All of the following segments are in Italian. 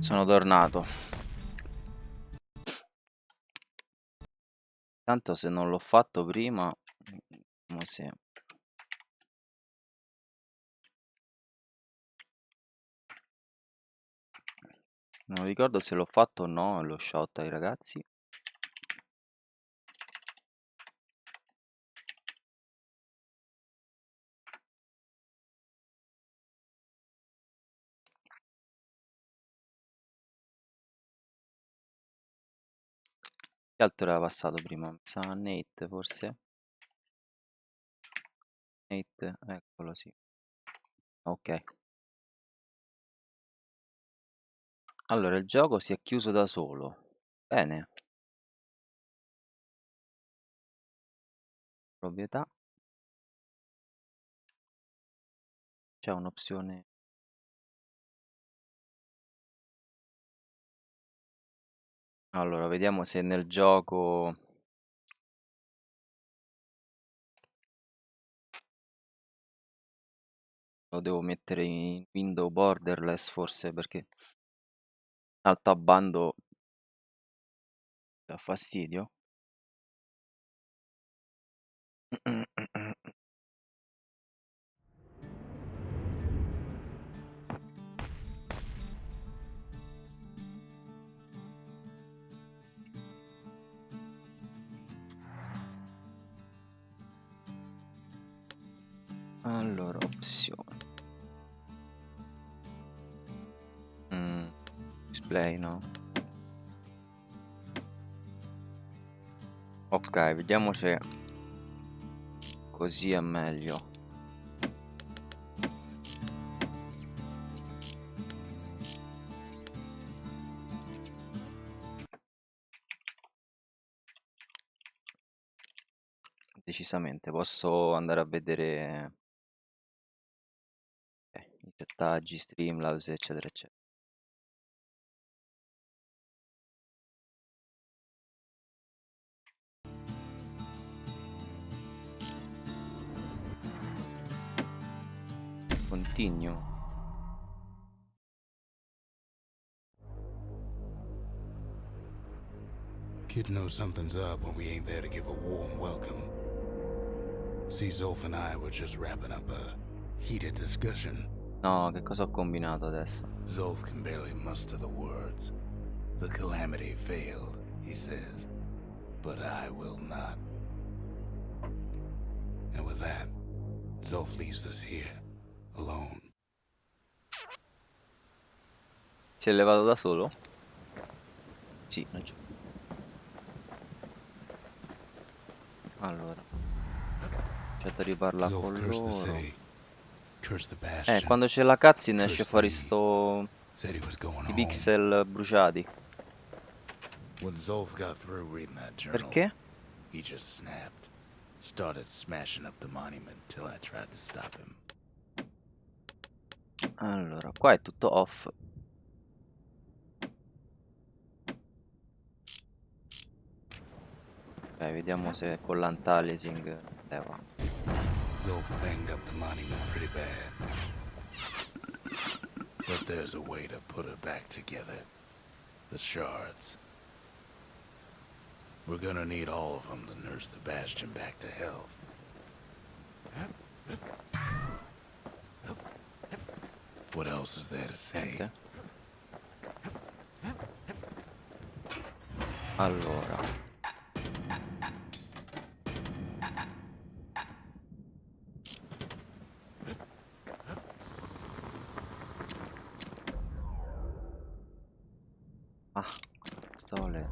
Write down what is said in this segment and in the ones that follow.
Sono tornato. Tanto se non l'ho fatto prima, vediamo se... Non ricordo se l'ho fatto o no, lo shot ai ragazzi. Che altro era passato prima? Mi sa Nate forse? Nate, eccolo sì. Ok. Allora, il gioco si è chiuso da solo. Bene. Proprietà. C'è un'opzione. Allora, vediamo se nel gioco... Lo devo mettere in window borderless forse perché al tabbando dà fastidio. Allora, opzioni. Display, no? Ok, vediamo se così è meglio. Decisamente, posso andare a vedere i settaggi, Streamlabs, eccetera, eccetera. Continue. Kid knows something's up when we ain't there to give a warm welcome. See, Zolf and I were just wrapping up a heated discussion. No, che cosa ho combinato adesso? Zolf can barely muster the words. The calamity failed, he says, but I will not. And with that, Zolf leaves us here, alone. Si è levato da solo? Sì, non c'è. Allora, certo di parlare Zolf con cursed the loro. city, cursed the Bastion. Quando c'è la cutscene esce Cursed fuori me. Said he was going sti home. pixel bruciati. When Zolf got through reading that journal, Perché? he just snapped. Started smashing up the monument till I tried to stop him. Allora, qua è tutto off. Ok, vediamo se con l'anti-aliasing leva. Zolf banged up the monument pretty bad. But there's a way to put it back together. The shards. We're gonna need all of them to nurse the Bastion back to health. What else is there to say? Niente. Allora, pistole.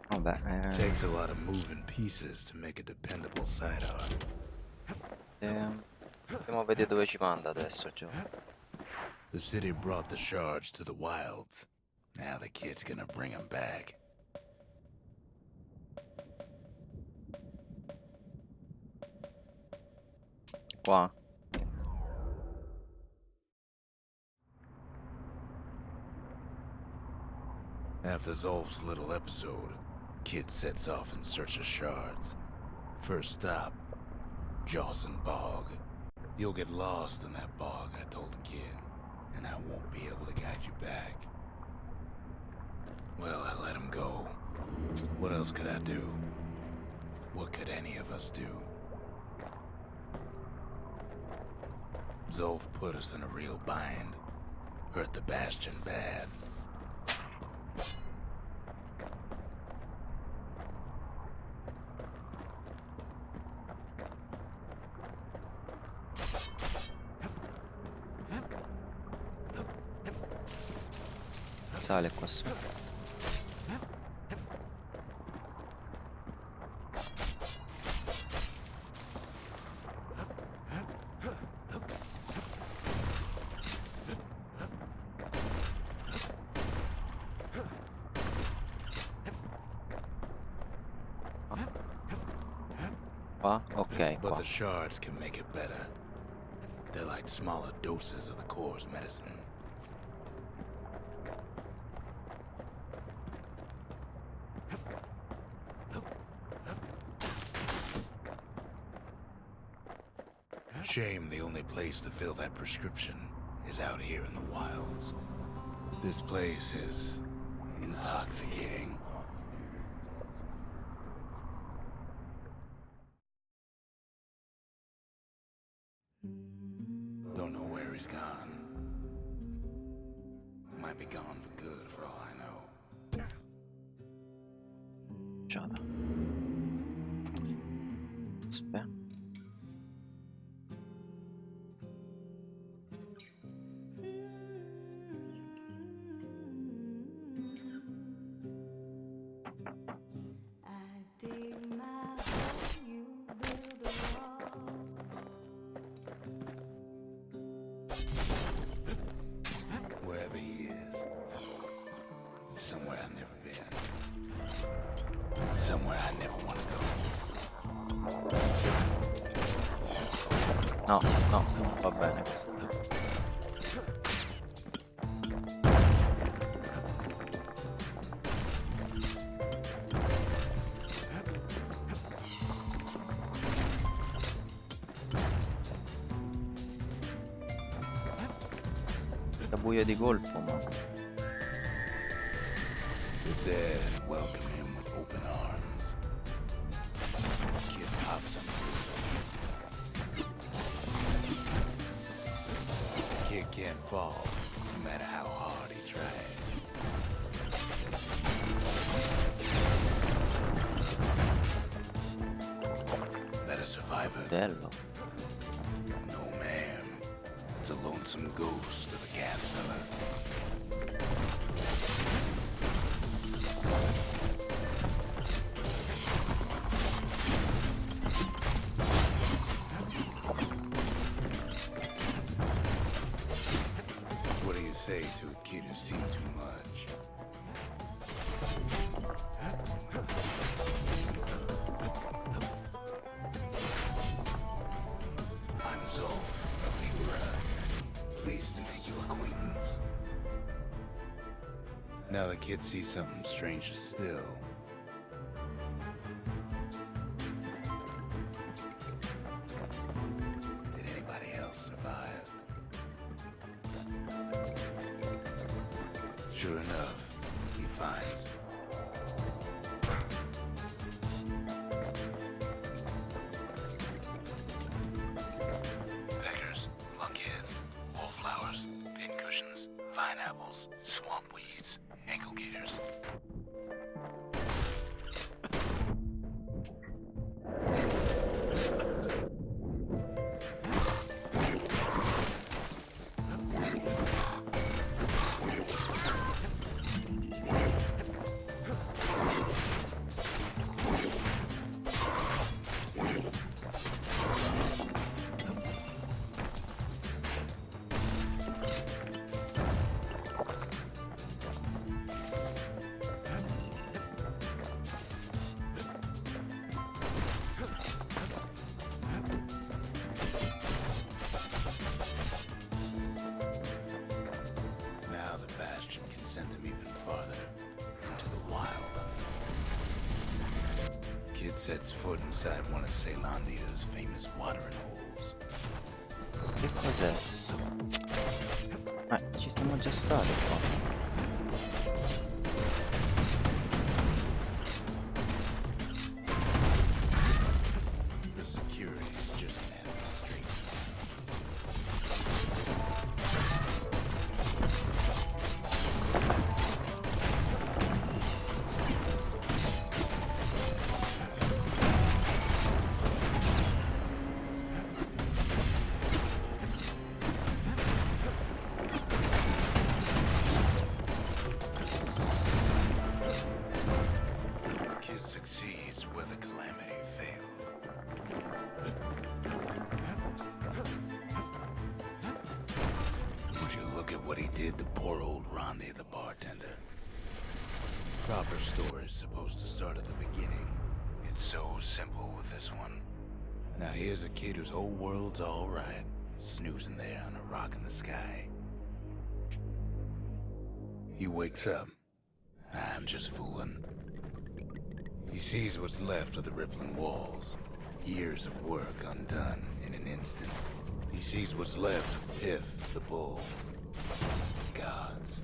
Vabbè, Takes a lot of moving pieces to make a dependable sidearm. andiamo a vedere dove ci manda adesso, Gio. The city brought the shards to the wilds. Now the kid's gonna bring them back. Qua. After Zolf's little episode, Kid sets off in search of shards. First stop, Jawson Bog. You'll get lost in that bog, I told the kid. and I won't be able to guide you back. Well, I let him go. What else could I do? What could any of us do? Zolf put us in a real bind. Hurt the Bastion bad. Sale qua su. Qua? Ok, But qua. the shards can make it better. They're like smaller doses of the core's medicine. Shame the only place to fill that prescription is out here in the wilds. This place is intoxicating. Don't know where he's gone. Might be gone for good for all I know. Giada. Aspetta. Wherever he is. Somewhere I've never been. Somewhere I never want to go. No, no, va bene così. È buio di colpo, ma The dead welcome him with open arms. Kid pops him. Kid can't fall, no matter how hard he tries. That a survivor? bello. No, ma'am. It's a lonesome ghost of a gas fella. What do you say to a kid who's seen too much? I'm Zolf of Ligura. Pleased to make your acquaintance. Now the kid sees something stranger still. Did anybody else survive? Sure enough, he finds. Peckers, lunkheads, wallflowers, pincushions, vine apples, swamp weeds, ankle gators. Now the Bastion can send them even farther into the wild unknown. Kid sets foot inside one of Celandia's famous watering holes. Che cos'è? Ma ci siamo già stati qua. The security is just an administration. Kid succeeds where the calamity failed. Would you look at what he did to poor old Ronde the bartender? Proper story is supposed to start at the beginning. It's so simple with this one. Now here's a kid whose whole world's alright, snoozing there on a rock in the sky. He wakes up. I'm just fooling. He sees what's left of the rippling walls. Years of work undone in an instant. He sees what's left of Pith, the bull. Gods,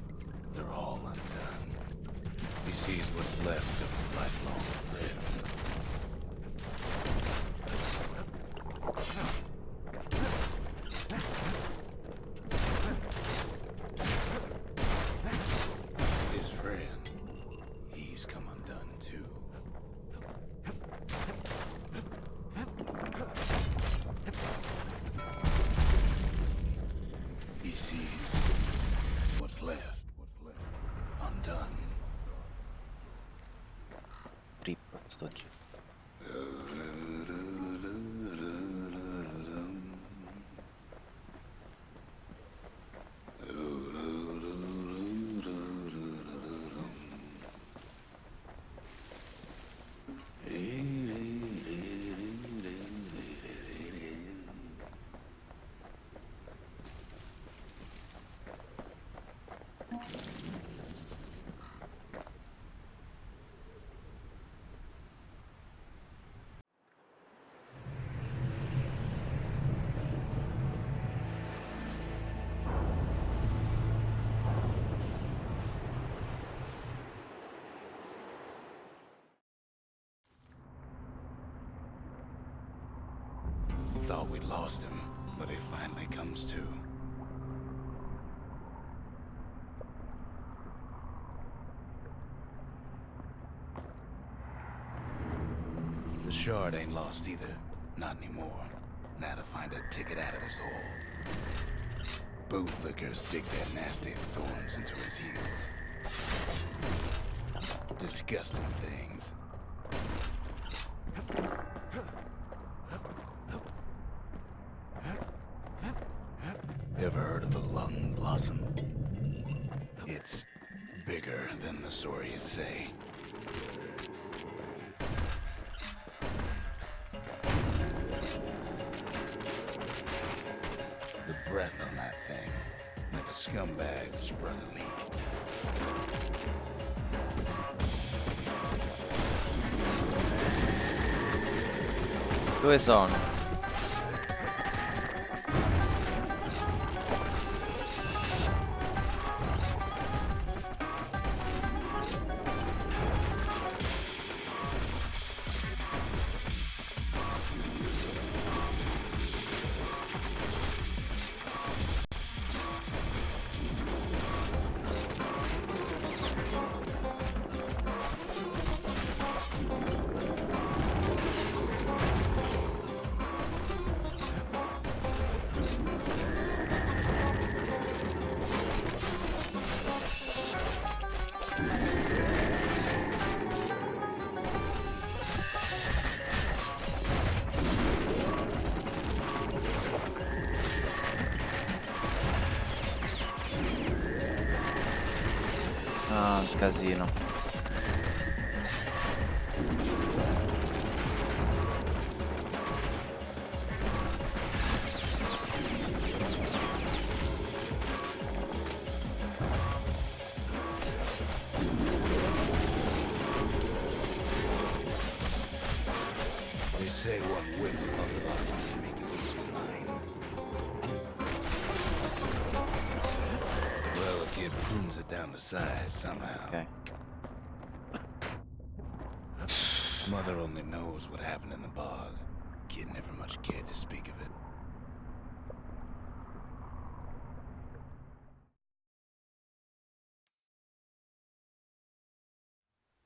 they're all undone. He sees what's left of his lifelong friend. His friend, he's come undone too. He sees what's left undone. Trip sto giro. Thought we'd lost him, but he finally comes to. The shard ain't lost either. Not anymore. Now to find a ticket out of this hole. Bootlickers dig their nasty thorns into his heels. Disgusting things. Ever heard of the lung blossom? It's bigger than the stories say. The breath on that thing, like a scumbag sprung a leak. Dove sono? Ah, casino. They say one whiff of lung blossom can make you lose your mind. prunes it down to size somehow. Ok. Mother only knows what happened in the bog. Kid never much cared to speak of it.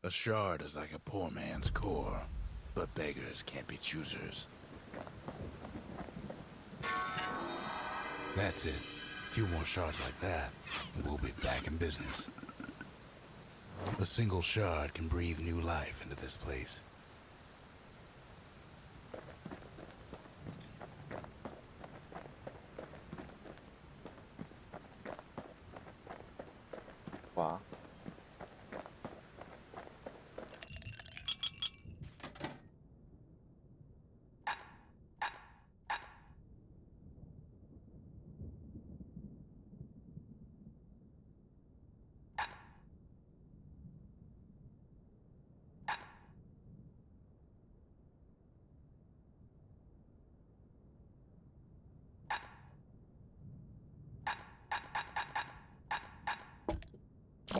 A shard is like a poor man's core, but beggars can't be choosers. That's it. A few more shards like that, and we'll be back in business. A single shard can breathe new life into this place. Qua.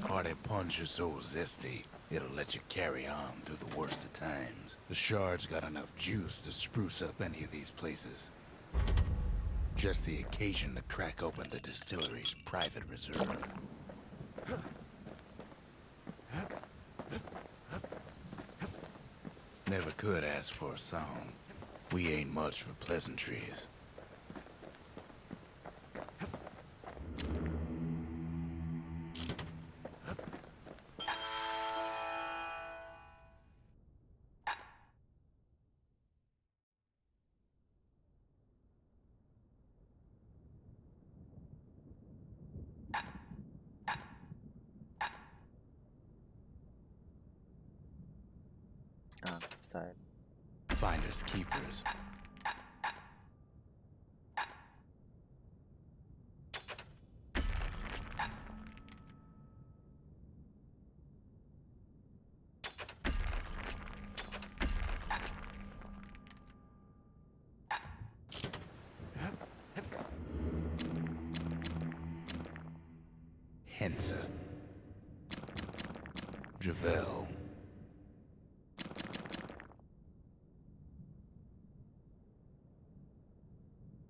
Hearty punch is so zesty, it'll let you carry on through the worst of times. The shard's got enough juice to spruce up any of these places. Just the occasion to crack open the distillery's private reserve. Never could ask for a song. We ain't much for pleasantries. Ah, questa è... Finders keepers. Hensa. Javel.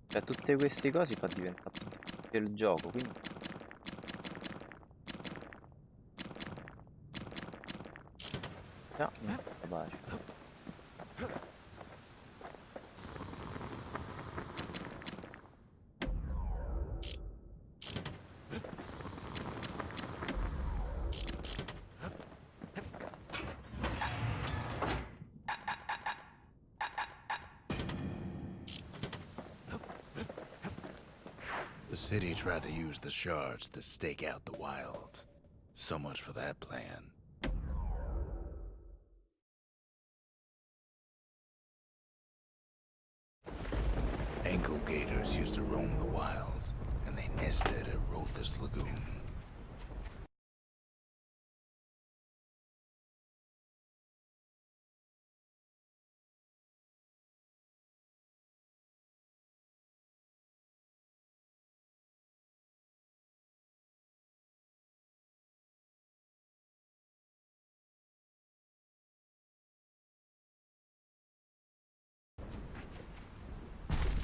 Cioè, tutte queste cose fa diventare più il gioco, quindi... No, non è capace. The city tried to use the shards to stake out the wilds. So much for that plan. Ankle gators used to roam the wilds, and they nested at Rothus Lagoon.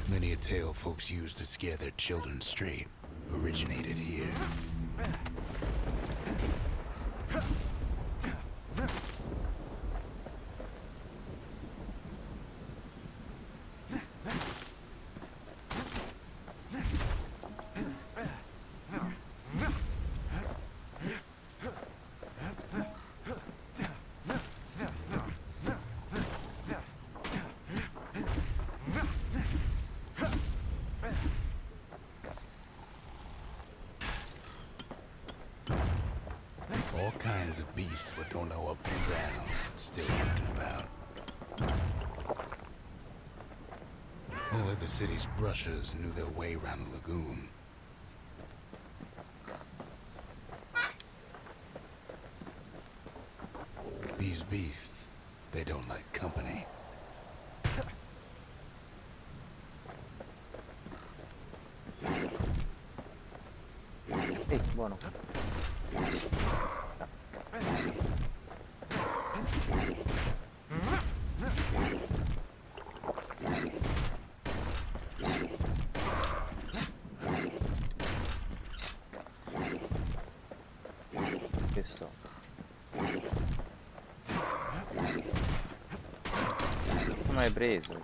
Many a tale folks used to scare their children straight originated here. All kinds of beasts what don't know up from down, still lurking about. Only the city's brushers knew their way around the lagoon. These beasts, they don't like company. Buono. Che so. Non hai preso.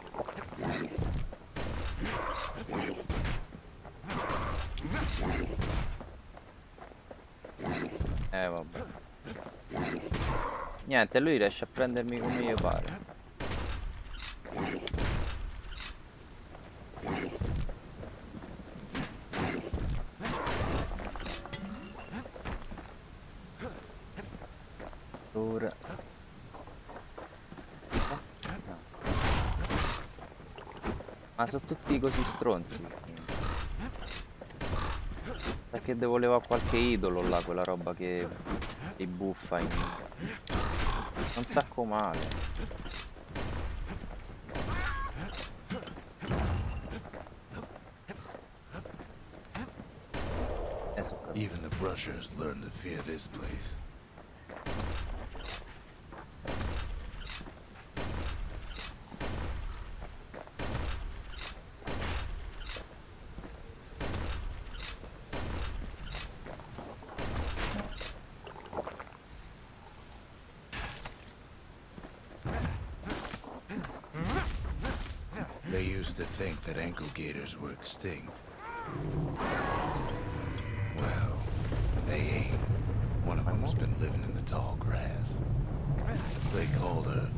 Vabbè. Niente, lui riesce a prendermi come io pare. Ora. No. Ma sono tutti così stronzi. Perché devo levare qualche idolo là, quella roba che li buffa in un sacco male. So capito. Even the brushers learned to fear this place. They used to think that ankle gators were extinct. Well, they ain't. One of them's been living in the tall grass. They called her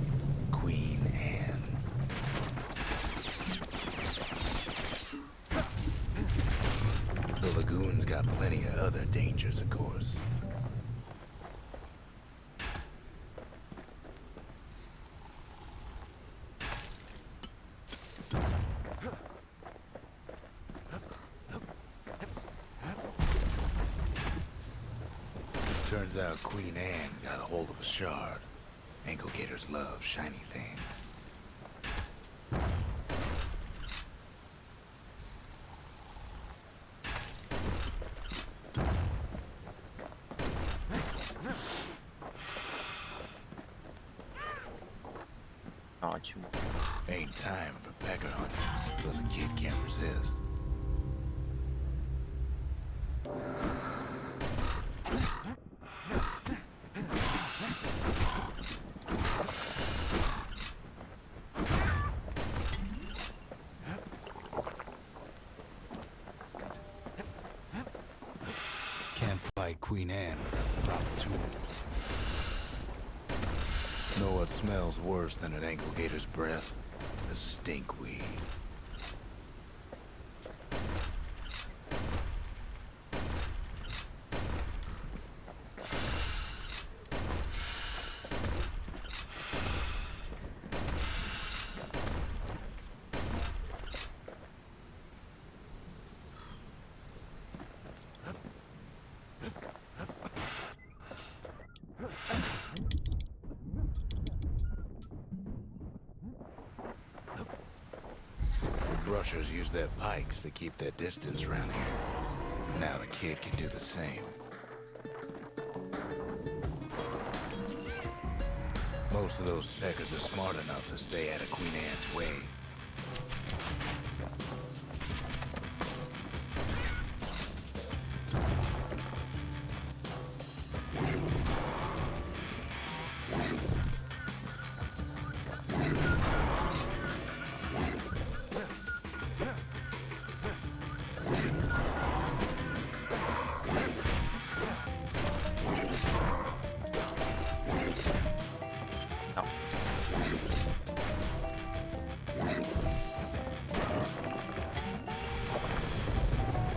Queen Anne. The lagoon's got plenty of other dangers, of course. Turns out Queen Anne got a hold of a shard. Ankle gators love shiny things. No, ci muovo. Ain't time for pecker hunting, but the kid can't resist. Can't fight Queen Anne without the proper tools. Know what smells worse than an ankle gator's breath? The stinkweed. Brushers use their pikes to keep their distance around here. Now the kid can do the same. Most of those peckers are smart enough to stay out of Queen Anne's way.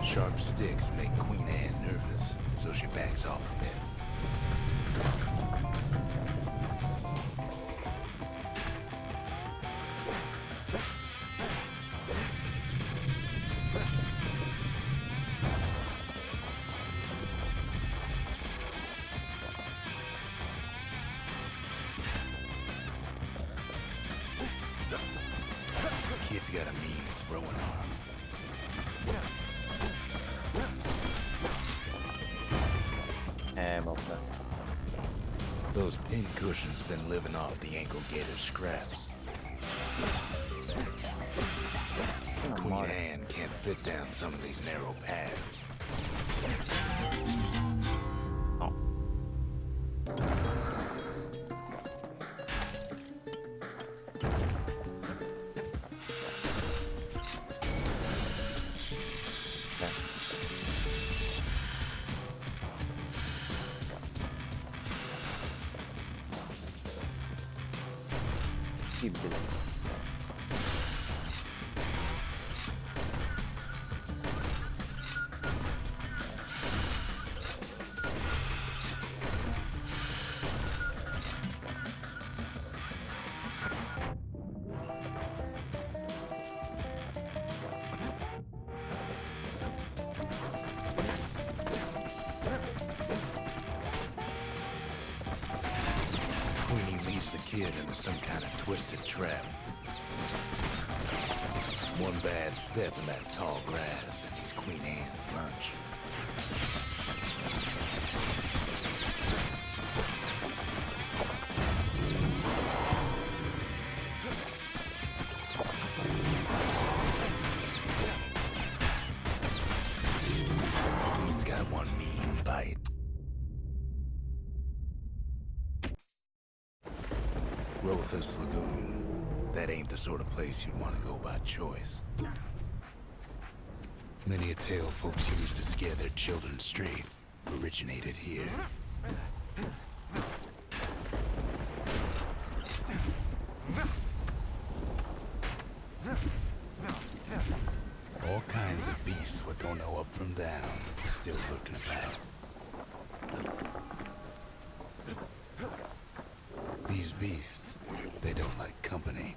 Sharp sticks make Queen Anne nervous, so she backs off a bit. Kid's got a mean throwing arm. vabbè. Those pin cushions have been living off the ankle gator scraps. Non Queen muore. Anne can't fit down some of these narrow paths. No. Possibile. Queenie leads the kid into some kind of twisted trap. One bad step in that tall grass and he's Queen Anne's lunch. Queen's got one mean bite. Rotha's Lagoon. That ain't the sort of place you'd want to go by choice. Many a tale folks used to scare their children straight originated here. All kinds of beasts what don't know up from down, still lurking about. These beasts, they don't like company.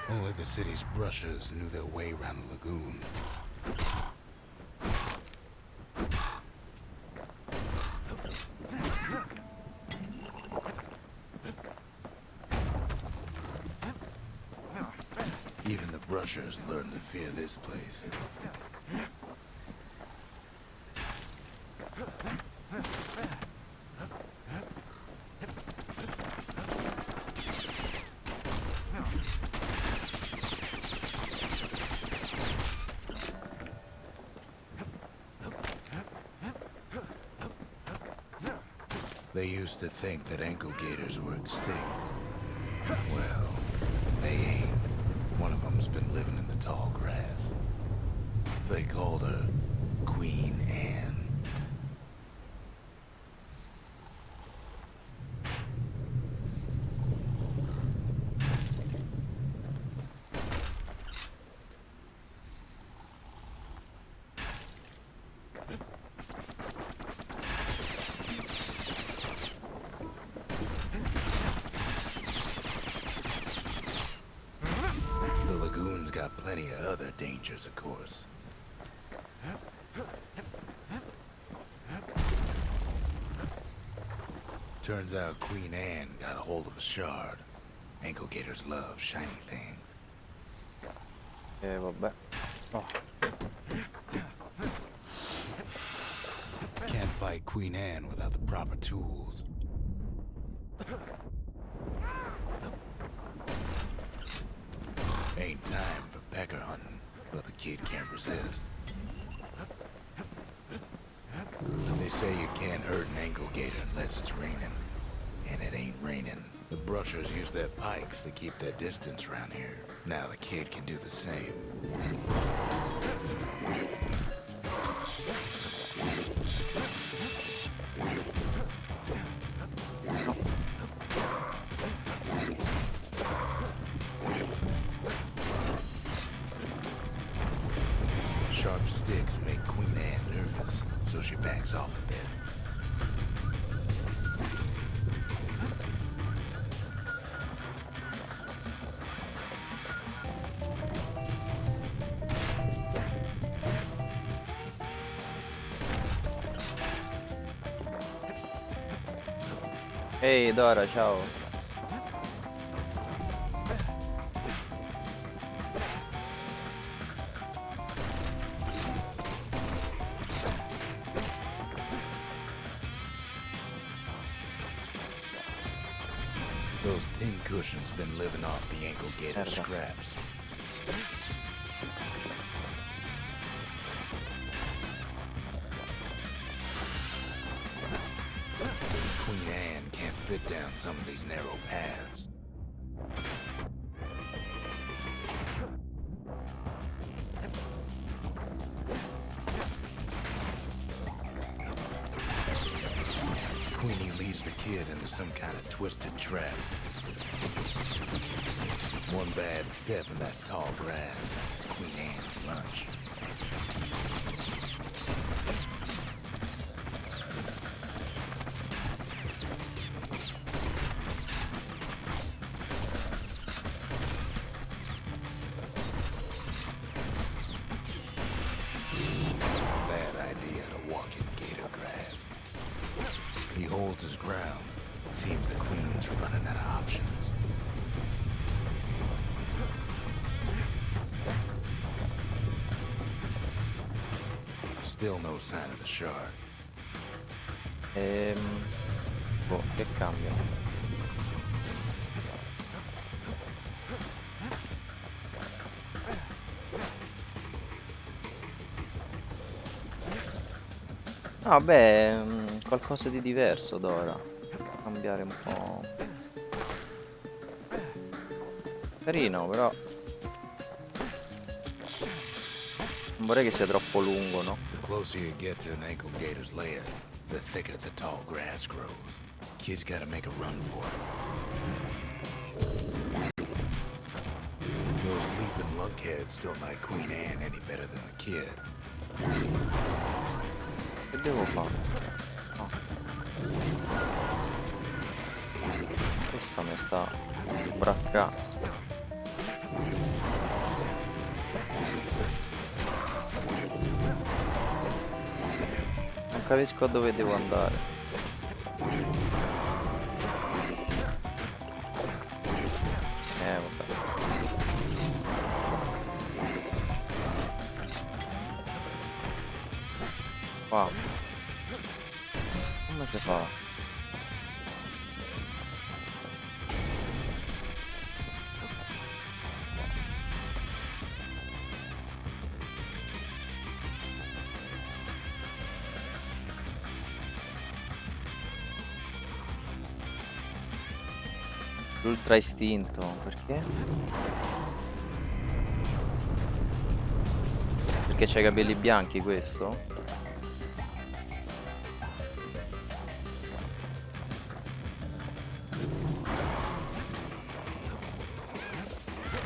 Only the city's brushers knew their way around the lagoon. Even the brushers learned to fear this place. They used to think that ankle gators were extinct. Well, they ain't. One of them's been living in the tall grass. They called her Queen Anne. The lagoon's got plenty of other dangers, of course. Turns out Queen Anne got a hold of a shard. Ankle gators love shiny things. Vabbè. Oh. Can't fight Queen Anne without the proper tools. Ain't time for pecker hunting, but the kid can't resist. They say you can't hurt an ankle gator unless it's raining. And it ain't raining. The brushers use their pikes to keep their distance around here. Now the kid can do the same. Sharp sticks make Queen Anne nervous, so she backs off a bit. Ehi Dora, ciao. Those pin cushions have been living off the ankle gator Merda. scraps. Queen Anne can't fit down some of these narrow paths. Queenie leads the kid into some kind of twisted trap. One bad step in that tall grass is Queen Anne's lunch. Bad idea to walk in gator grass. He holds his ground. Seems the queen's running out of options. Still no sign of the shark. Boh, che cambia? Ah beh, qualcosa di diverso d'ora. Cambiare un po'. Carino, però non vorrei che sia troppo lungo, no? The closer you get to an ankle gator's lair, the thicker the tall grass grows. Kids gotta make a run for it. Those leaping lunkheads don't like Queen Anne any better than the kid. Che devo fare? No. Questa mi sta braccando. Non capisco dove devo andare. Vabbè. Wow. Come si fa? L'ultra istinto, perché? Perché c'ha i capelli bianchi questo?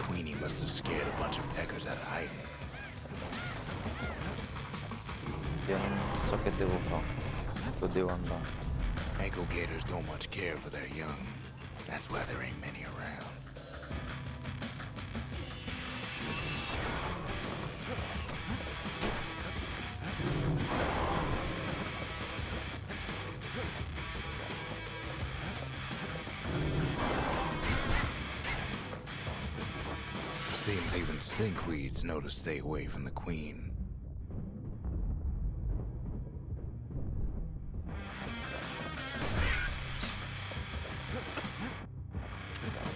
Queenie must have scared a bunch of peckers out of hiding. Io non so che devo fare. Dove devo andare? Ankle gators don't much care for their young. That's why there ain't many around. Seems even stinkweeds know to stay away from the queen.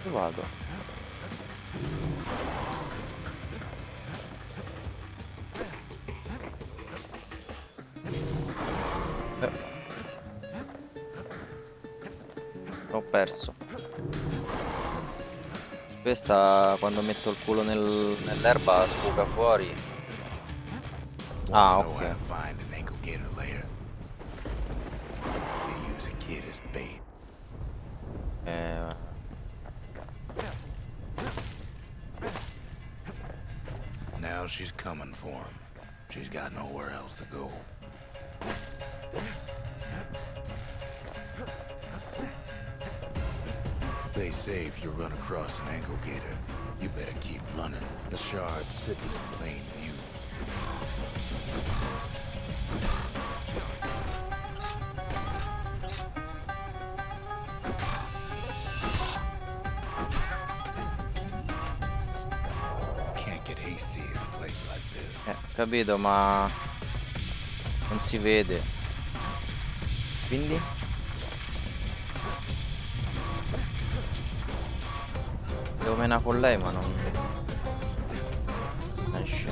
Dove vado? Ho perso. Questa quando metto il culo nell'erba sbuca fuori. Ah, Wanna know how ok. to find an ankle gator lair? They use a kid as bait. Now she's coming for him. She's got nowhere else to go. They say if you run across an ankle gator, you better keep running. The shard's sitting in plain view. Can't get hasty in a place like this. Capito, ma non si vede. Quindi? Devo menare con lei, ma non esce.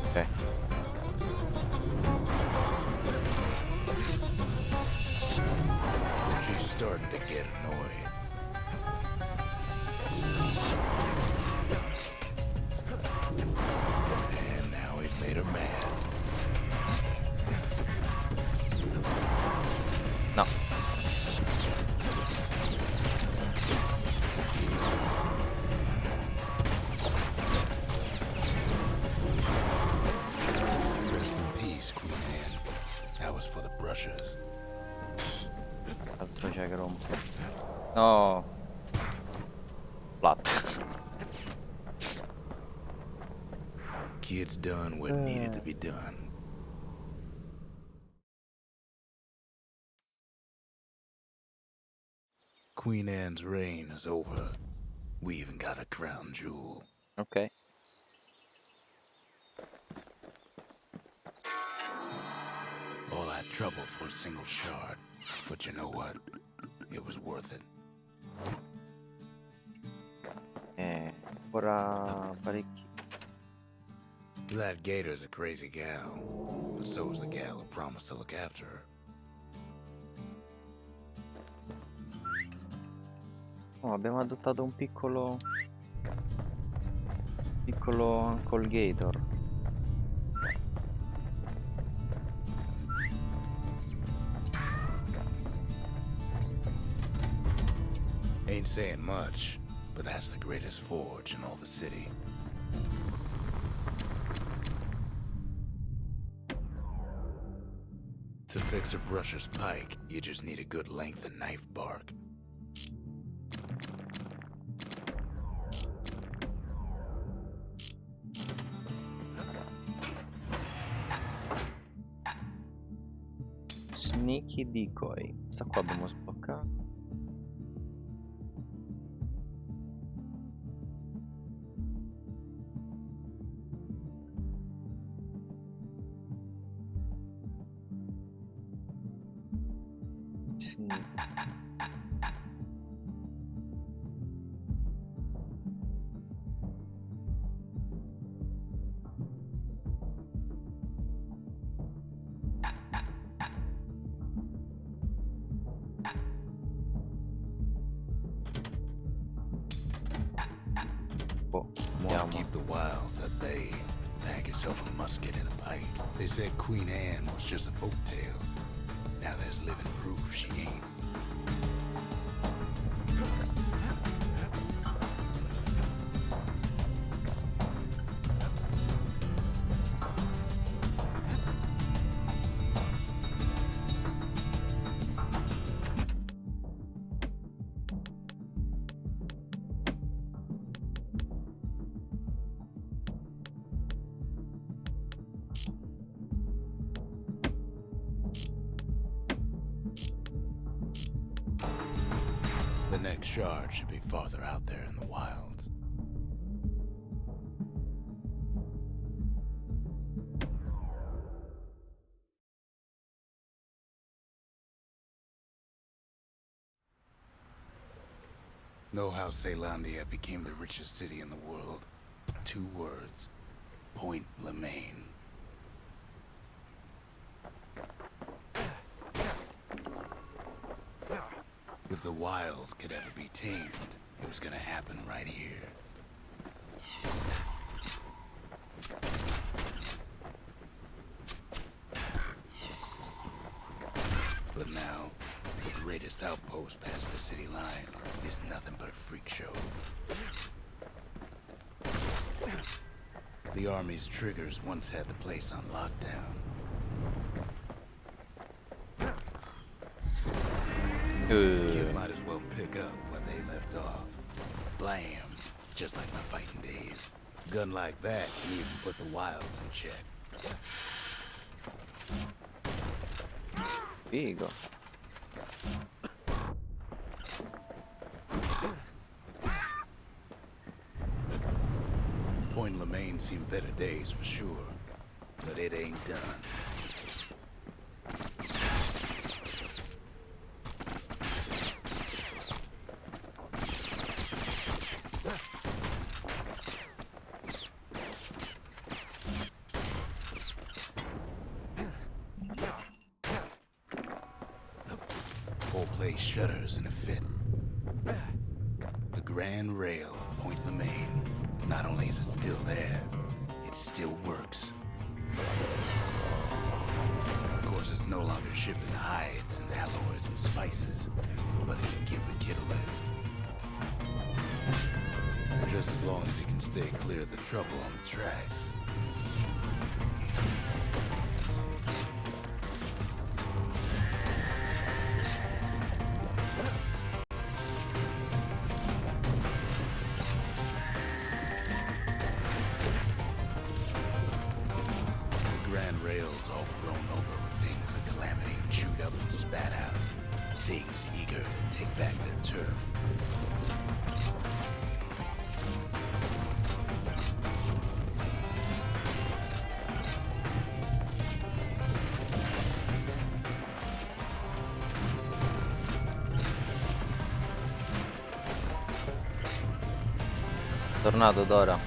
Ok. She's starting to get annoyed. And now he's made her mad. No. Rest in peace, Queen Anne. That was for the brushers. Altro c'è che rompe. No. Flat. Kids done what needed to be done. Queen Anne's reign is over. We even got a crown jewel. Ok. All that trouble for a single shard. But you know what? It was worth it. Ancora parecchi. That Gator's a crazy gal. But so is the gal who promised to look after her. Oh, abbiamo adottato un piccolo colgator. Ain't saying much, but that's the greatest forge in all the city. To fix a brusher's pike, you just need a good length of knife bark. Sneaky decoy. Questa qua abbiamo sbloccato. Sì. Oh, Want andiamo. to keep the wilds at bay. Pack yourself a musket and a pike. They said Queen Anne was just a folktale. Now there's living proof she ain't. The next shard should be farther out there in the wilds. Know how Caelondia became the richest city in the world? 2 words. Point Lemaine. If the wilds could ever be tamed, it was gonna happen right here. But now, the greatest outpost past the city line is nothing but a freak show. The army's triggers once had the place on lockdown. Kid might as well pick up where they left off. Blam! Just like my fighting days. Gun like that can even put the wilds in check. Figo. Point Lemaine seen better days for sure, but it ain't done. whole place shudders in a fit. The grand rail of Point Lemaine. Not only is it still there, it still works. Of course, it's no longer shipping hides and alloys and spices, but it can give the kid a lift. Just as long as he can stay clear of the trouble on the tracks. The grand rail's all grown over with things that Calamity chewed up and spat out. Things eager to take back their turf. Tornato Dora.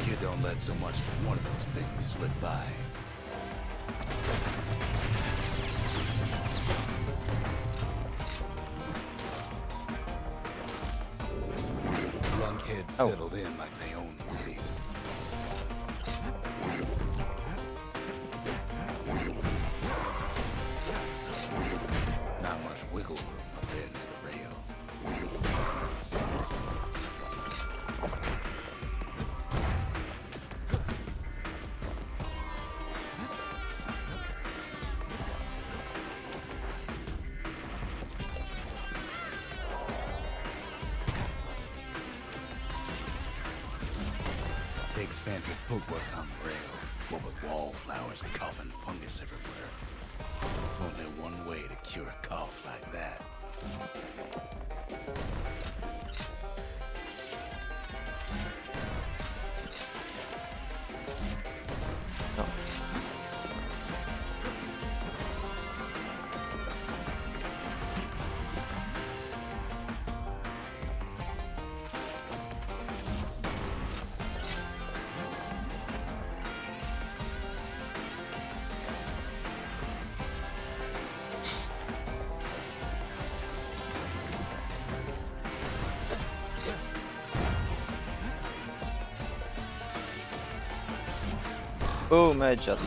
Kid don't let so much as one of those things slip by. Lunkheads settled in like they own the place. Not much wiggle room up there near the rail. Takes fancy footwork on the rail, what with wallflowers and coughing fungus everywhere. Only one way to cure a cough like that. No. Boom, headshot.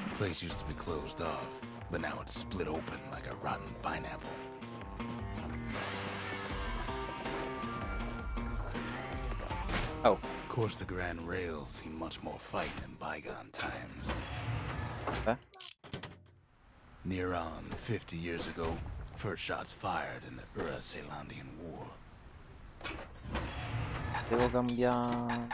The place used to be closed off, but now it's split open like a rotten pineapple. Oh. Of course, the grand rails seem much more fight than bygone times. Okay. Near on 50 years ago, first shots fired in the Ura-Celandian War. Devo cambiare.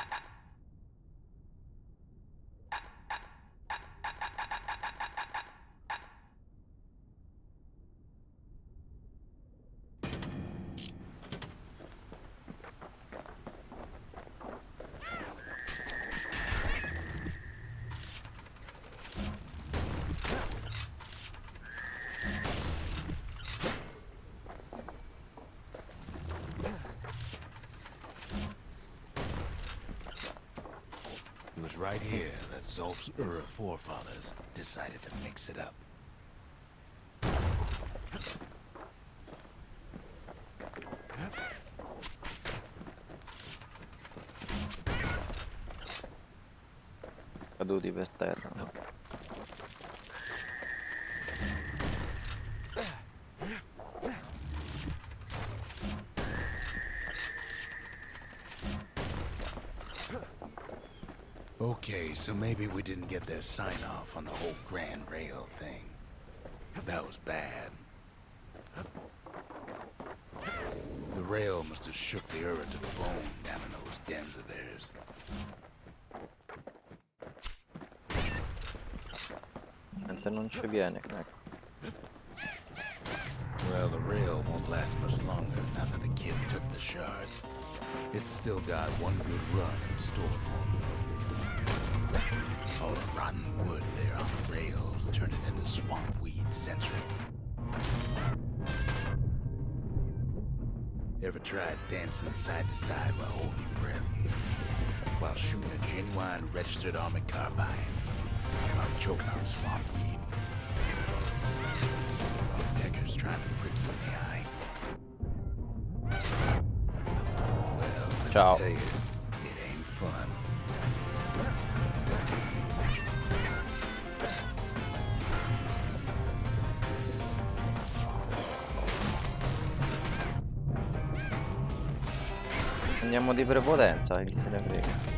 It was right here that Zolf's Ura forefathers decided to mix it up. Caduti per terra. No? Okay, so maybe we didn't get their sign-off on the whole Grand Rail thing. That was bad. The rail must have shook the Ura to the bone down in those dens of theirs. Mentre non ci viene, ecco. Well, the rail won't last much longer now that the kid took the shard. It's still got one good run in store for him, though. All the rotten wood there on the rails turned it into swamp weed century. Ever tried dancing side to side while holding your breath? While shooting a genuine registered army carbine? While choking on swamp weed? While Decker's trying to prick you in the eye? Well, let me Ciao. tell you, it ain't fun. Andiamo di prepotenza, chi se ne frega.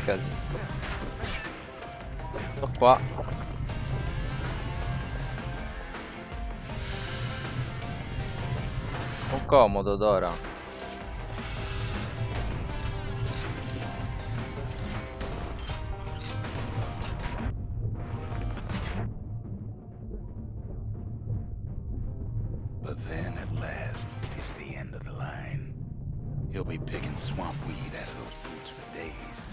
Casino. Sto qua. Un comodo Dora. But then, at last, it's the end of the line. He'll be picking swamp weed out of those boots for days.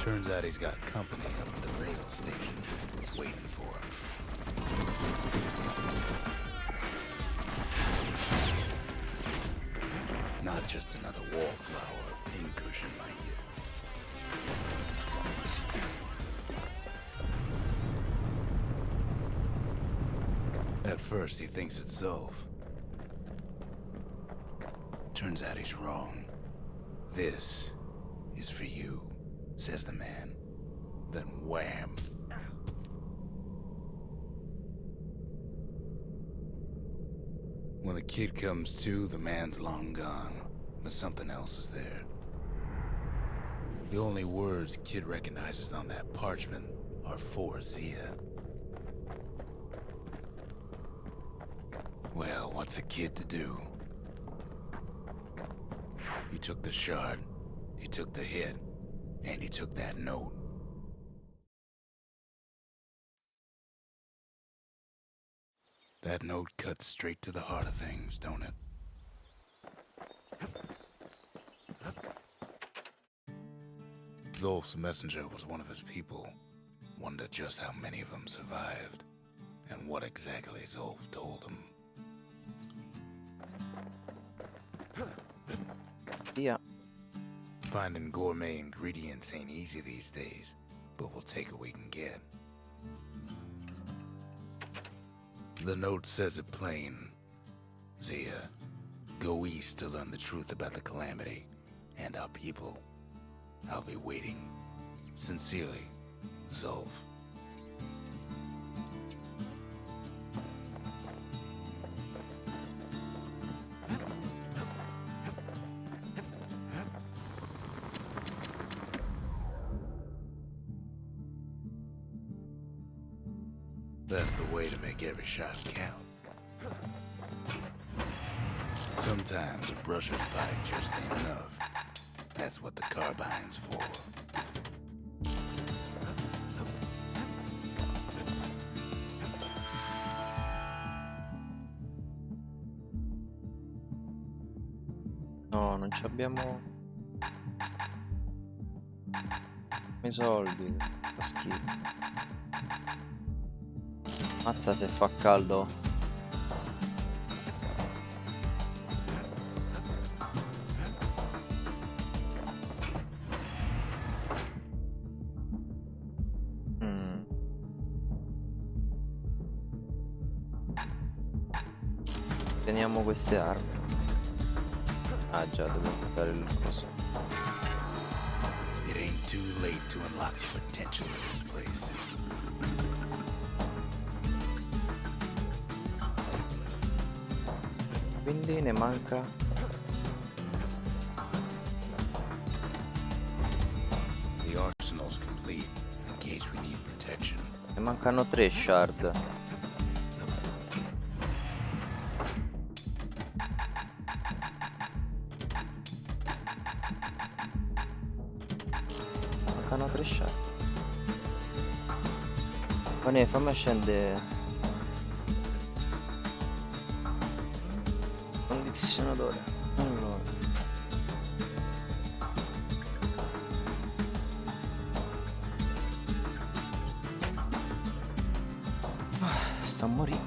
Turns out he's got company up at the rail station, waiting for him. Not just another wallflower, pincushion, mind you. At first, he thinks it's Zulf. Turns out he's wrong. This is for you, says the man. Then wham! When the kid comes to, the man's long gone, but something else is there. The only words kid recognizes on that parchment are for Zia. Well, what's a kid to do? He took the shard, he took the hit, and he took that note. That note cuts straight to the heart of things, don't it? Zulf's messenger was one of his people. Wondered just how many of them survived, and what exactly Zulf told him. Yeah. Finding gourmet ingredients ain't easy these days, but we'll take what we can get. The note says it plain. Zia, go east to learn the truth about the calamity and our people. I'll be waiting. Sincerely, Zulf. That's the way to make every shot count. Sometimes a brusher's pipe just ain't enough. That's what the carbine's for. No, non ci abbiamo i soldi. Fa schifo. Mazza se fa caldo. Teniamo queste armi. Ah già, devo buttare il coso. It ain't too late to unlock the potential of this place. Quindi ne manca. The arsenal's complete in case we need protection. Ne mancano 3 shard. Mancano 3 shard. fammi scendere. Condizionatore. Allora. Sta a morire.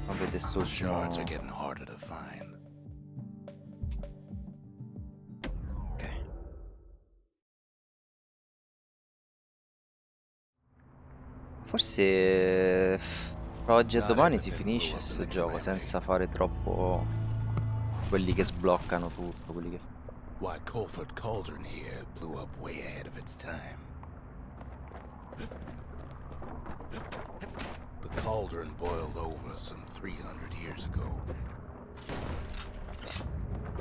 Avete sto Shards are getting harder to find. Ok. Forse oggi e domani si finisce sto gioco senza fare troppo quelli che sbloccano tutto, quelli che... Why Colford Cauldron here blew up way ahead of its time. The cauldron boiled over some 300 years ago.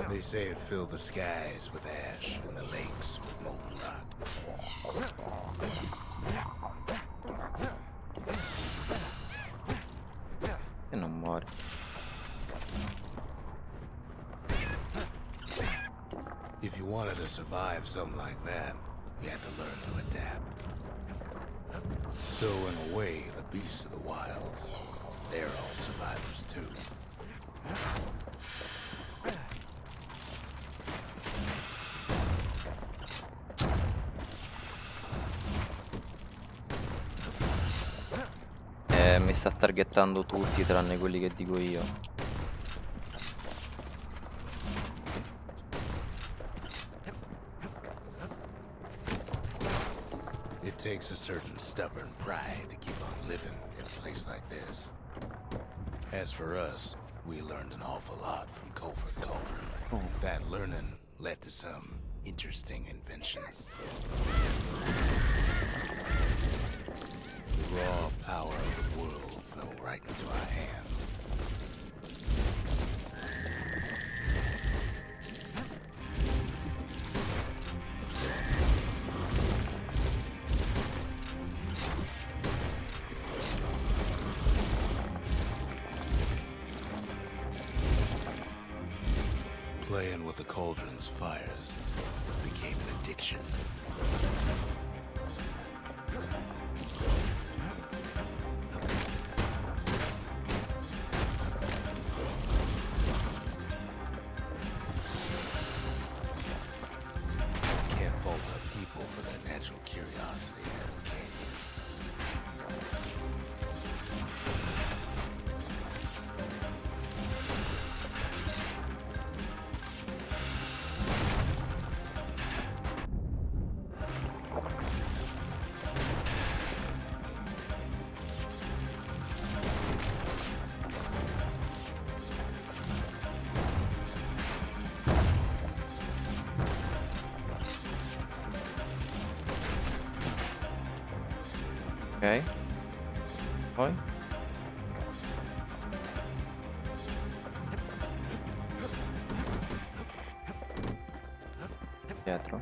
They say it filled the skies with ash and the lakes with molten rock. E non muore. If you wanted to survive something like that, you had to learn to adapt. So in a way, the beasts of the wilds, they're all survivors too. Mi sta targettando tutti tranne quelli che dico io. It takes a certain stubborn pride to keep on living in a place like this. As for us, we learned an awful lot from Colford Cauldron. Oh. That learning led to some interesting inventions. The raw power of the world fell right into our hands. Playing with the cauldron's fires became an addiction. Can't fault our people for their natural curiosity, can you? Ok. Poi? Dietro.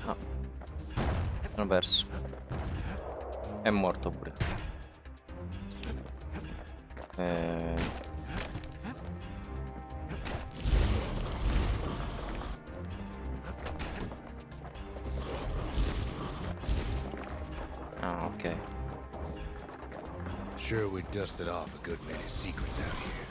Ah. Sono perso. È morto pure. Ah, ok. Sure, we dusted off a good many secrets out here.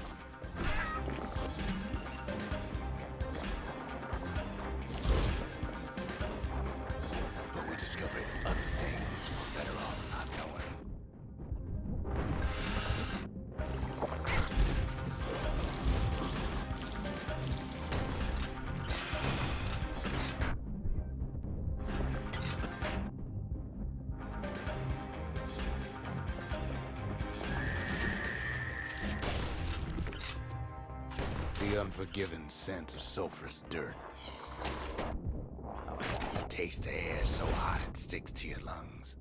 But we discovered other things we're better off not knowing. The unforgiving scent of sulfurous dirt. Taste the air so hot it sticks to your lungs.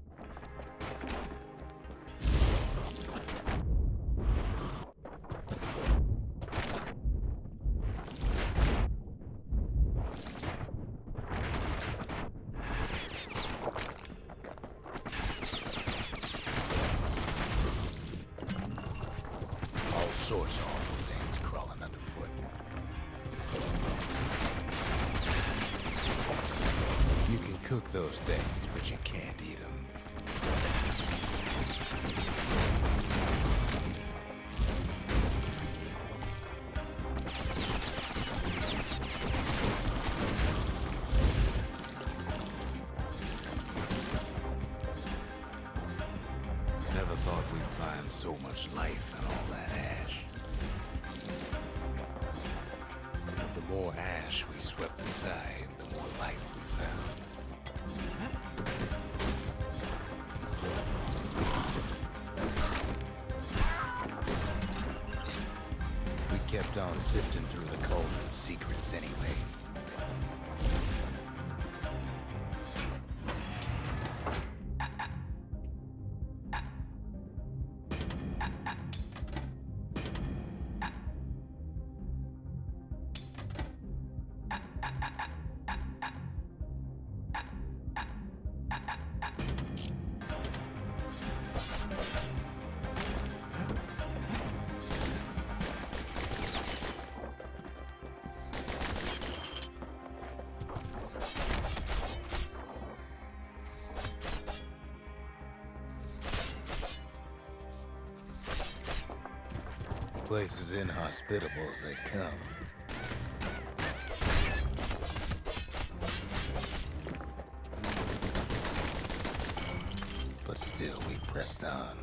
sorts of awful things crawling underfoot. You can cook those things, but you can't eat them. Never thought we'd find so much life in all that ash. The more ash we swept aside, the more life we found. We kept on sifting through the cauldron's secrets anyway. Place as inhospitable as they come. But still we pressed on.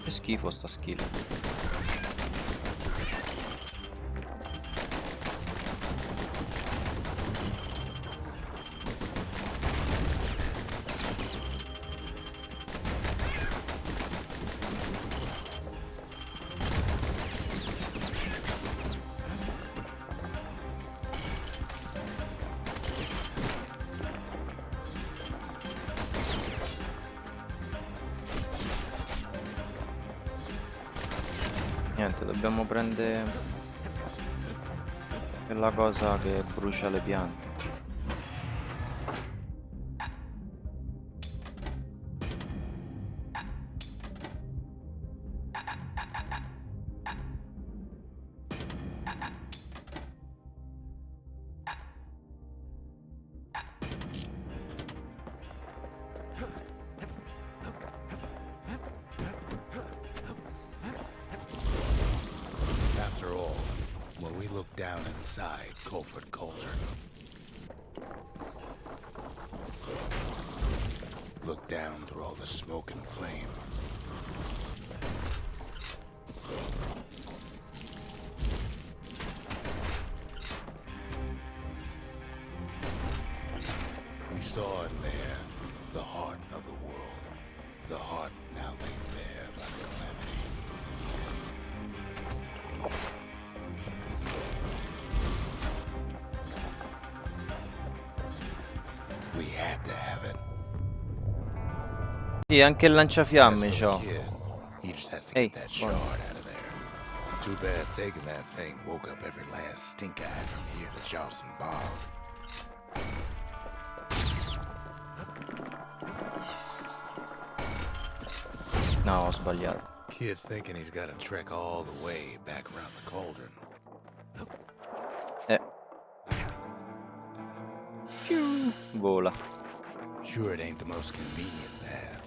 Che schifo sta skill. Niente, dobbiamo prendere quella cosa che brucia le piante. Down inside Colford Cauldron. Look down through all the smoke and flames. We saw in there the heart of the world. The heart now laid bare by the calamity. We had to have it. Sì, anche il lanciafiamme c'ho. He just has to get that shard out of there. Too bad taking that thing woke up every last stink eye from here to Charleston Bog. No, ho sbagliato. Kid's thinking he's got to trek all the way back around the cauldron. Vola. Sure, it ain't the most convenient path.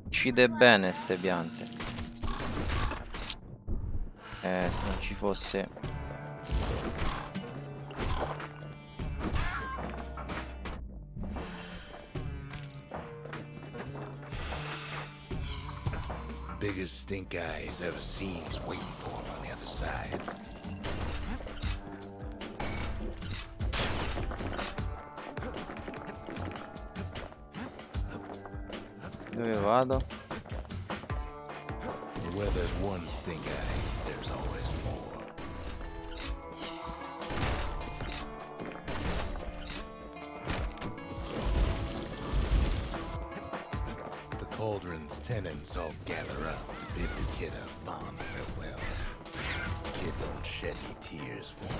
Uccide bene ste piante. Se non ci fosse... Biggest stink eye he's ever seen's waiting for him on the other side. Dove vado? Where there's one stink eye, there's always more. The cauldron's tenants all gather up to bid the kid a fond farewell. The kid don't shed any tears for him.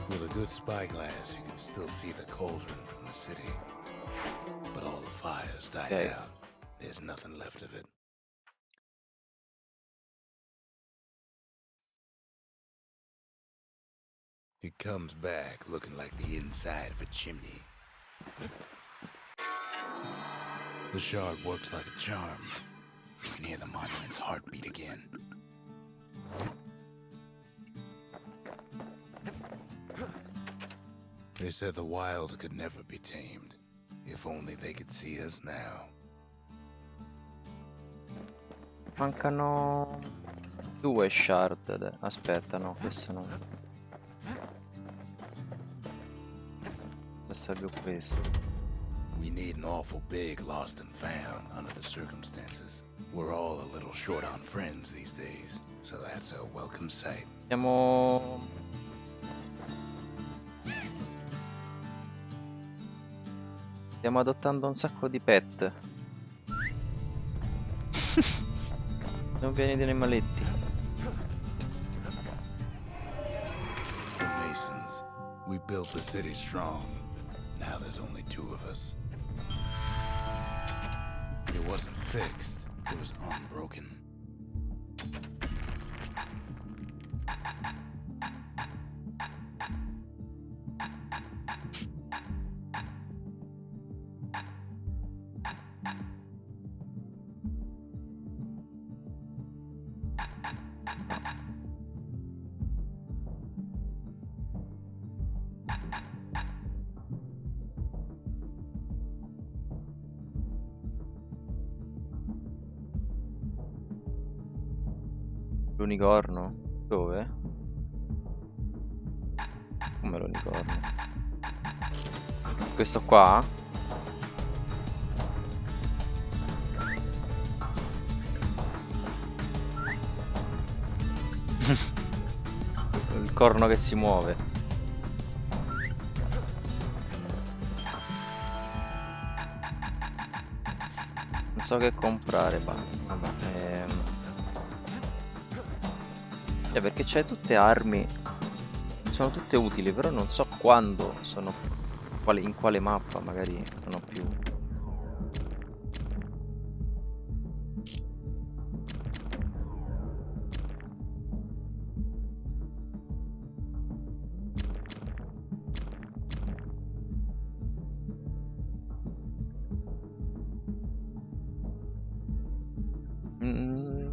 With a good spyglass, you can still see the cauldron from the city. But all the fires died Okay. out. There's nothing left of it. It comes back looking like the inside of a chimney. The shard works like a charm. You can hear the monument's heartbeat again. They said the wild could never be tamed. If only they could see us now. Mancano 2 shard. Aspetta, no, questo no. Questo è più questo. We need an awful big lost and found under the circumstances. We're all a little short on friends these days, so that's a welcome sight. Stiamo adottando un sacco di pet. Non pieni di animaletti. The Masons, we built the city strong. Now there's only 2 of us. It wasn't fixed, it was unbroken. L'unicorno? Dove? Come l'unicorno? Questo qua? Il corno che si muove. Non so che comprare, ma vabbè. Perché c'è tutte armi, sono tutte utili, però non so quando sono, in quale mappa magari sono più.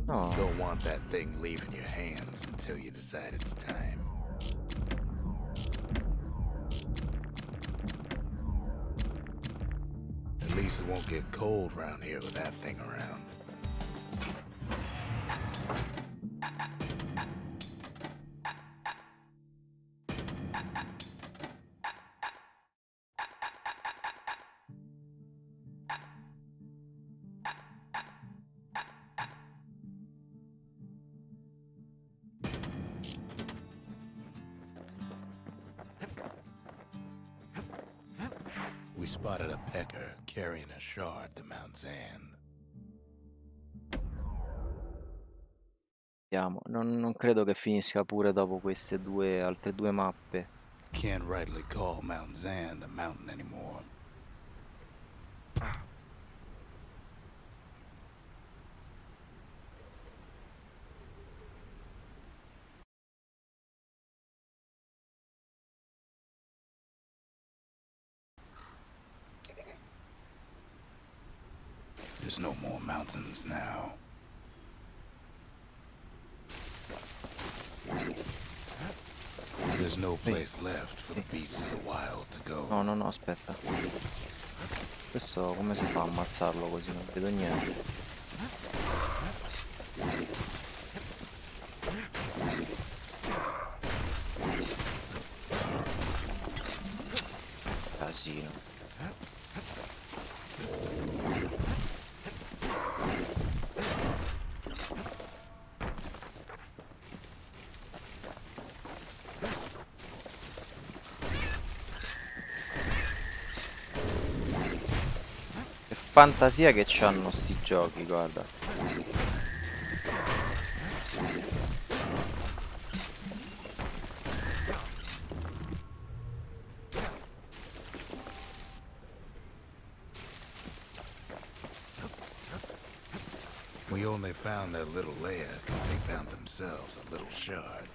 No. Don't want that thing leaving your hands until you decide it's time. At least it won't get cold around here with that thing around. We spotted a pecker carrying a shard to Mount Zand. Vediamo, non credo che finisca pure dopo queste altre due mappe. Can't rightly call Mount Zand a mountain anymore. There's no more mountains now. There's no place left for the beasts of the wild to go. No, aspetta. Questo come si fa a ammazzarlo così? Non vedo niente. Casino. Fantasia che c'hanno sti giochi, guarda. We only found that little lair because they found themselves a little shard.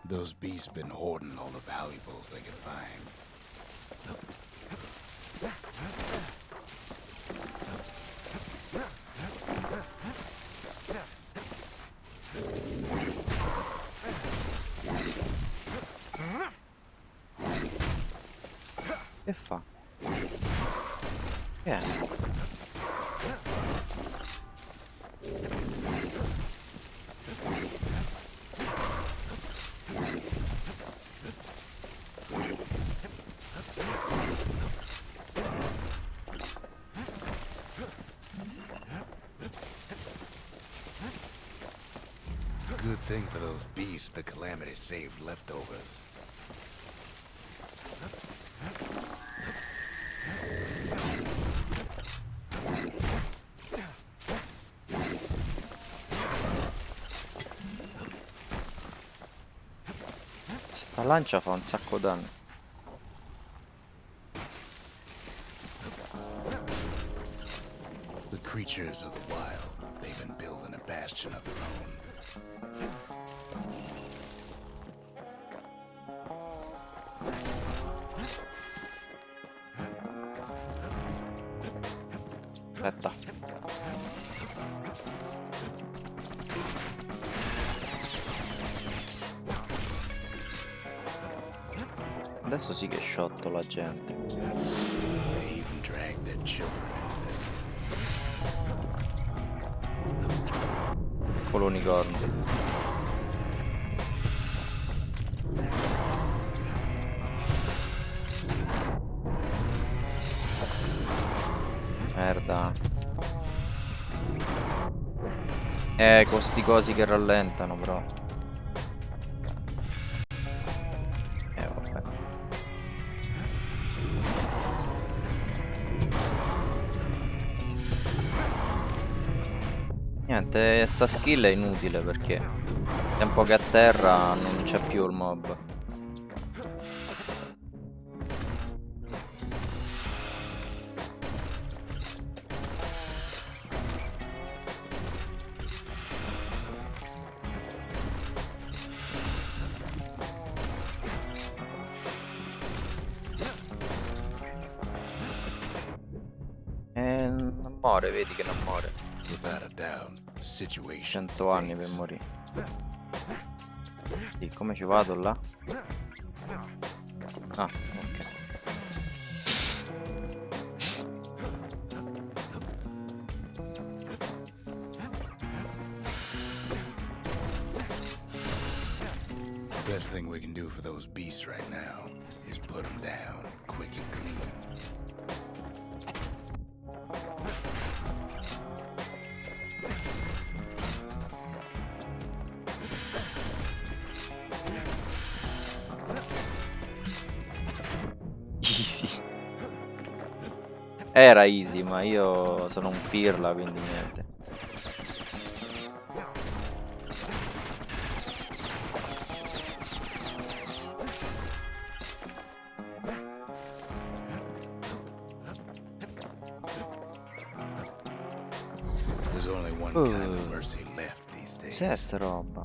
Those beasts been hoarding all the valuables they could find. Che fa? Che è? Good thing for those beasts the Calamity saved leftovers. Sta lancia fa un sacco danno. The creatures of the wild, they've been building a bastion of their own. Aspetta. Adesso sì che sciotto la gente. They even dragged their children into this. Piccolo unicorno. Merda. Con sti cosi che rallentano, però. Vabbè. Niente, sta skill è inutile perché tempo che a terra non c'è più il mob. Non muore, vedi che non muore. Without a doubt, the situation 100 anni per stinks. morire. Sì, come ci vado là? Ah, ok. Best thing we can do for those beasts right now is put them down quick and clean. Easy. Era easy, ma io sono un pirla, quindi niente. There's only one kind of mercy left these days. Cos'è sta roba?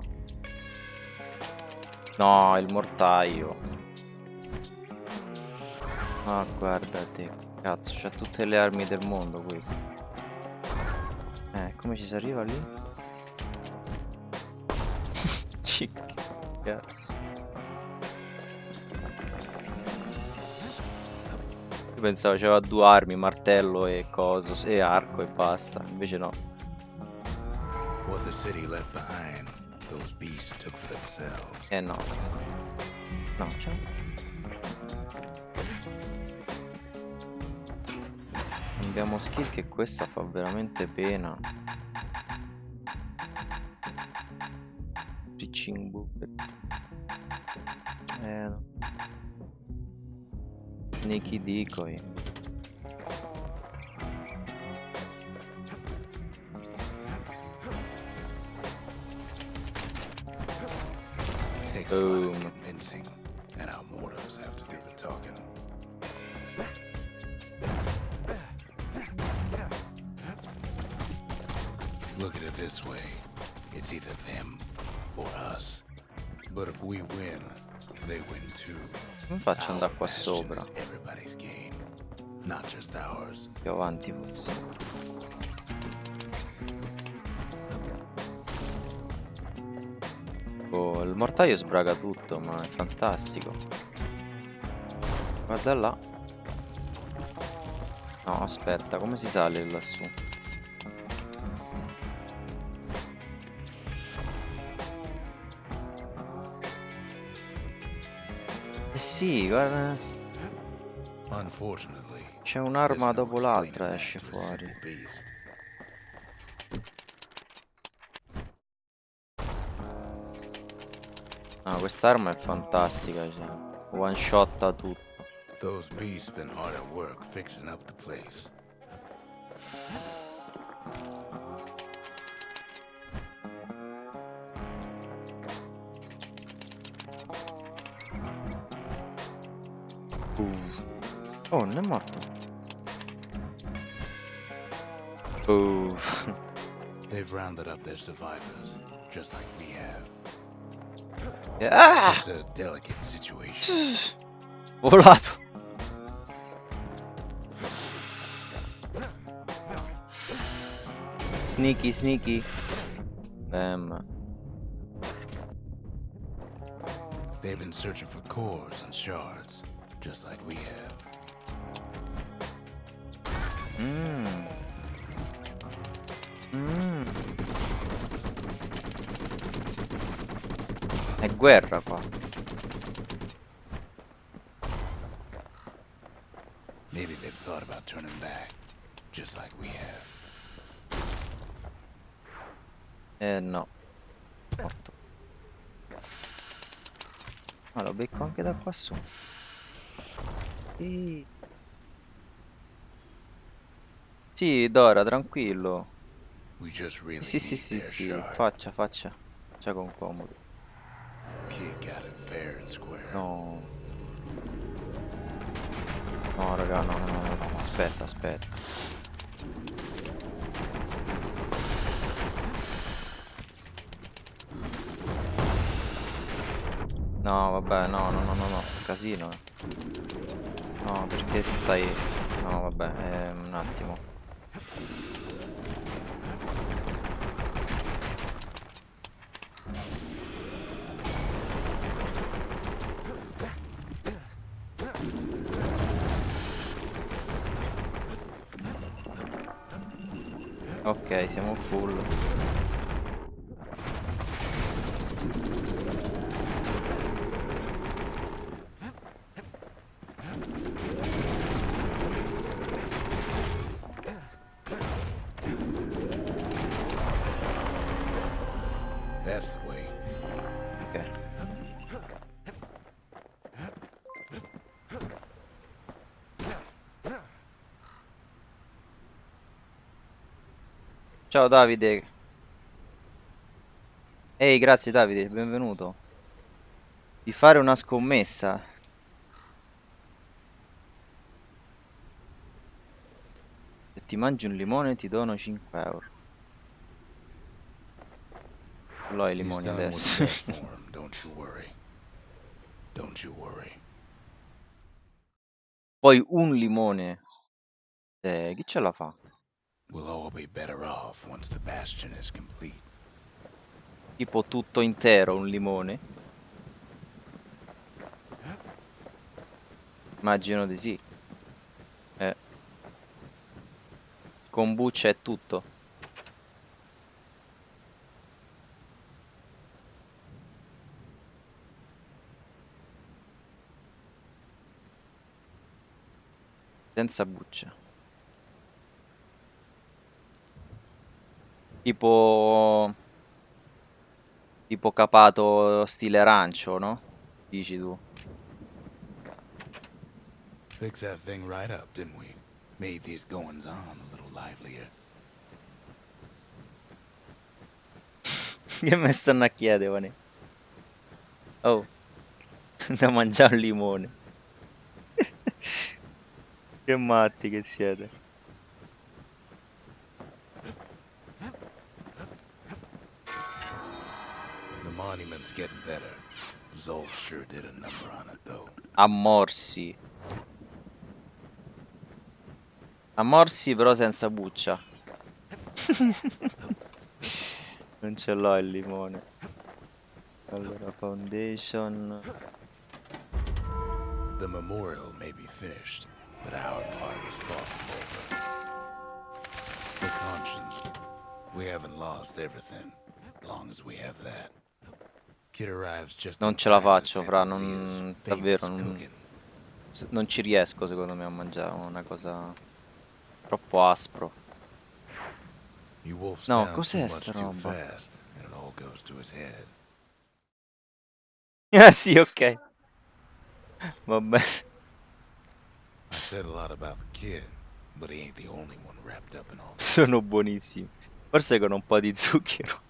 No, il mortaio. Ah, guardate. Cazzo, c'ha tutte le armi del mondo questo. Come ci si arriva lì? Cazzo. Io pensavo c'aveva due armi, martello e coso, e arco e basta. Invece no. What the city left behind, those beasts took for themselves. No. No, c'è. Abbiamo skill che questa fa veramente pena. Reaching bullet. No. Sneaky decoy. Takes a lot Boom. of convincing, and our mortals have to do the talking. Look at it this way. It's either them or us. But if we win, they win too. Come faccio ad Our andare qua bastion sopra? is everybody's game, not just ours. Più avanti forse. Oh, il mortaio sbraga tutto, ma è fantastico. Guarda là. No, aspetta, come si sale lassù? Eh sì, guarda. Unfortunately, C'è un'arma there's no dopo explaining l'altra that esce to a fuori. simple beast. No, quest'arma è fantastica, cioè. One shot a tutto. Those beasts been hard at work fixing up the place. Oh, non è morto. They've rounded up their survivors, just like we have. Ah! It's a delicate situation. Volato. Sneaky, sneaky. Bam. They've been searching for cores and shards, just like we have. Mmm. Mmm. È guerra qua. Maybe they've thought about turning back, just like we have. No. Morto. Ma lo becco anche da qua su. Sì. Sì, Dora, tranquillo. We just really Sì, sì, need sì, their sì. shard. Faccia, faccia. Faccia con comodo. Kid got it fair and square. No. No, raga, no, no, no, no, no. Aspetta, aspetta. No, vabbè, no, no, no, no, no. Casino, No, perché stai... No, vabbè, un attimo. Ok, siamo full. That's the way. Ok. Ciao Davide. Ehi, grazie Davide, benvenuto. Di fare una scommessa. Se ti mangi un limone ti dono 5 euro. Non ho i He's limoni done what's adesso. best for him, don't you worry. Don't you worry. Poi un limone. Chi ce la fa? We'll all be better off once the bastion is complete. Tipo tutto intero un limone? Immagino di sì. Kombucha è tutto. Senza buccia. Tipo... Tipo capato stile arancio, no? Dici tu. Fix that thing right up, didn't we? Made these goings on a little livelier. Che mi stanno a chiedere, Vane? Oh, da mangiare un limone. Che matti che siete. monument's getting better. Zolf sure did a number on it, though. Ammorsi. Ammorsi però senza buccia. Non ce l'ho il limone. Allora, foundation. The memorial may be finished, but our part is far from over. The conscience. We haven't lost everything, long as we have that. Kid arrives just Non in ce la time to faccio, fra, sample Zia's non... famous davvero, cooking. non ci riesco secondo me a mangiare una cosa troppo aspro. He wolfs No, down too cos'è much sta too roba? fast, and it all goes to his head. Sì, ok. Vabbè. I said a lot about the kid, but he ain't the only one wrapped up in all this. Sono buonissimi. Forse con un po' di zucchero.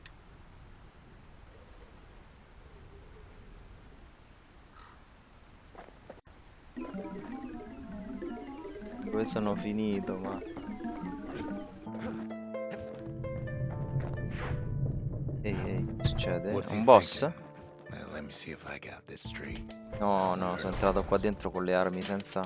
Dove sono finito, ma... Ehi, che succede? What's he Un boss? thinking? Let me see if I got this straight. No, no, sono entrato qua dentro con le armi senza...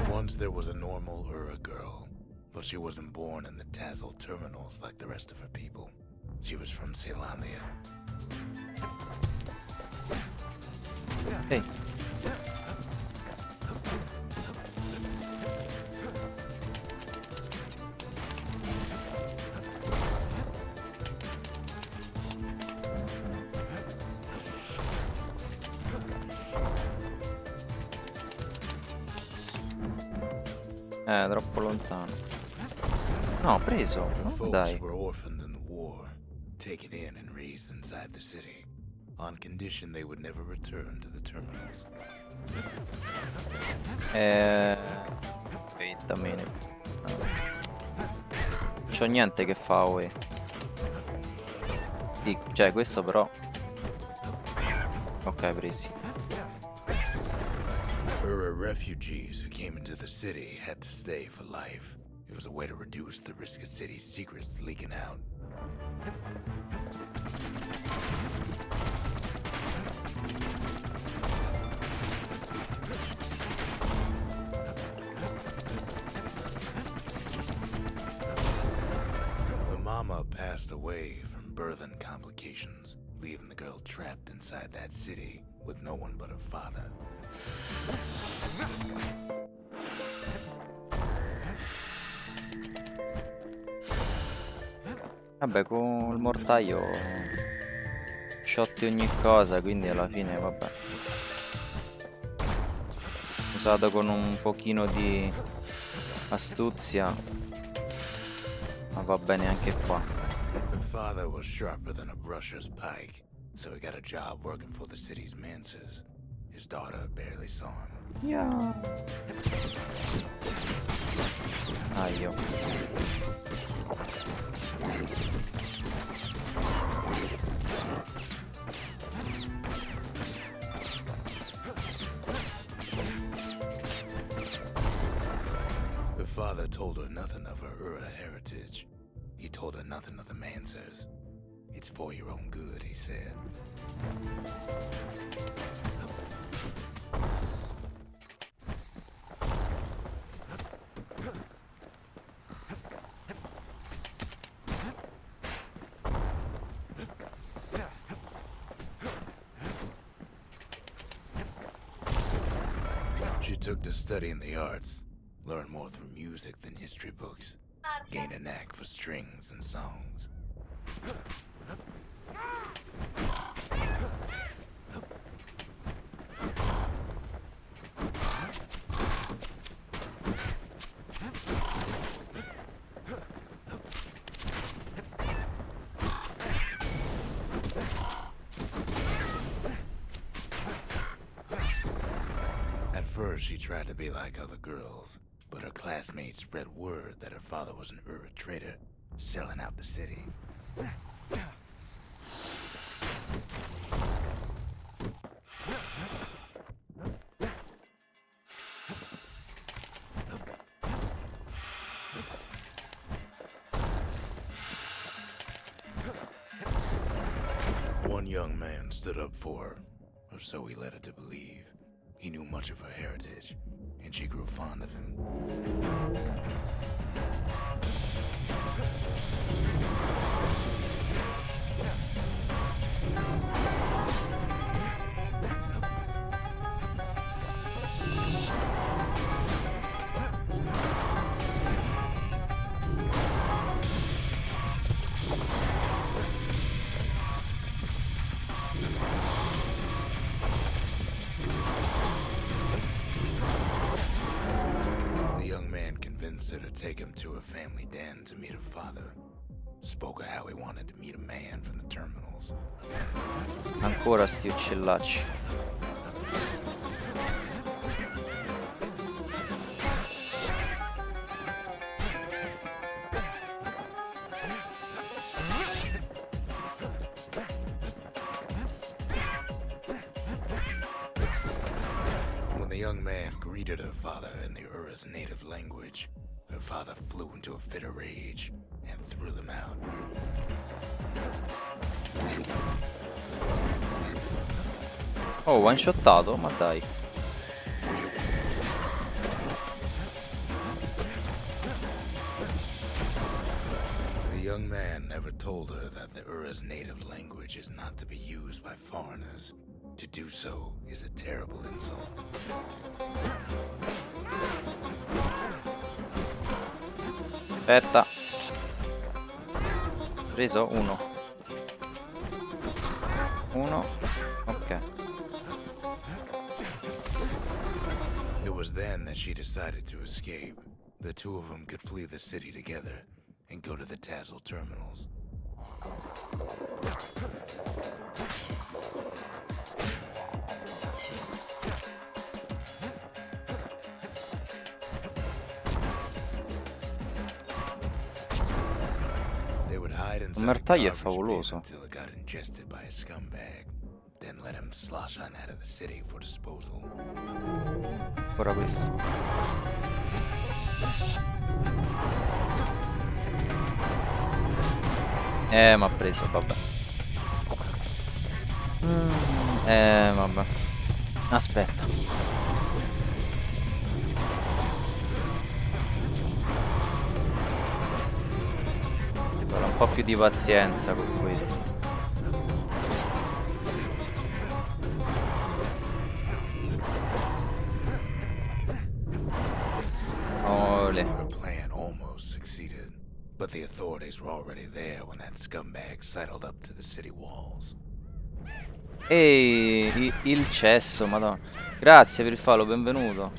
Once there was a normal Ura girl, but she wasn't born in the Tassel terminals like the rest of her people. She was from Ceylania. Ehi. Troppo lontano. No, preso. Her Oh, folks dai. were orphaned in the war, taken in and raised inside the city, on condition they would never return to the terminals. Wait a minute. Non c'ho niente che fa oi. Sì, cioè questo però. Ok, presi. Ura refugees who came into the city had to stay for life. It was a way to reduce the risk of city secrets leaking out. The mama passed away from birthing complications, leaving the girl trapped inside that city with no one but her father. Vabbè, con il mortaio shotti ogni cosa, quindi alla fine vabbè. Usato con un pochino di astuzia, ma va bene anche qua. Her father was sharper than a brusher's pike, so he got a job working for the city's mancers. His daughter barely saw him. Yeah. Aio. Her father told her nothing of her Ura heritage. He told her nothing of the mancers. It's for your own good, he said. She took to studying the arts, learned more through music than history books, gained a knack for strings and songs. At first, she tried to be like other girls, but her classmates spread word that her father was an Ura trader, selling out the city. One young man stood up for her, or so he led her to believe. He knew much of her heritage, and she grew fond of him. To take him to a family den to meet her father. Spoke of how he wanted to meet a man from the terminals. Ancora sti uccellacci. When the young man greeted her father in the Ura's native language, her father flew into a fit of rage and threw them out. Oh, one-shottato? Ma dai. The young man never told her that the Ura's native language is not to be used by foreigners. To do so is a terrible insult. Aspetta. Preso uno. Ok. It was then that she decided to escape. The two of them could flee the city together and go to the Tassel terminals. Un martaio è favoloso. Until it got ingested by a scumbag. Then let him slosh on out of the city for disposal. Ora questo. M'ha preso, vabbè. Vabbè. Aspetta. Allora, un po' più di pazienza con questo. Ole. Her plan almost succeeded, but the authorities were already there when that scumbag sidled up to the city walls. Ehi, il cesso, madonna. Grazie per il follow, benvenuto.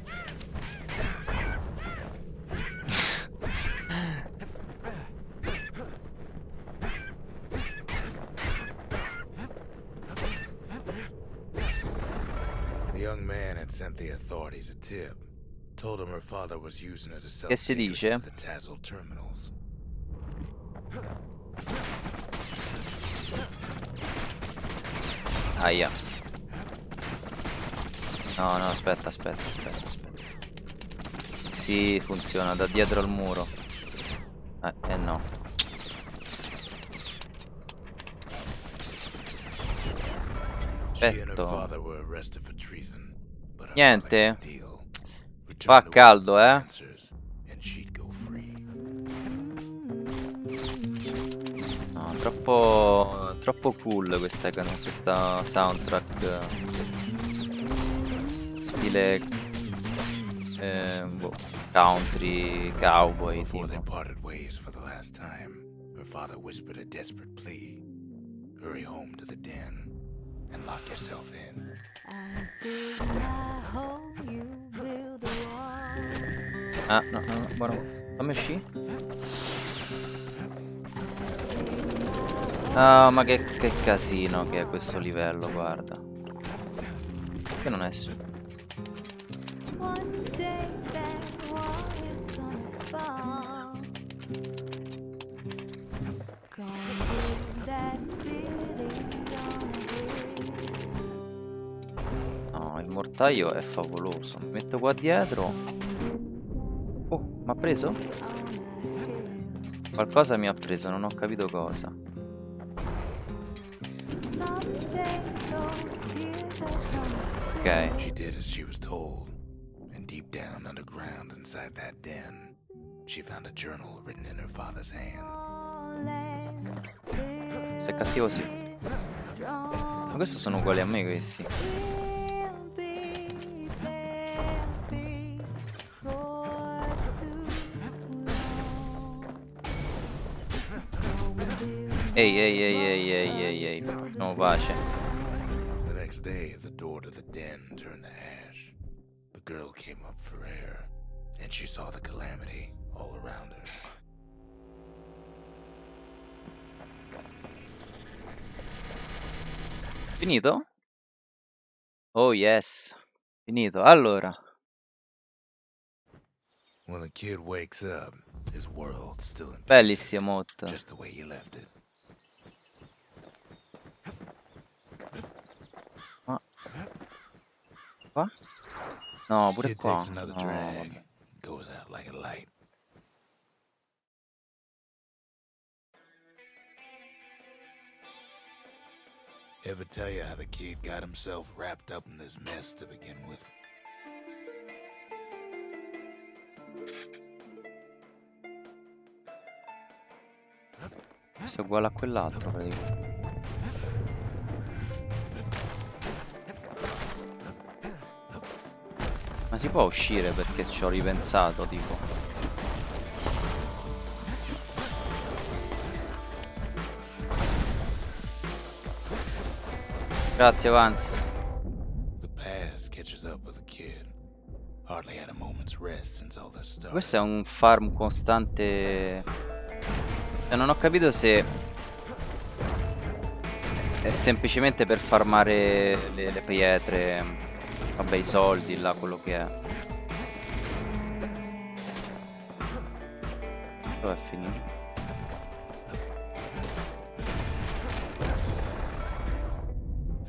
The young man had sent the authorities a tip. Told him her father was using her to sell Che si secrets dice? to the Tassel terminals. Aia. No, aspetta. Sì, funziona, da dietro al muro. No. Perfetto. Niente. Fa caldo, No, troppo cool questa soundtrack. Stile country, cowboy. Before they parted ways for the last time, her father whispered a desperate plea. Hurry home to the den and lock yourself in. No, buono. Fammi uscire. Ah, ma che casino che è questo livello, guarda. Che non è mortaio è favoloso. Mi metto qua dietro. Oh, mi ha preso? Qualcosa mi ha preso, non ho capito cosa. Ok. She did as she was told, and deep down underground inside that den, she found a journal written in her father's hand. Se è cattivo sì. Ma questi sono uguali a me questi. Ehi, ehi, ehi, ehi, ehi, ehi, ehi. Facciamo pace. The next day, the door to the den turned to ash. The girl came up for air, and she saw the calamity all around her. Finito? Oh yes. Finito. Allora. When the kid wakes up, his world's still in Belli sti pieces, emote. just the way you left it. Ma... Qua? No, pure Kid qua. takes another No, drag, vabbè. goes out like a light. Ever tell you how the kid got himself wrapped up in this mess to begin with? Questo è uguale a quell'altro praticamente. Ma si può uscire perché ci ho ripensato, tipo. Grazie Vance. The past catches up with the kid. Hardly had a moment's rest since all this started. Questo è un farm costante. E non ho capito se è semplicemente per farmare le pietre, vabbè, i soldi, là, quello che è. Dove è finito?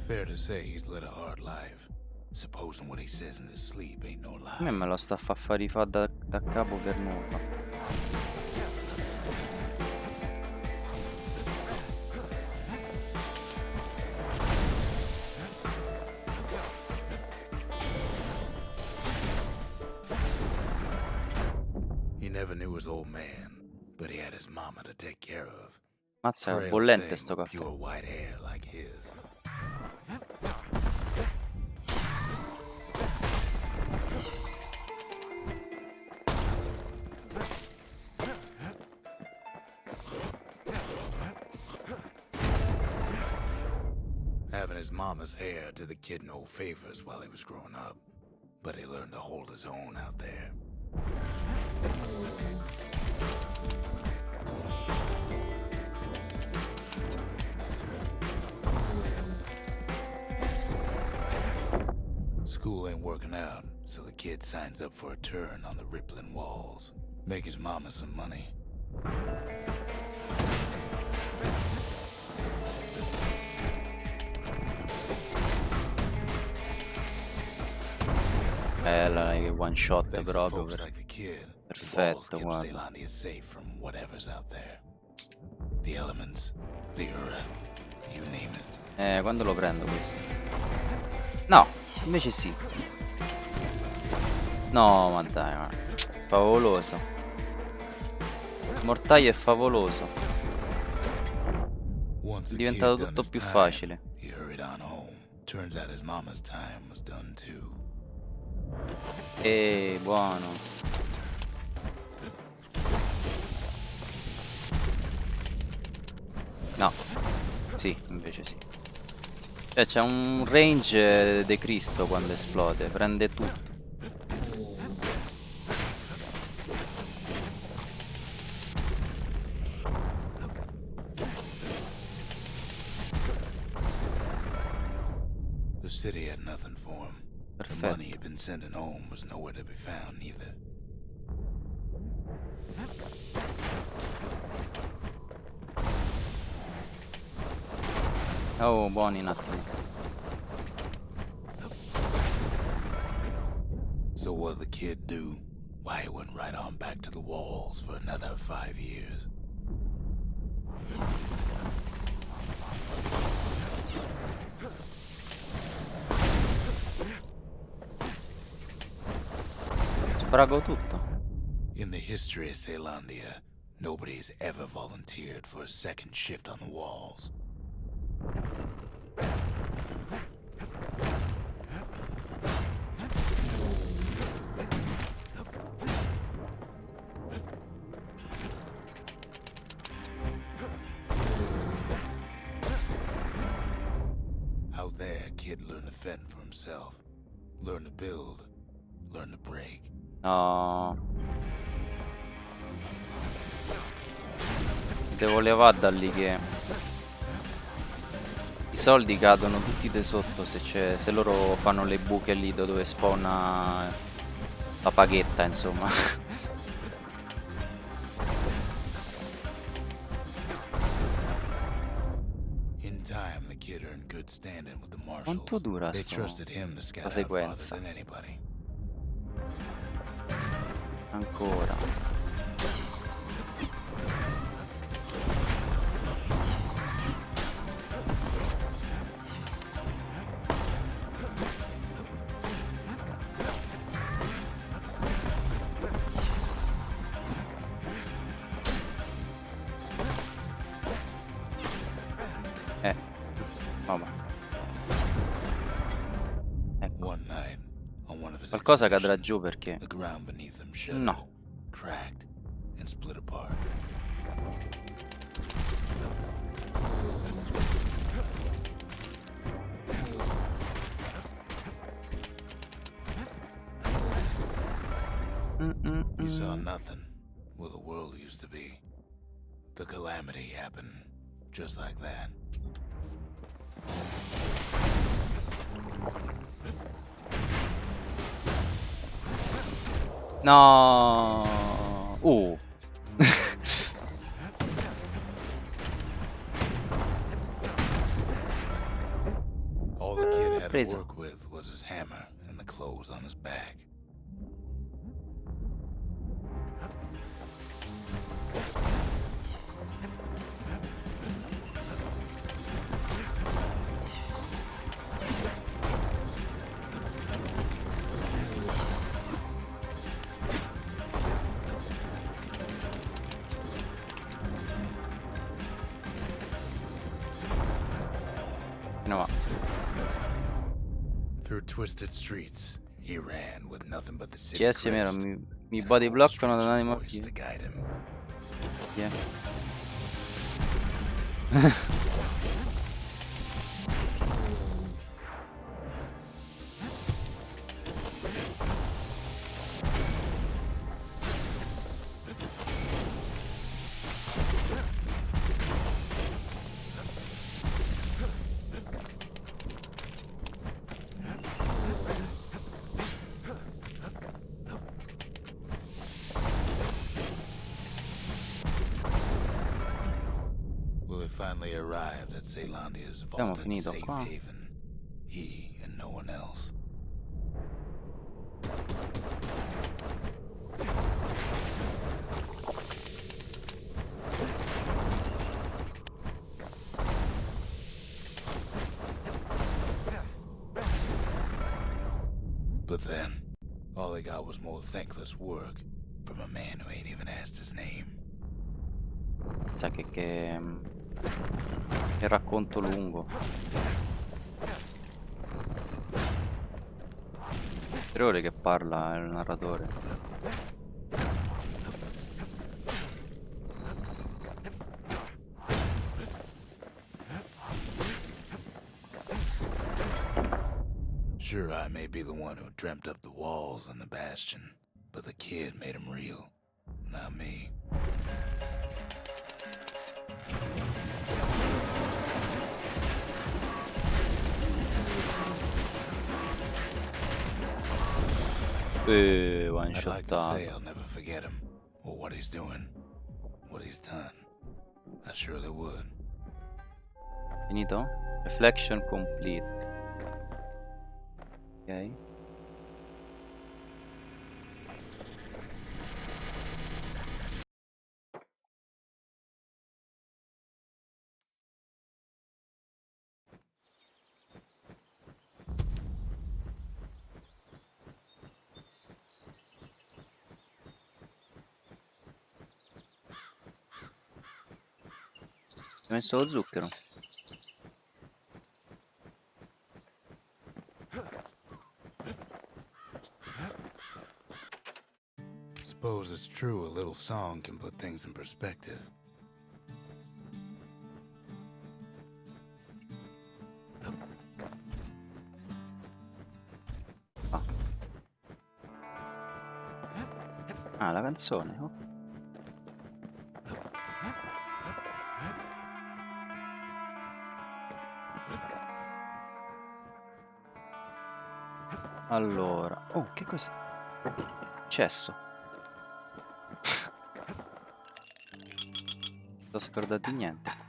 Fair to say he's led a hard life. Supposing what he says in his sleep ain't no A me lie. me lo sta a far rifare da capo per nulla. He never knew his old man, but he had his mama to take care of. Mazza, è Frail bollente thing sto with caffè. pure white hair like his. Having his mama's hair did the kid no favors while he was growing up, but he learned to hold his own out there. School ain't working out, so the kid signs up for a turn on the rippling walls. Make his mama some money. Bella, che one shot Thanks to proprio. folks like the kid, the walls Perfetto, kept guarda. Ceylon safe from whatever's out there. The elements, the Ura, you name it. Quando lo prendo questo? No, invece sì. No, ma dai, ma... favoloso. Il mortaio è favoloso. Once È the kid diventato done tutto his più time, facile. he hurried on home. Turns out his mama's time was done too. Buono. No. Sì, invece sì. Cioè c'è un range de Cristo quando esplode, prende tutto. The city had nothing for him. The Perfetto. money he'd been sending home was nowhere to be found either. Oh, buoni un attimo. So what'd the kid do? Why, he went right on back to the walls for another 5 years. Sprago tutto. In the history of Celandia, nobody's ever volunteered for a second shift on the walls. Out there, a kid learned to fend for himself, learn to build, learn to break. No. Devo levare da lì che i soldi cadono tutti di sotto se loro fanno le buche lì dove spawna la paghetta, insomma. In time, the kid earned good standing with the marshals. Quanto dura They sto trusted him to scout sta out farther sequenza? than anybody. Ancora. Vabbè. Ecco. One night, on one of his Qualcosa cadrà expeditions, giù perché... the ground beneath him shuddered, No. cracked, and split apart. He saw nothing where the world used to be. The calamity happened just like that. No. All the kid had to Presa. work with was his hammer and the clothes on his back. No, va. Through twisted streets, he ran with nothing but the city CS mero, crest mi and body an old bloccano stranger's dall'anima voice to guide him. Yeah. Will he finally arrived at Celandia's Abbiamo vaulted finito safe qua. haven? He and no one else. But then, all he got was more thankless work from a man who ain't even asked his name. Sa che racconto lungo. 3 ore che parla il narratore. Sure, I may be the one who dreamt up the walls and the Bastion, but the kid made them real, not me. One I'd like to shot. say I'll never forget him, or what he's doing, what he's done. I surely would. Finito? Reflection complete. Ok. Hai messo lo zucchero? Suppose it's true a little song can put things in perspective. Ah, ah, la canzone, oh. Allora, oh, che cos'è? Cesso. Non ho scordato niente.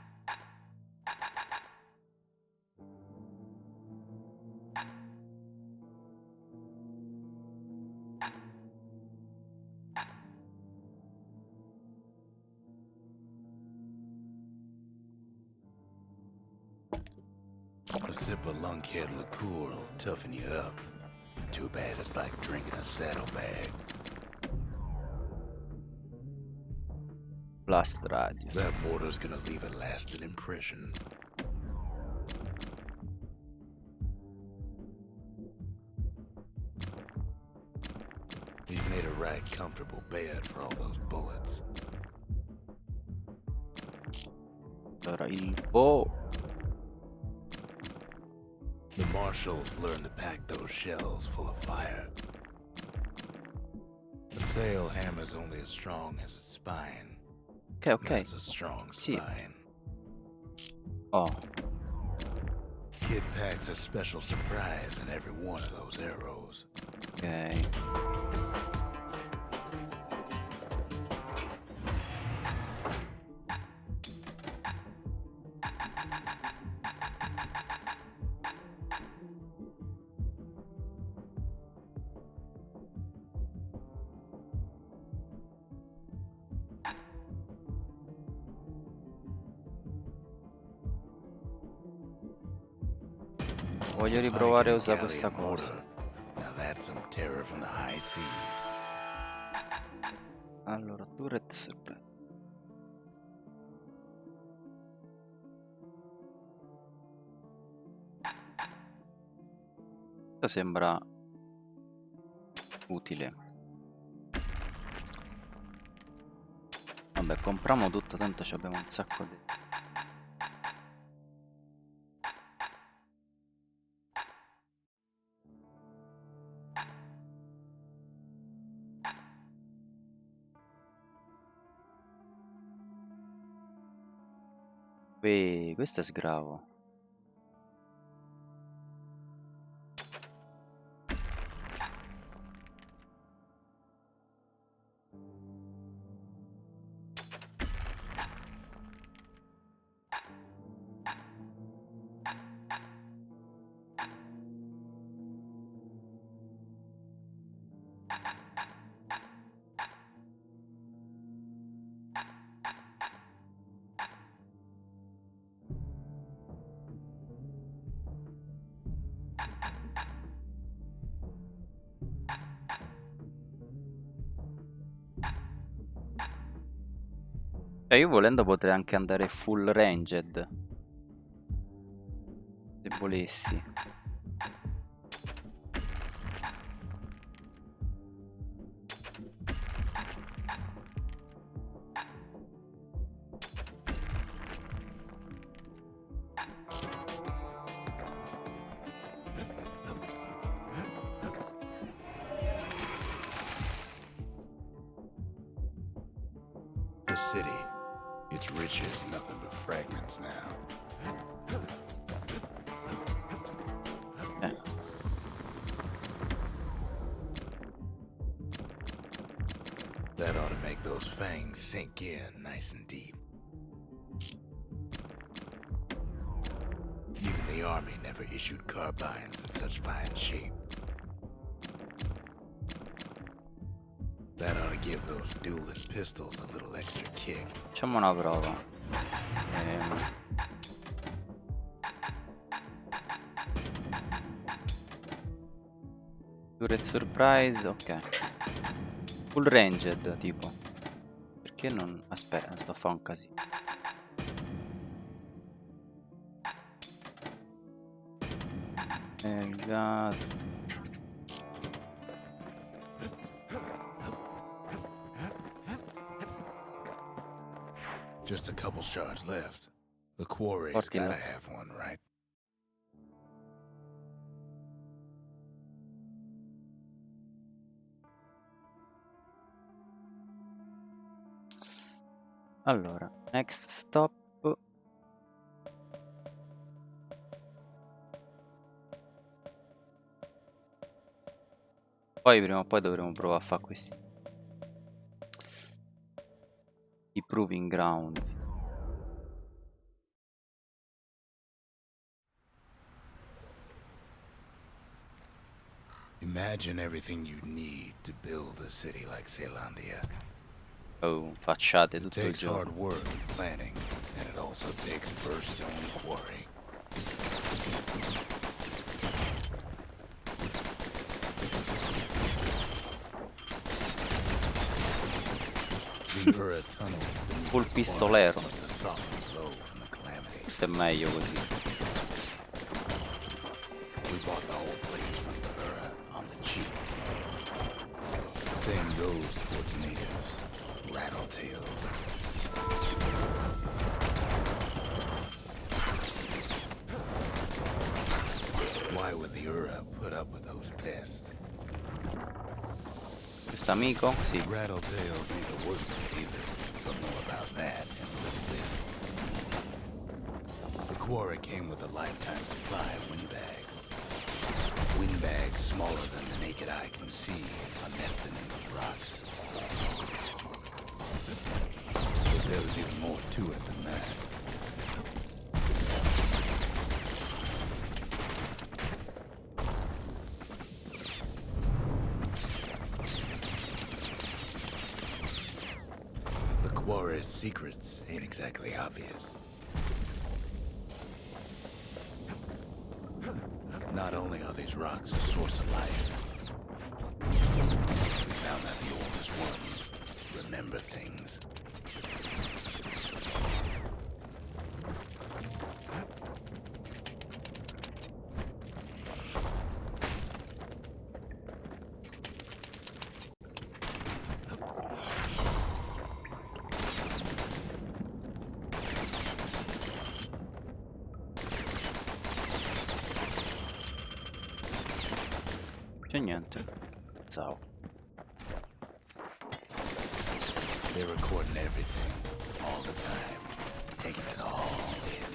A sip of lunkhead liqueur will toughen you up. Too bad it's like drinking a saddlebag. Blast radio. That water's gonna leave a lasting impression. He's made a right comfortable bed for all those bullets. Allora, il bow. The marshals learned to pack those shells full of fire. A sail hammer's only as strong as its spine. Ok, ok. That's a strong Sì. spine. Oh, Kid packs a special surprise in every one of those arrows. ok. Voglio riprovare a usare questa cosa. Now that's some terror from the high seas. Allora, turret surprise. Questo sembra utile. Vabbè, compriamo tutto, tanto ci abbiamo un sacco di... Questo è sgravo. Io volendo potrei anche andare full ranged. Se volessi. The city, its riches nothing but fragments now. That ought to make those fangs sink in nice and deep. Even the army never issued carbines in such fine shape. That ought to give those dueling pistols a little extra kick. Facciamo una prova. Turret surprise, ok. Full ranged tipo. Perché non... Aspetta, sto a fare un casino. Gas. Just a couple shards left. The quarry's Portilo. gotta have one, right? Allora, next stop. Poi prima o poi dovremo provare a fare questi. I proving ground. Imagine everything you'd need to build a city like Zealandia. Oh, facciate It tutto il takes hard gioco. work and planning, and it also takes Bastion quarry. The Ura tunnels beneath Full the pistolero. quarry must have softened the blow from the calamity. Forse è meglio così. We bought the whole place from the Ura on the cheap. Same goes for its natives, rattletails. Why would the Ura put up with those pests? Questo amico? Sì. Rattletails ain't the worst of it either. Don't know about that in a little bit. The quarry came with a lifetime supply of windbags. Windbags smaller than the naked eye can see are nested in those rocks. But there was even more to it than that. The quarry's secrets ain't exactly obvious. Not only are these rocks a source of life, we found that the oldest ones remember things. C'è niente. Ciao. They're recording everything, all the time, taking it all in.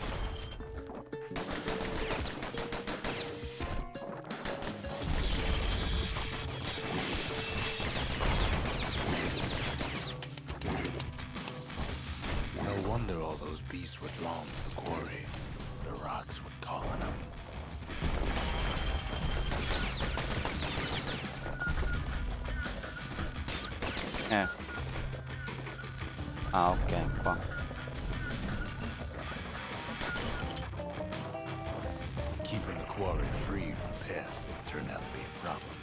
No wonder all those beasts were drawn to the quarry. The rocks were calling them. Ah, ok, qua. Keeping the quarry free from pests turned out to be a problem.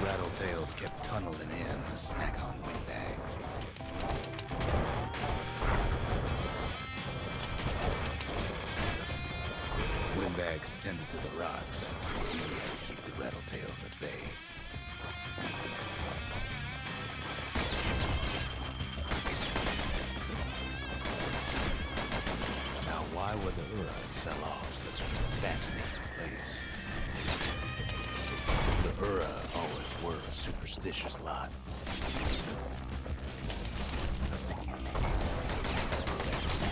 Rattletails kept tunneling in to snack on windbags. Windbags tended to the rocks, so we had to keep the rattletails at bay. Now, why would the Ura sell off such a fascinating place? The Ura always were a superstitious lot.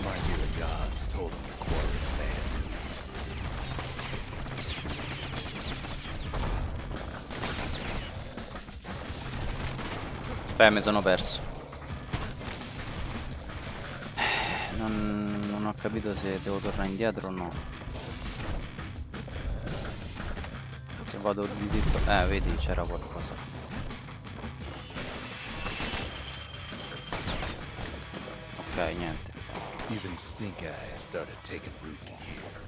Might be the gods told them the quarry was bad news. Aspetta, mi sono perso. Non ho capito se devo tornare indietro o no. Se vado di dritto... vedi, c'era qualcosa. Ok, niente. Even stink eye started taking root in here.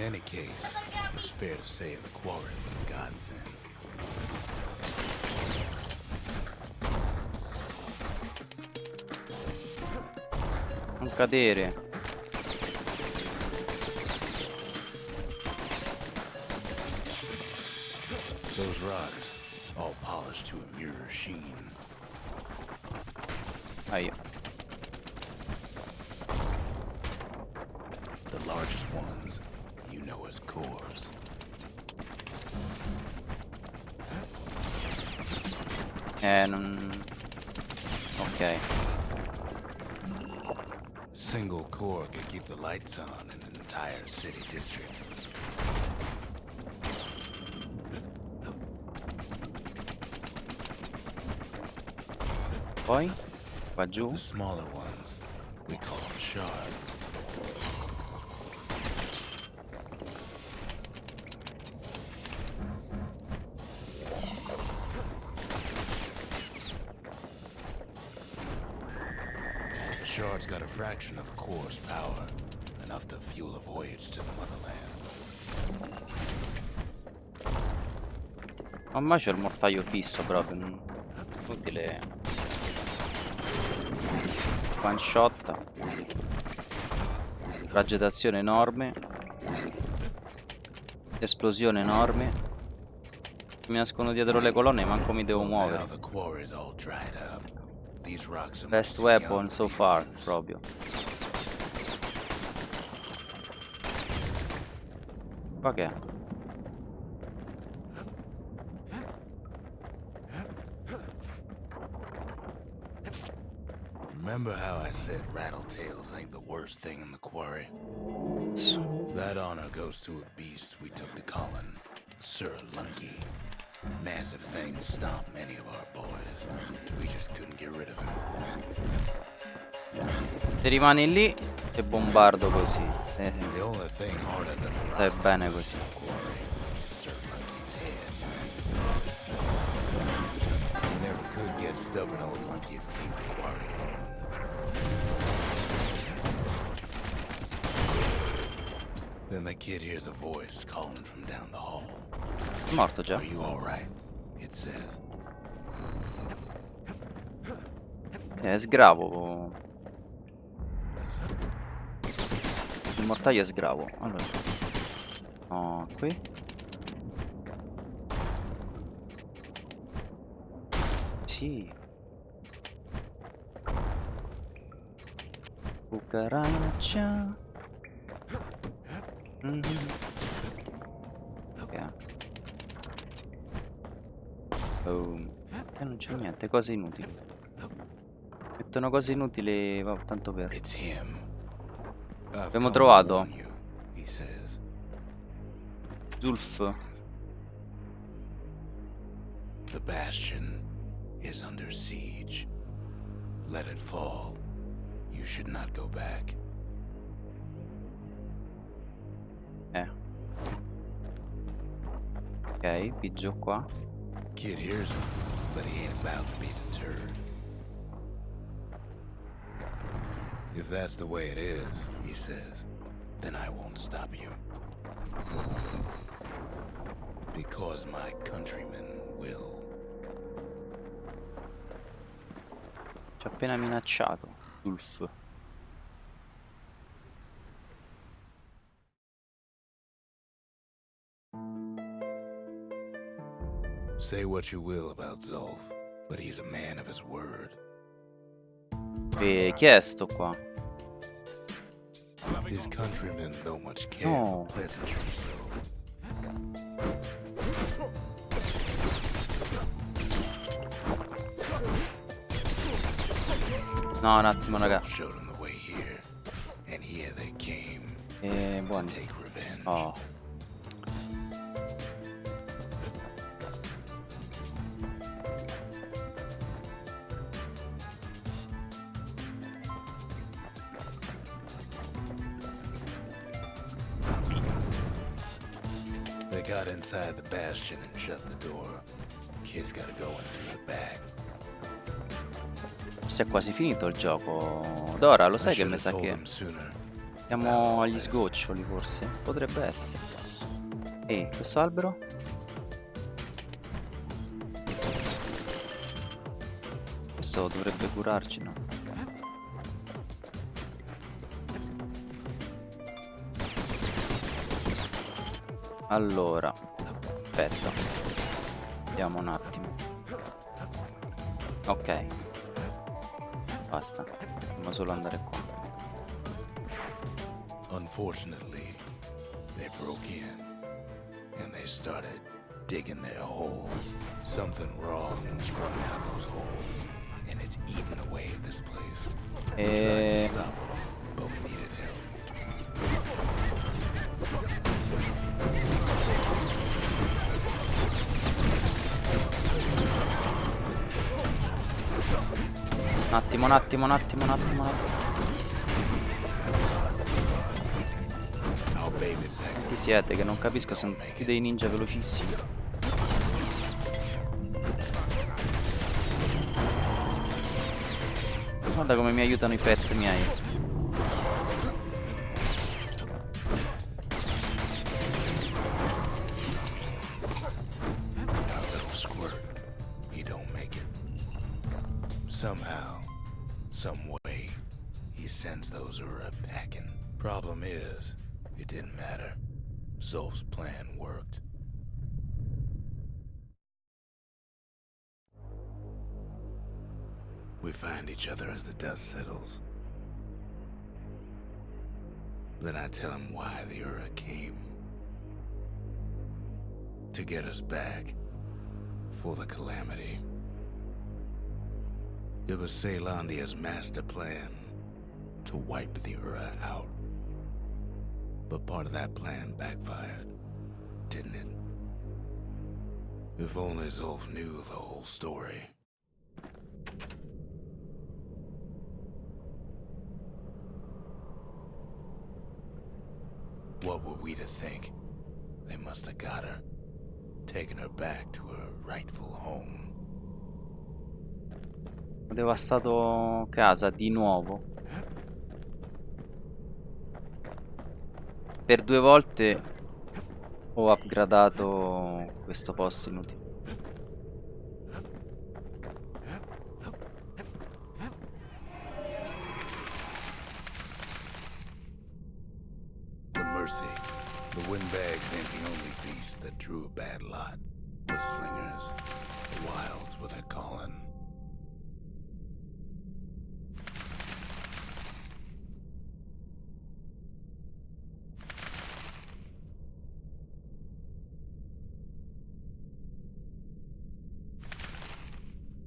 any case, it's fair to say the quarry was a godsend. Non cadere. Those rocks, all polished to a mirror sheen. Ahia. The largest ones, you know as cores. Non... Ok. Single core could keep the lights on in an entire city district. Poi? Qua giù? The smaller ones, we call them shards. Shards got a fraction of a core's power, enough to fuel a voyage to the motherland. Ormai c'è il mortaio fisso proprio. Inutile. One shot. Raggettazione enorme. Esplosione enorme. Mi nascondo dietro le colonne e manco mi devo muovere. Now the quarry's all dried up. These rocks are Best too weapon young so to be far, used. proprio. Qua che è? Remember how I said rattletails ain't the worst thing in the quarry? That honor goes to a beast we took to Colin, Sir Lunky. Massive thing stomped many of our boys. We just couldn't get rid of him. Se rimani lì e bombardo così. The only thing harder than the Stai rocks bene in the così. quarry is Sir Lunky's head. We never could get stubborn old Lunky to leave the quarry alone. Then the kid hears a voice calling from down the hall. È morto già. Are you all right? It says. È sgravo. Il mortaio è sgravo. Allora. No, qui. Sì. Cucaraccia. Ok. Boom. Non c'è niente, cose inutili. Mettono cose inutili, va tanto per. It's him. I've Abbiamo come to trovato warn you, he says. Zulf. The Bastion is under siege. Let it fall. You should not go back. Ok, piggio qua. Kid hears him, but he ain't about to be deterred. If that's the way it is, he says, then I won't stop you. Because my countrymen will. Ci ha appena minacciato. Zulf. Say what you will about Zulf, but he's a man of his word. E chi è sto qua? His countrymen don't much care No. for pleasantries, though. No, un attimo, raga. Zulf showed him the way here, and here they came to Buono. take revenge. Oh. They got inside the Bastion and shut the door. Kid's gotta go in through the back. Forse è quasi finito il gioco. Dora, lo I sai che should mi have sa told che. him sooner. Siamo agli sgoccioli forse? Potrebbe essere. E questo albero? Questo dovrebbe curarci, no? Allora, aspetta. Vediamo un attimo. Ok. Basta. Dobbiamo solo andare qua. Unfortunately, they broke in and they started digging their holes. Something wrong sprung out of those holes, and it's eating away at this place. We tried to stop it, but we needed help. Un attimo. Our baby pack. Chi siete? Che non capisco, sono tutti dei ninja velocissimi. Guarda come mi aiutano i pet miei. Our little squirt, he don't make it. Somehow, some way, he sends those Ura packing. Problem is, it didn't matter. Zolf's plan worked. We find each other as the dust settles. Then I tell him why the Ura came. To get us back. For the calamity. It was Ceylandia's master plan to wipe the Ura out. But part of that plan backfired, didn't it? If only Zolf knew the whole story. What were we to think? They must have got her, taken her back to her rightful home. Ho devastato casa di nuovo. Per 2 volte ho upgradato questo posto inutile. The Mercy. The windbags ain't the only beast that drew a bad lot. The slingers. The wilds were their calling.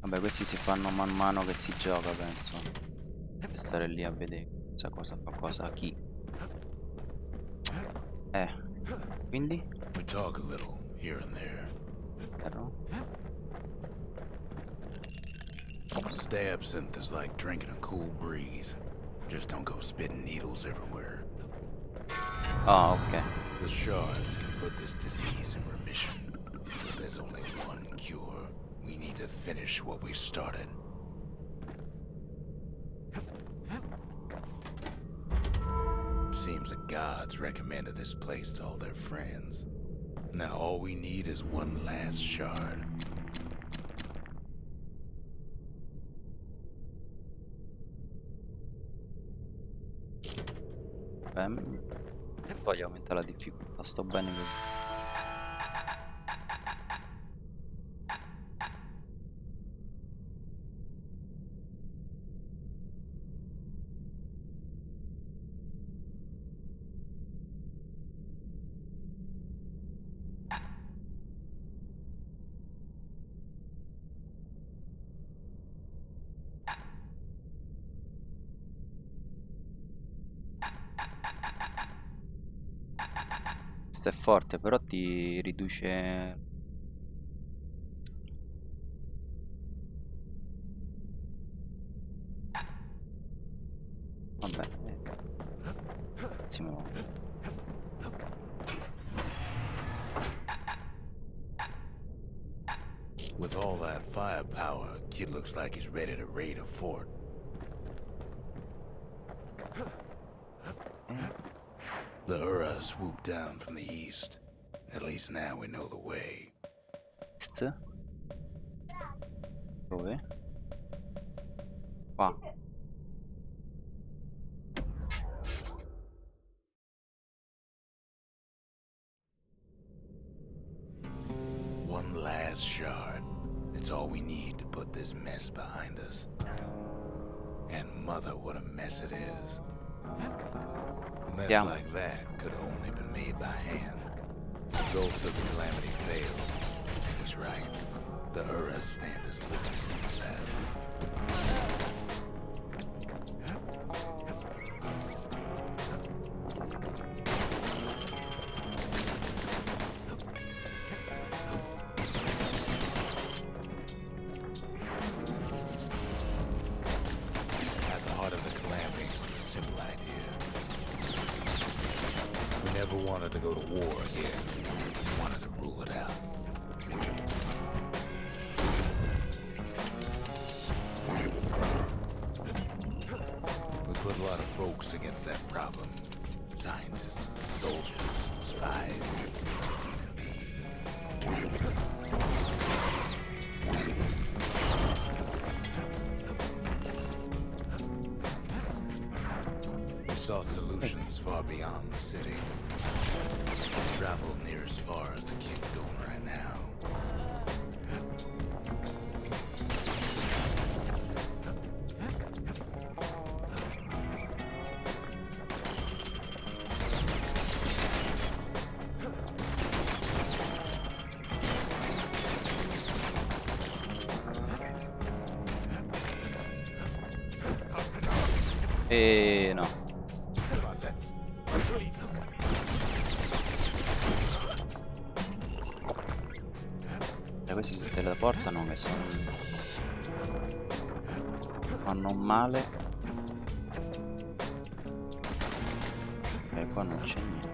Vabbè, questi si fanno man mano che si gioca, penso. Per stare lì a vedere cosa fa cosa chi. Quindi? We talk a little here and there. Però... Stay absinthe is like drinking a cool breeze. Just don't go spitting needles everywhere. Ah, ok. The shards can put this disease in remission. But there's only one cure. We need to finish what we started. Seems the gods recommended this place to all their friends. Now all we need is one last shard. Poi aumenta la difficoltà, sto bene così. Questo è forte, però ti riduce... Vabbè. Si muove. With all that firepower, kid looks like he's ready to raid a fort. The Ura swooped down from the east. At least now we know the way. Dove? Qua. One last shard. It's all we need to put this mess behind us. And mother, what a mess it is. A mess Yeah. like that could have only been made by hand. Ghosts of the Calamity failed. And he's right. The Uras stand as living proof of that. At the heart of the Calamity was a simple idea. We never wanted to go to war again. We wanted to rule it out. We put a lot of folks against that problem. Scientists, soldiers, spies, human beings. We sought solutions far beyond the city. Traveled near as far as the kid's going right now. No. Questi si teleportano che sono... fanno male. E qua non c'è niente.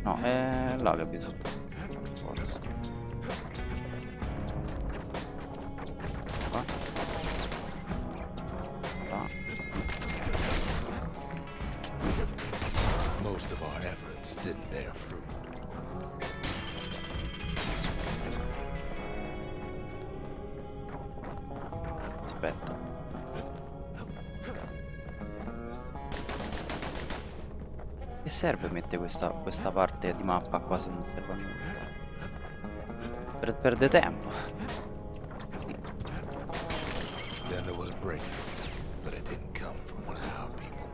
No, è là che bisogna. Forza. Qua. Là. Most of our efforts didn't bear fruit. Aspetta. Che serve mettere questa parte di mappa qua se non serve a nulla? Perde tempo. Then there was a breakthrough, but it didn't come from one of our people.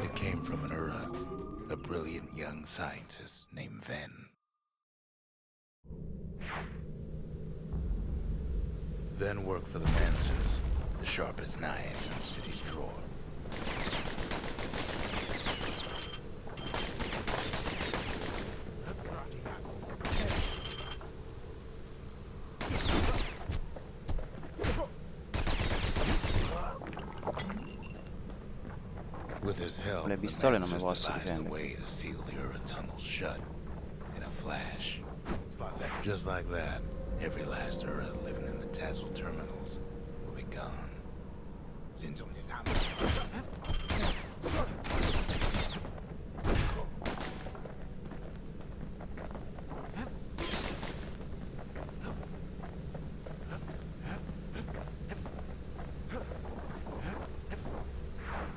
It came from an Ura, a brilliant young scientist named Ven. Ven worked for the Mancers, the sharpest knives in the city's drawer. With his help, Le the pistole non mi Mancers posso devised a difendere. way to seal the Ura tunnel shut in a flash. Just like that, every last Ura living in the Tassel terminals will be gone.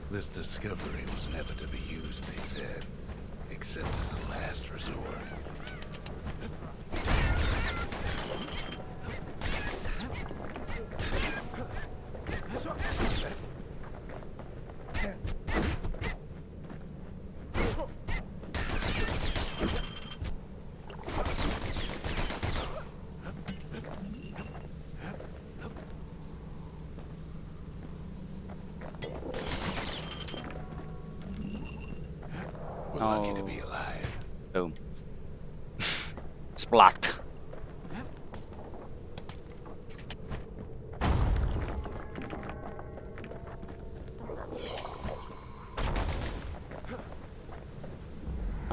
This discovery was never to be used, they said, except as a last resort. We're lucky to be alive. Boom. Splat.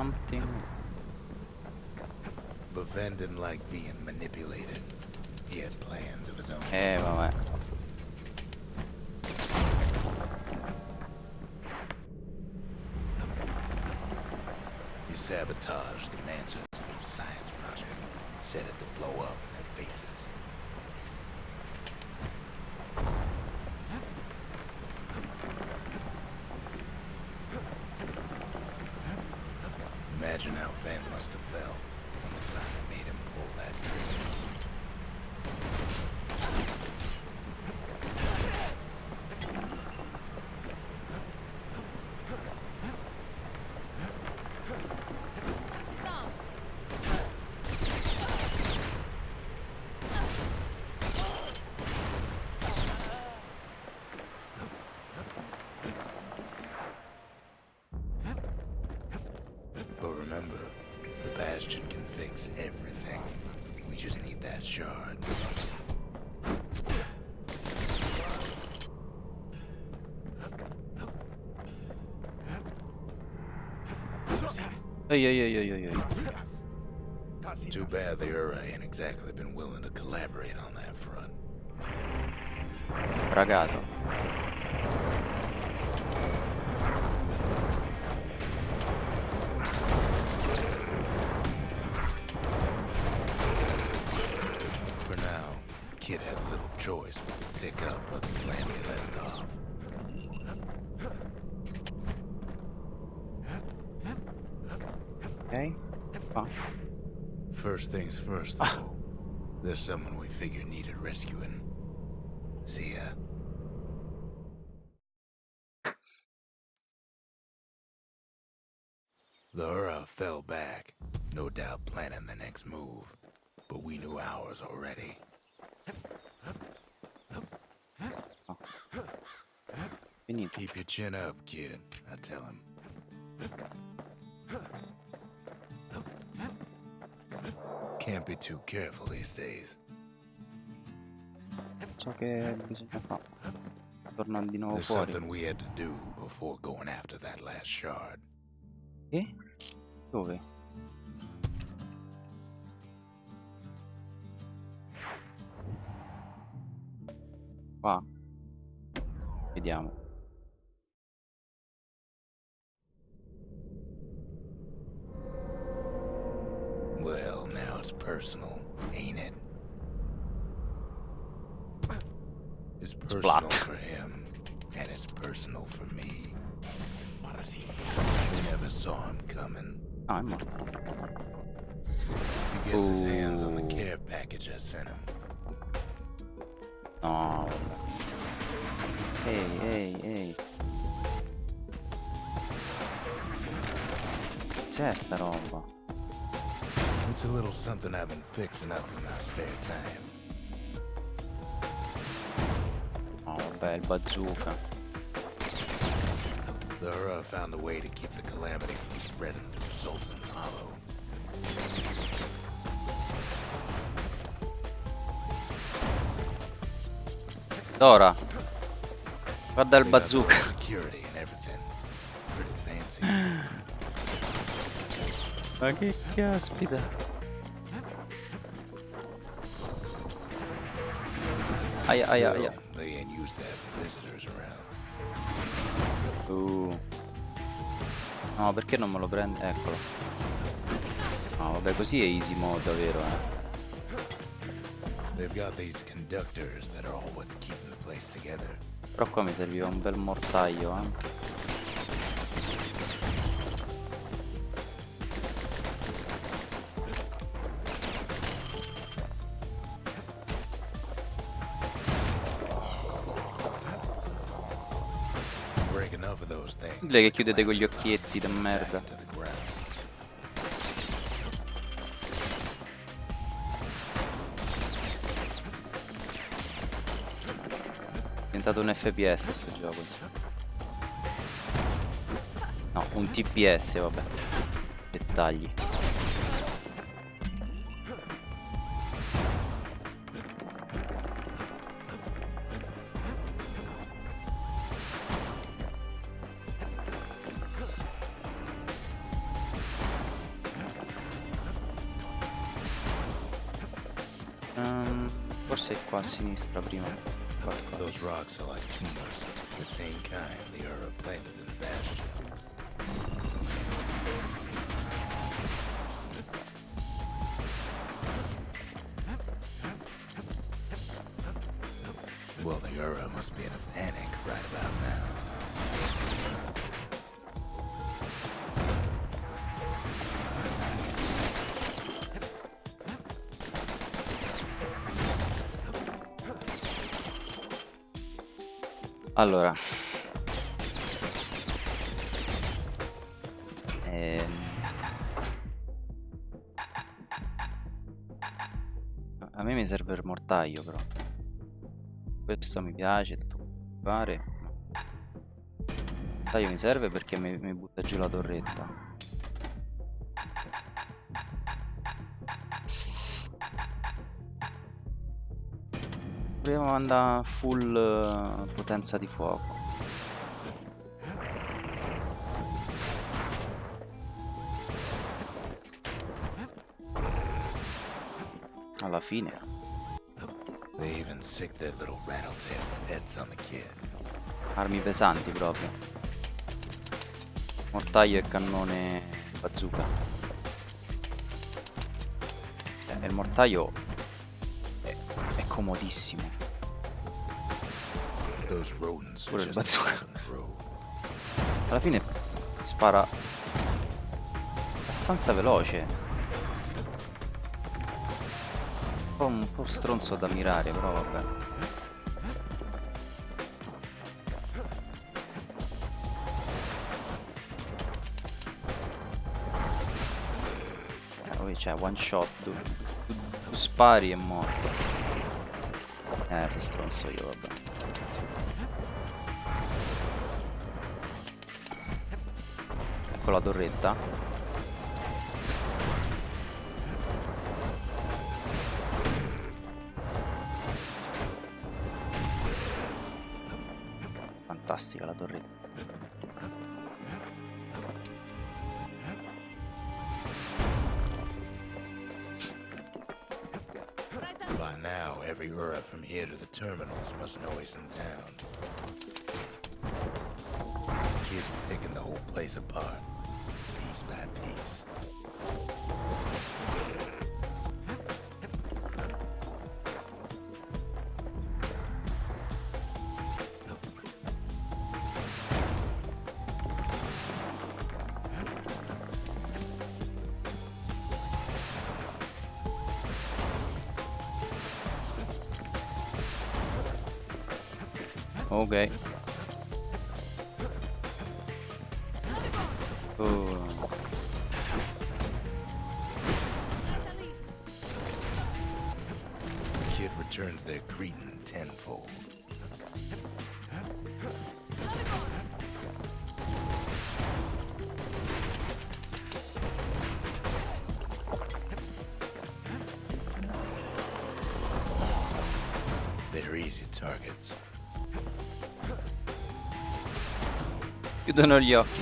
something. But Ven didn't like being manipulated. He had plans of his own. Vabbè. He sabotaged the Mansor's little science project, set it to blow up in their faces. Imagine how Ven must have felt when they finally made him pull that trigger. But remember, the Bastion can fix everything. We just need that shard. Oi. Too bad the Ura ain't exactly been willing to collaborate on that front. Bragato. For now, Kid had little choice but to pick up where the calamity left off. Ok. Qua. First things first, though. There's someone we figured needed rescuing. See ya. The Ura fell back, no doubt planning the next move. But we knew ours already. Finito. Keep your chin up, kid, I tell him. Can't be too careful these days. So che bisogna fare. Torna di nuovo There's fuori. something we had to do before going after that last shard. E? Dove? Qua. Vediamo. Well, now it's personal, ain't it? It's personal Splat. for him, and it's personal for me. We never saw him coming. Ah, è morto. He gets his hands on the care package I sent him. No, vabbè. Ehi. Cos'è sta roba? It's a little something I've been fixing up in my spare time. No, vabbè, il bazooka. The Ura found a way to keep the calamity from spreading through Sultan's Hollow. Dora. Guarda il They got bazooka. security and everything. Pretty fancy. Ma che caspita. Aia. Still, they ain't used to having visitors around. No, perché non me lo prende? Eccolo. No, vabbè, così è easy mode, vero, They've got these conductors that are all what's keeping the place together. Però qua mi serviva un bel mortaio, Break enough of those things. Inutile che chiudete con gli occhietti da merda. Back to the ground. È diventato un FPS sto gioco. No, un TPS, vabbè. Dettagli. Forse qua a sinistra prima. Qua. Those rocks are like tumors, the same kind the Ura planted in the Bastion. Well, the Ura must be in a panic right about now. Allora, a me mi serve il mortaio però. Questo mi piace, tutto fare. Il mortaio mi serve perché mi butta giù la torretta. Proviamo ad andare a full potenza di fuoco. Alla fine. They even sick their little rattletail heads on the kid. Armi pesanti proprio. Mortaio e cannone bazooka. Il mortaio è comodissimo. Those rodents Pure are il just bazooka. on the road. Alla fine spara abbastanza veloce. Un po' stronzo da mirare, però vabbè. Cioè, one shot. Tu spari e morto. Sono stronzo io, vabbè. Ecco la torretta. Fantastica la torretta. By now, every Ura from here to the terminals must know he's in town. Kids were picking the whole place apart, piece by piece. Ok. Oh. The kid returns their greeting tenfold. They're easy targets. Chiudono gli occhi.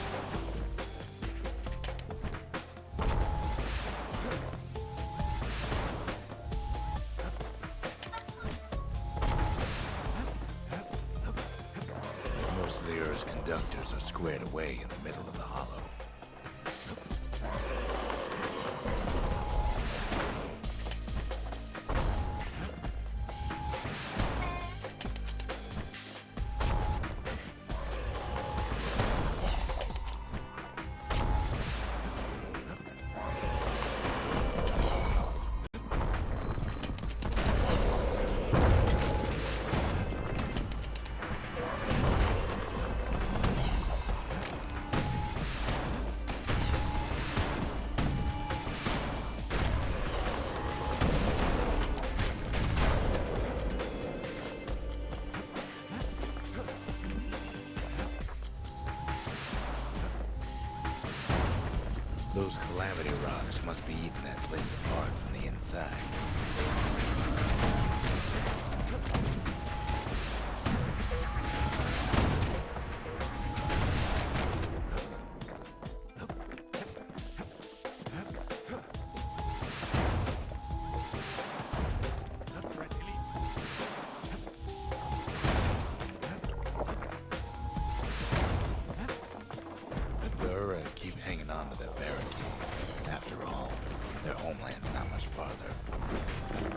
Most of the Ura's conductors are squared away in the middle of the hollow. Those calamity rocks must be eating that place apart from the inside. onto that barricade. After all, their homeland's not much farther.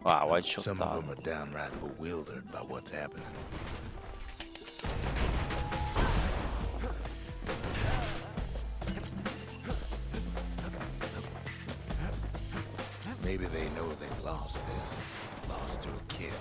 Wow, one Some shot. of them are downright bewildered by what's happening. Maybe they know they've lost this. Lost to a kid.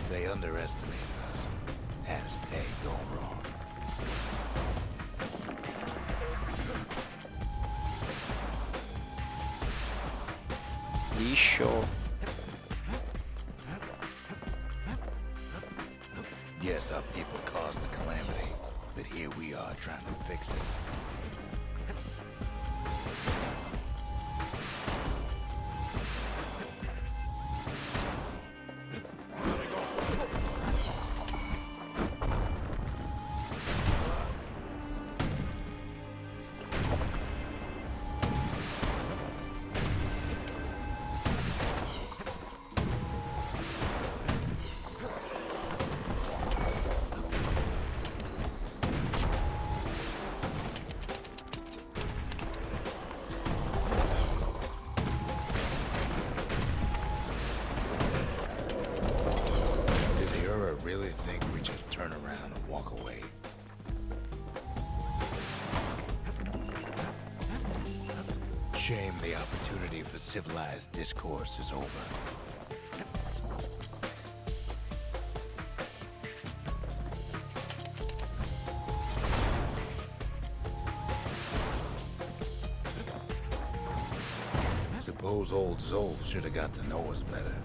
They underestimated us. Had us pay gone wrong. Liscio. Yes, our people caused the calamity, but here we are trying to fix it. Really think we just turn around and walk away? Shame the opportunity for civilized discourse is over. Suppose old Zolf should have got to know us better.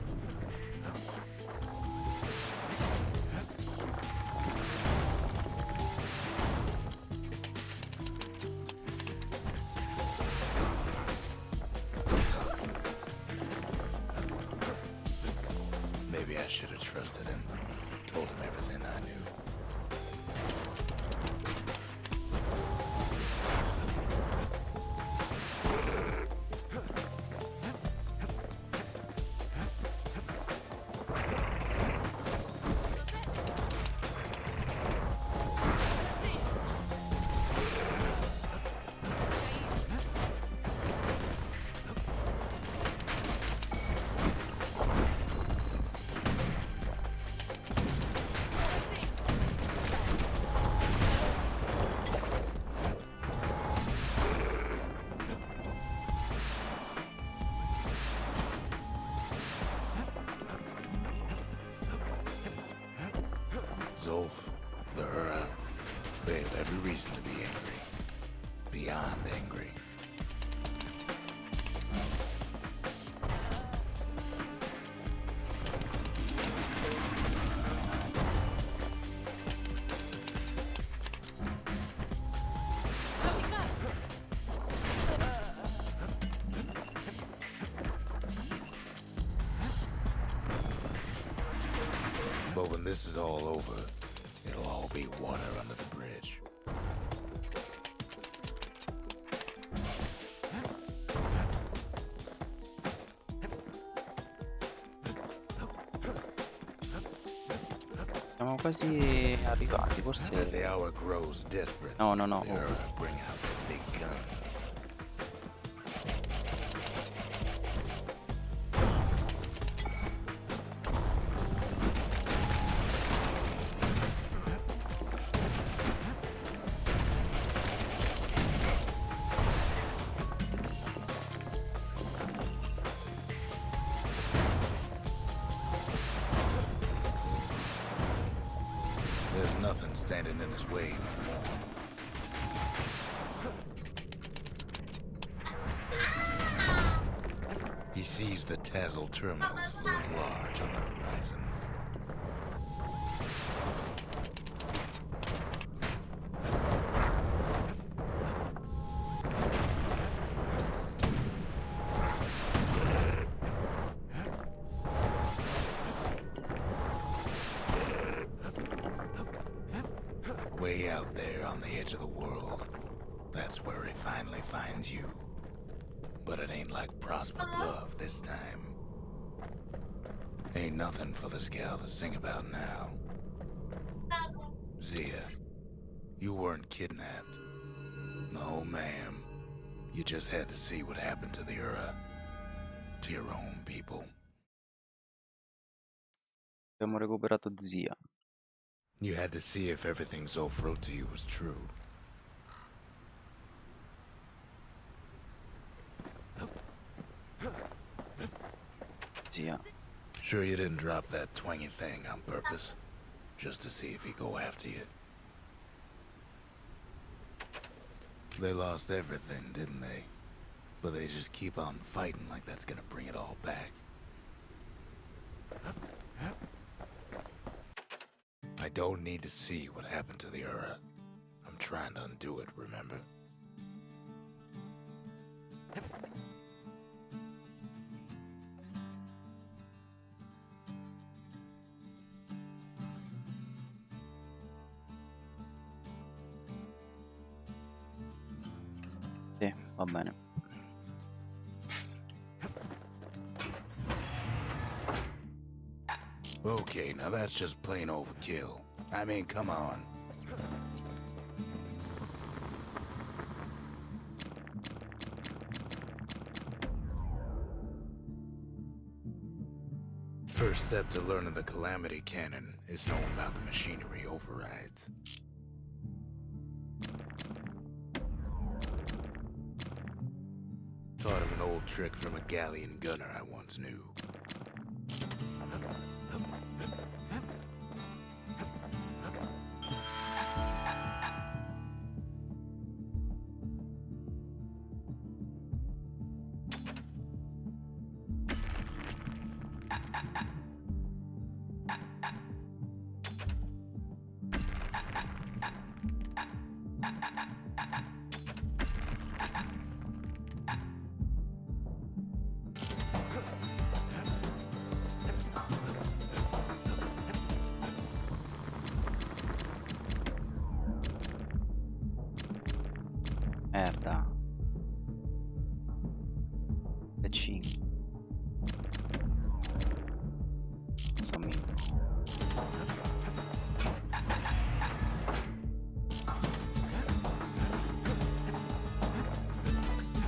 Maybe I should have trusted him. Told him everything I knew. Zolf, the Hura, they have every reason to be angry. Beyond angry. But when this is all over, it'll all be water under the bridge. Siamo quasi arrivati, As forse. the hour grows desperate, No. the Hura bring out the big guns. There's nothing standing in his way anymore. sees the Tazzle terminals loom large on the horizon. Way out there on the edge of the world, that's where he finally finds you. But it ain't like Prosper Bluff this time. Ain't nothing for this gal to sing about now. Zia, you weren't kidnapped. No, ma'am. You just had to see what happened to the Ura. To your own people. Abbiamo recuperato Zia. You had to see if everything Zolf wrote to you was true. Zia. Sure you didn't drop that twangy thing on purpose? Just to see if he'd go after you? They lost everything, didn't they? But they just keep on fighting like that's gonna bring it all back. I don't need to see what happened to the Ura. I'm trying to undo it, remember? Sì, va bene. Okay, now that's just plain overkill. I mean, come on. First step to learning the Calamity Cannon is knowing about the machinery overrides. Taught him an old trick from a galleon gunner I once knew. Merda. E 5. Insomma.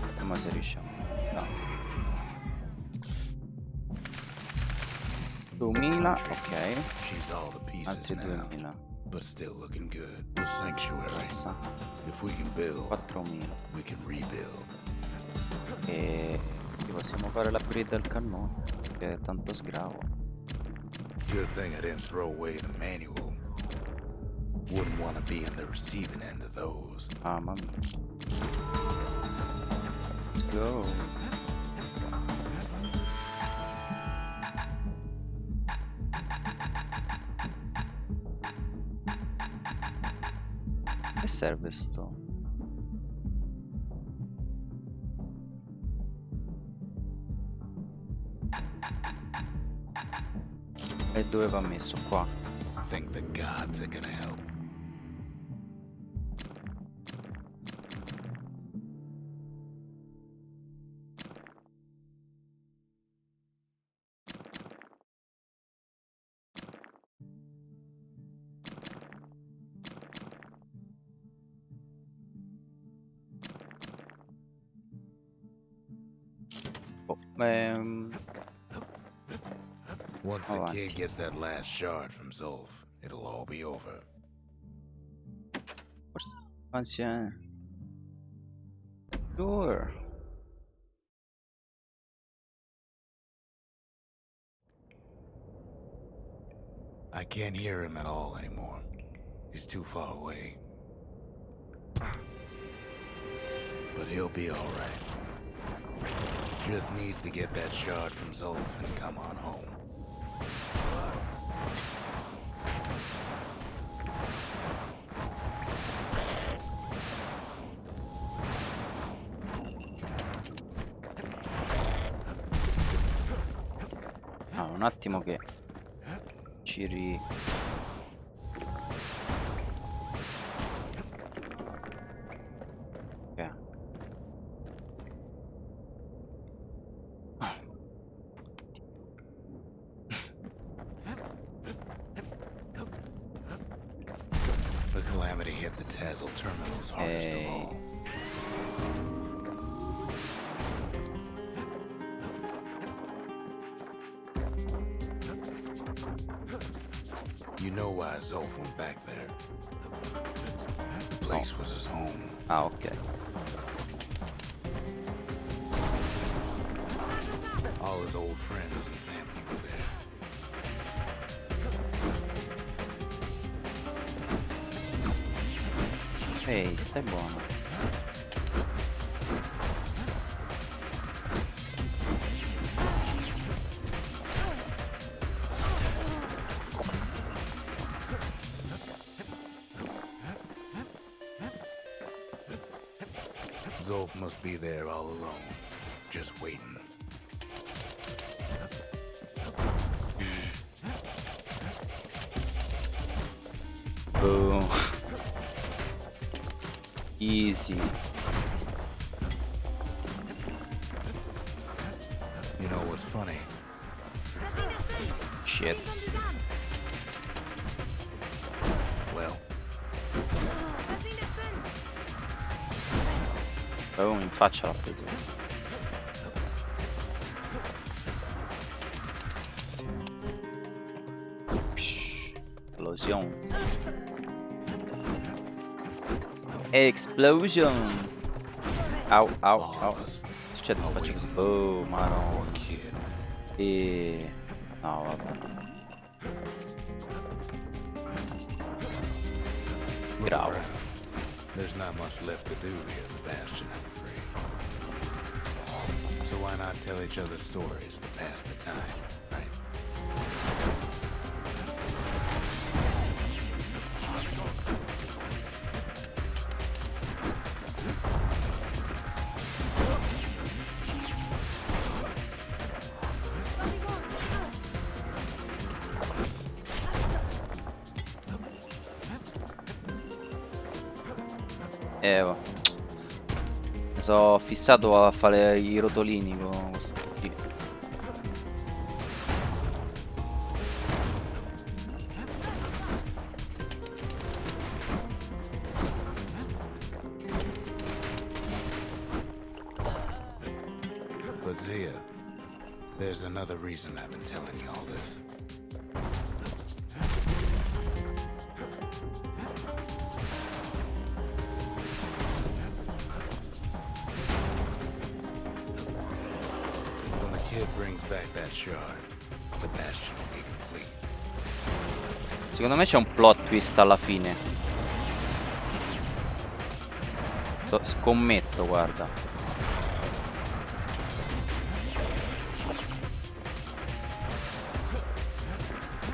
Vediamo se riusciamo. No. 2000, ok. She's all the pieces Altri now, 2000. but still looking good. The sanctuary. Passa. If we can build, 4000. we can rebuild. E quindi possiamo fare l'upgrade del cannone, che è tanto sgravo. Good thing I didn't throw away the manual. Wouldn't want to be on the receiving end of those. Mamma mia. Let's go. Che serve sto? E dove va messo? Qua. Think the gods are gonna help. Oh, Once the Avanti. kid gets that last shard from Zolf, it'll all be over. forse anzi sure. I can't hear him at all anymore. He's too far away. But he'll be all right. just needs to get that shard from Zolf and come on home. Ah, un attimo che ci Ok. The calamity hit the Tazzle terminals hardest of all. You know why Zolf went back there. The place was his home. Ah, ok. All his old friends and family were there. Ehi, stai buono. Zolf must be there all alone, just waiting. Boom. Easy. You know what's funny? Shit. Well, Boom, in faccia l'ha preso. Psh, Explosions. Explosion. Au, au, au. Succede, faccio così. Oh, ma no. one kid. E... No, vabbè. Look Bravo. around. There's not much left to do here at the Bastion, I'm afraid. So why not tell each other stories to pass the time, right? Va. Mi sono fissato a fare i rotolini con questo qui. But Zia, there's another reason I've been telling you all this. When the kid brings back that shard, the Bastion will be complete. Secondo me c'è un plot twist alla fine. Scommetto, guarda.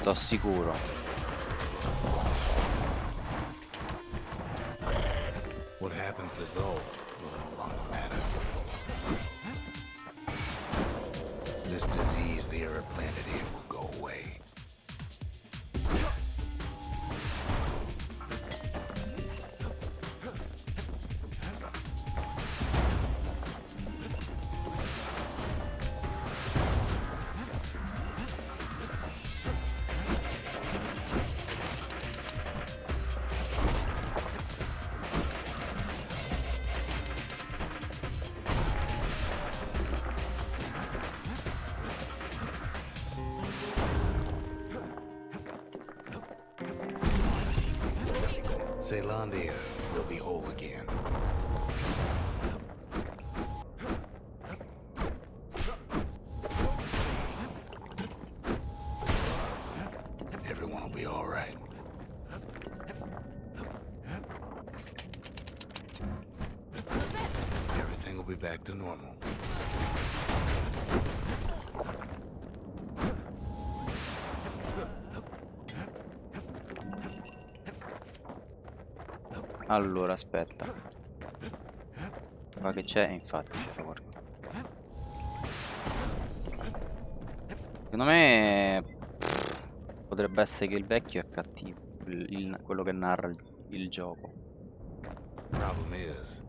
Sono sicuro. What happens to Zolf will no longer matter. This disease the Earth planted here will go away. Zealandia will be whole again. Everyone will be all right. Everything will be back to normal. Allora, aspetta. Ma che c'è? Infatti c'era qualcosa. Secondo me potrebbe essere che il vecchio è cattivo, quello che narra il gioco. Problem is,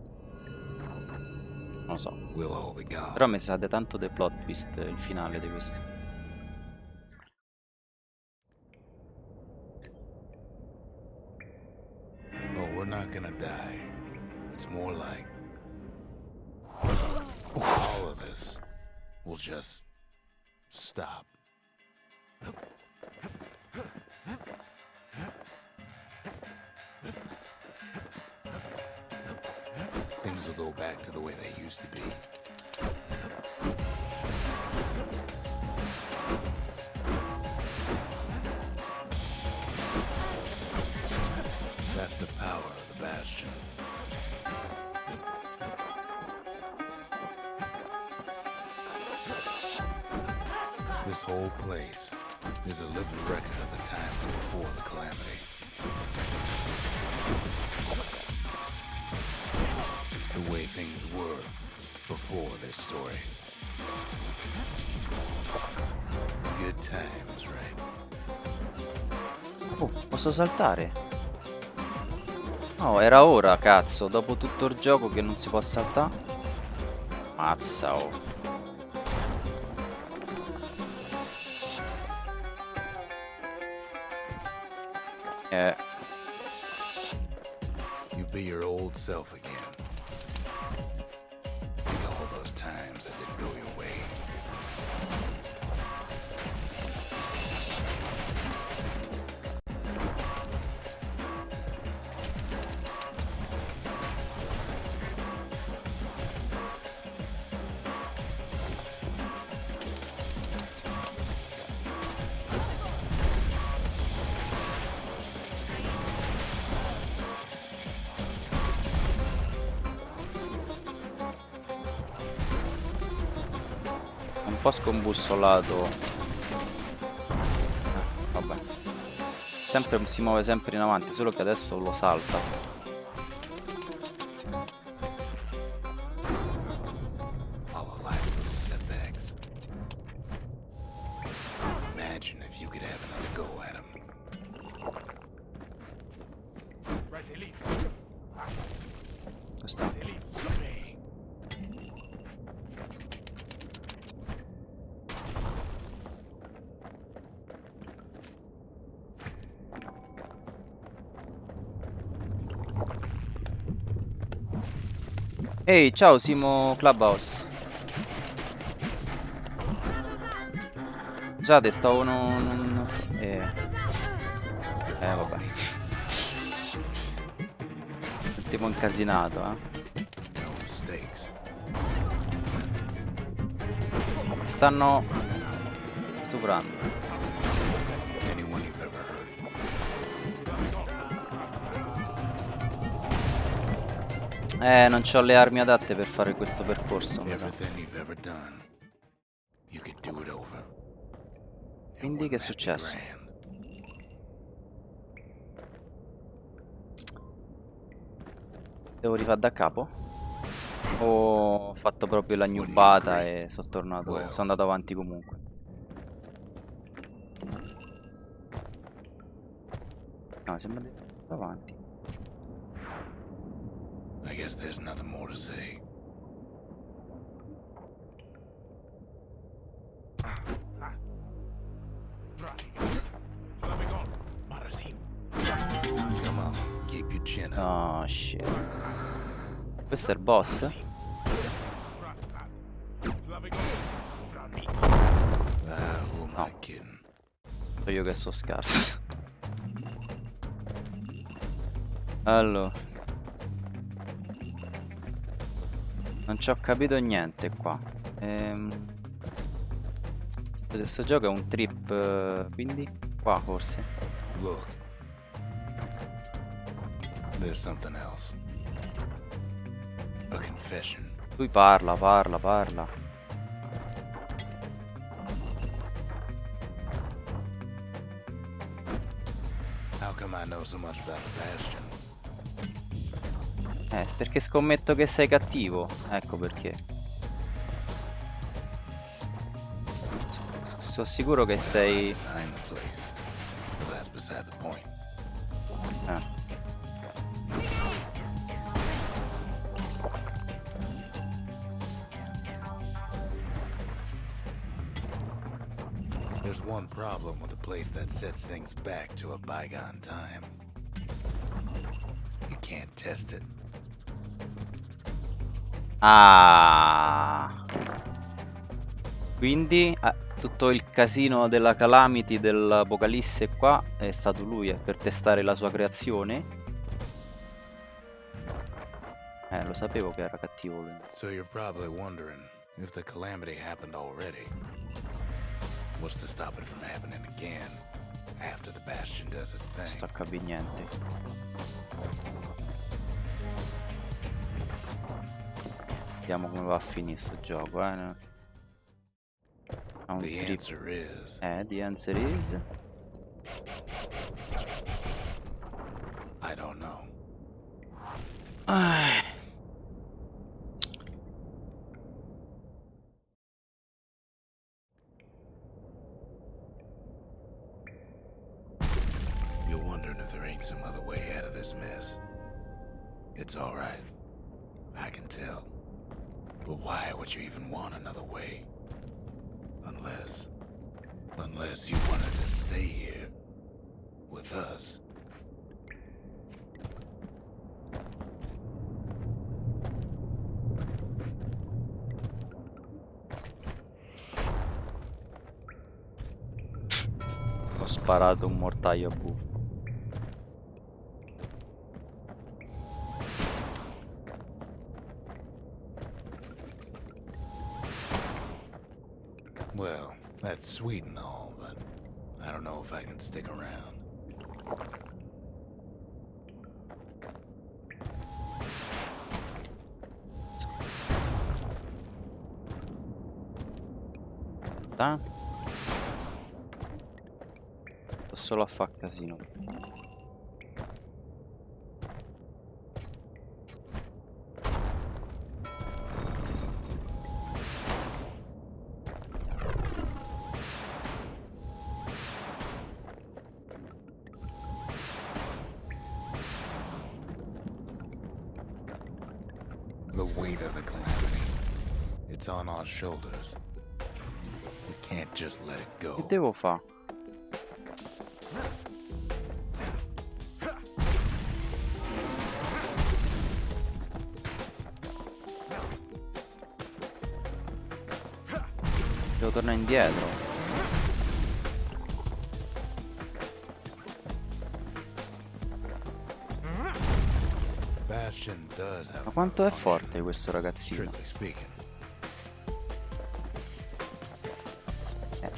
Non lo so. we'll all be gone. Però mi sa di tanto dei plot twist il finale di questo. Oh, we're not gonna die. It's more like all of this will just stop. Things will go back to the way they used to be. That's the power of the Bastion. This whole place is a living record of the times before the calamity. The way things were before this story. Good times, right? Oh, posso saltare? No, era ora, cazzo. Dopo tutto il gioco che non si può saltare. Mazza, oh. You be your old self again. Think of all those times that didn't go your way. Un po' scombussolato. Vabbè. Si muove sempre in avanti, solo che adesso lo salta. All of life's little setbacks. Imagine if you could have another go at them. Questa. Ehi, ciao Simo Clubhouse. Scusate, stavo vabbè. Tipo incasinato, No mistakes. Stanno stuprando. Anyone you've ever heard. Non c'ho le armi adatte per fare questo percorso. mi sa. Everything you've ever done. You could do it over. Quindi che è successo? Devo rifare da capo? O ho fatto proprio la gnubata e sono tornato, sono andato avanti comunque? No, sembra di andare avanti. I guess there's nothing more to say. Come on, keep your chin up. Oh shit. Questo è il boss? Ah, who am I kidding? So io che so scarso. Allora, non ci ho capito niente qua. Questo gioco è un trip, quindi qua forse. Look. There's something else. A confession. Lui parla. How come I know so much about the Bastion? Perché scommetto che sei cattivo. Ecco perché. Sono sicuro che I sei... designed the place. But that's beside the point. Eh. There's one problem with a place that sets things back to a bygone time. You can't test it. Ah. Quindi tutto il casino della Calamity, dell'Apocalisse qua è stato lui per testare la sua creazione. Lo sapevo che era cattivo lui. So you're probably wondering if the calamity happened already. What's to stop it from happening again after the Bastion does its Non sto thing? a capire niente. Vediamo come va a finire sto gioco, Ha un The trip. answer is The answer is... I don't know. You're wondering if there ain't some other way out of this mess. It's all right. I can tell. But why would you even want another way? Unless you wanted to stay here with us. Ho sparato un mortaio a buffo. Well, that's sweet and all, but I don't know if I can stick around. Sto solo a far casino. The weight of the calamity. It's on our shoulders. We can't just let it go. Che devo fare? Devo tornare indietro. Bastion does have Ma quanto è a function, forte questo ragazzino? strictly speaking.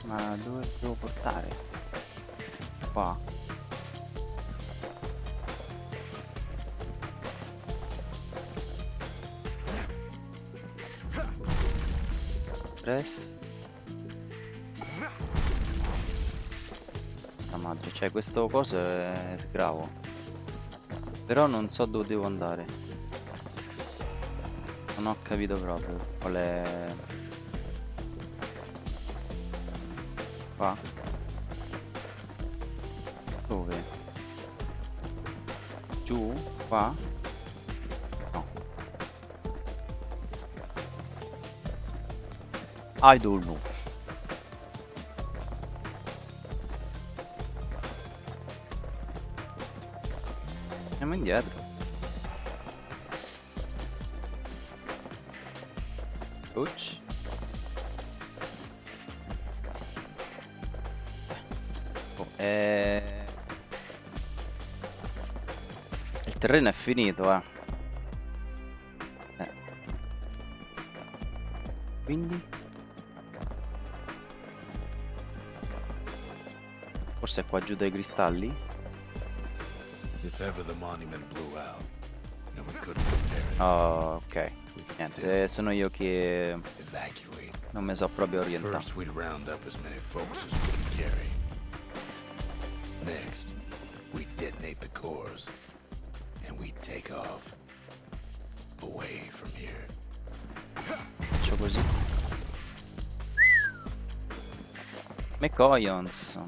Ma dove devo portare? Qua? Press. La madre, cioè questo coso è sgravo. Però non so dove devo andare. Non ho capito proprio qual è. Qua? Dove? Giù? Qua? No. I don't know. Andiamo indietro. Ouch. Il terreno è finito, Quindi? Forse è qua giù dai cristalli? If ever the monument blew out and we couldn't repair it, Oh, ok. we could Niente, sono io che evacuate. non mi so proprio orientato. First, we'd round up as many folks as we could carry. Next, we'd detonate the cores, and we'd take off. away from here. Faccio così. McCoyons.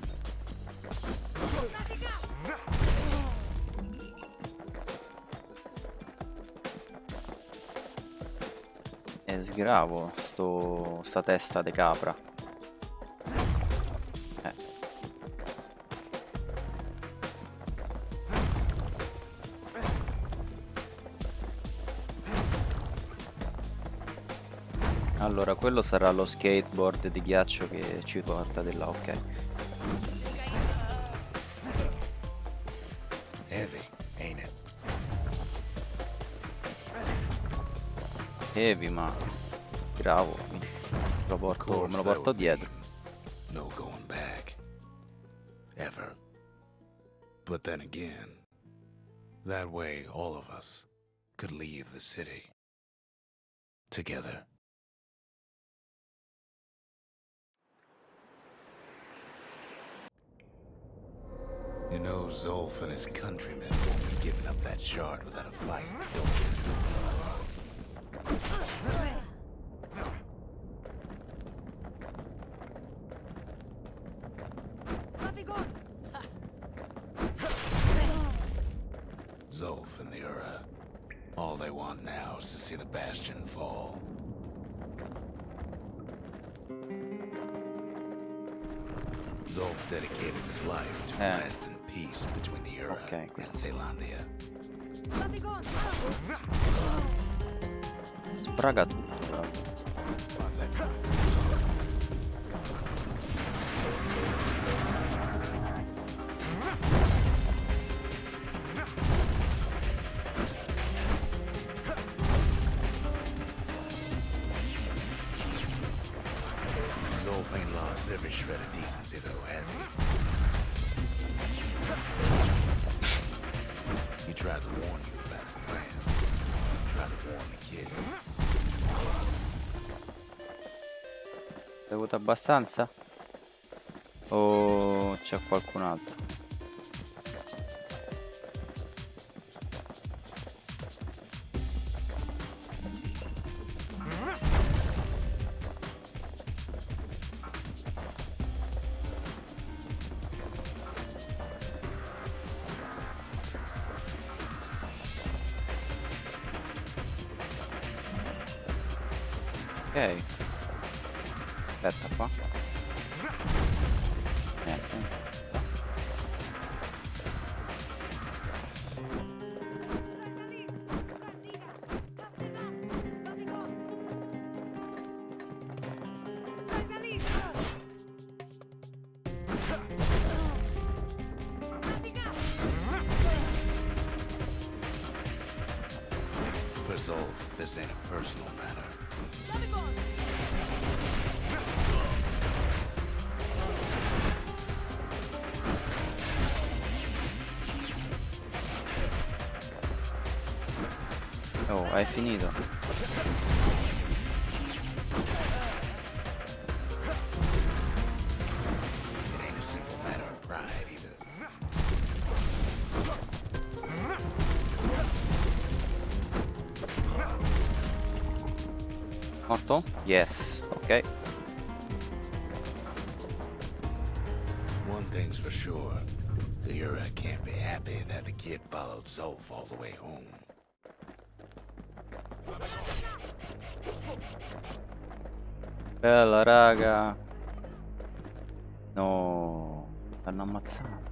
E sgravo sta testa di capra. Allora, quello sarà lo skateboard di ghiaccio che ci porta di là, ok. Heavy, ain't it? Heavy, ma gravo. Me lo porto dietro. No going back. Ever. But then again, that way all of us could leave the city. Together. You know Zolf and his countrymen won't be giving up that shard without a fight, don't you? Zolf and the Ura. All they want now is to see the Bastion fall. Zolf dedicated his life to lasting peace between the Ura and Zealandia. Spraga tutto, però. Zolf ain't lost every shred of decency, though, has he? He tried to warn you about his plans. He tried to warn the kid. Hai avuto abbastanza? O c'è qualcun altro? Ok. Aspetta qua. Niente. For Zolf, this ain't a personal matter. Oh, hai finito? It ain't a simple matter of pride either. Morto? Yes, ok. One thing's for sure. The Ura can't be happy that the kid followed Zolf all the way home. Bella raga. No, l'hanno ammazzato.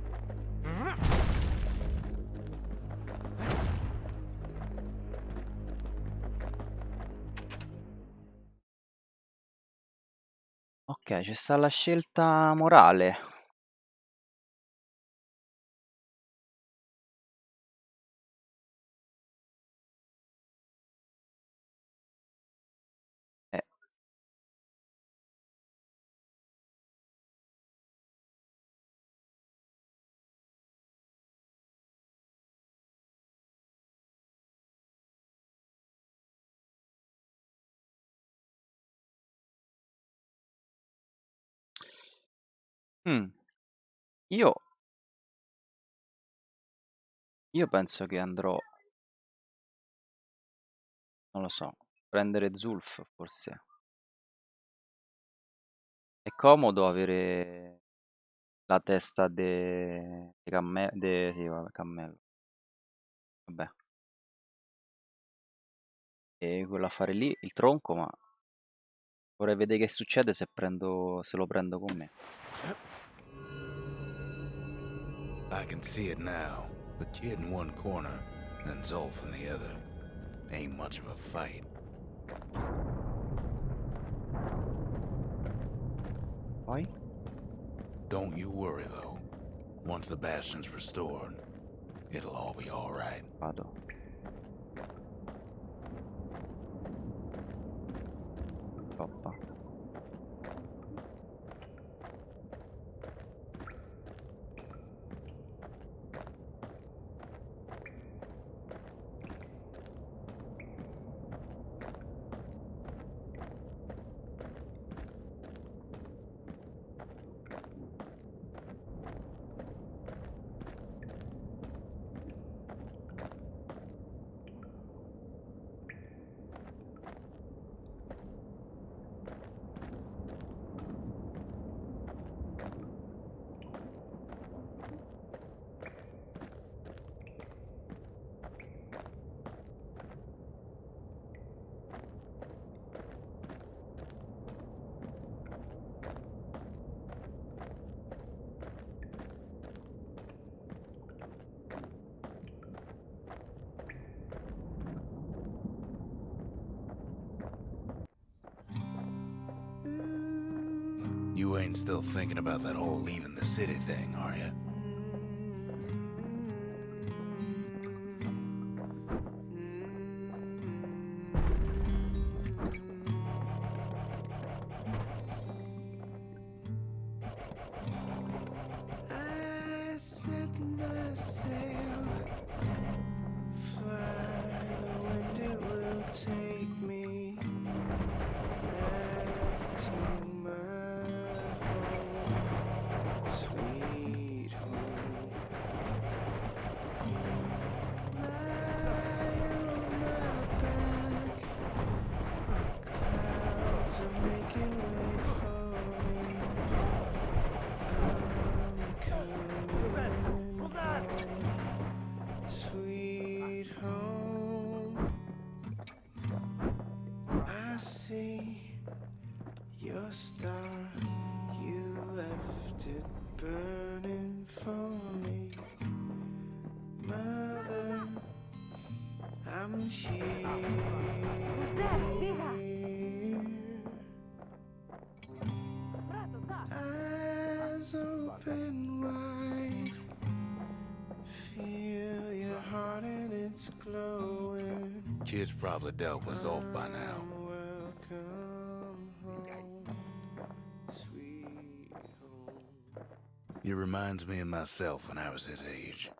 Ok, c'è sta la scelta morale. Eh. Mm, Io, io penso che andrò Non lo so. Prendere Zulf, forse. È comodo avere la testa de cammello. Sì, vabbè, cammello. Vabbè. E quell'affare lì, il tronco, ma vorrei vedere che succede se lo prendo con me. I can see it now. The kid in one corner, and Zolf in the other. Ain't much of a fight. Poi? Don't you worry, though. Once the Bastion's restored, it'll all be alright. Vado. Troppa. You ain't still thinking about that whole leaving the city thing, are you? I set my sail, fly, the wind it will take me back to my home, sweet home. Lie on my back, clouds are making way for me. I'm coming home, sweet home. I see your star, you left it burning for me. Mother, I'm here. Eyes open wide, feel your heart and it's glowing. Kid's probably dealt with Zolf by now. Welcome home, sweet home. He reminds me of myself when I was his age.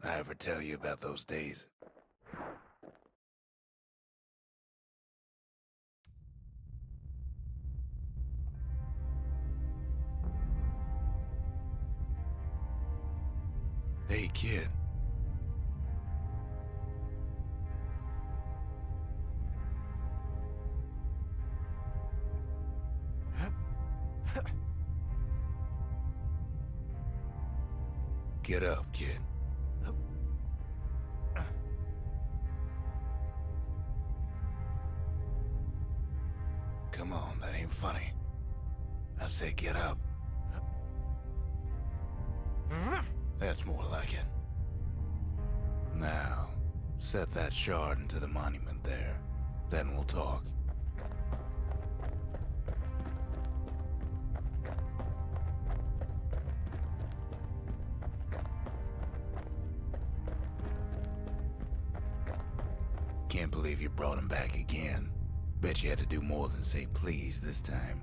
I ever tell you about those days? Hey, kid. Get up, kid. Come on, that ain't funny. I say get up. That's more like it. Now, set that shard into the monument there. Then we'll talk. Can't believe you brought him back again. Bet you had to do more than say please this time.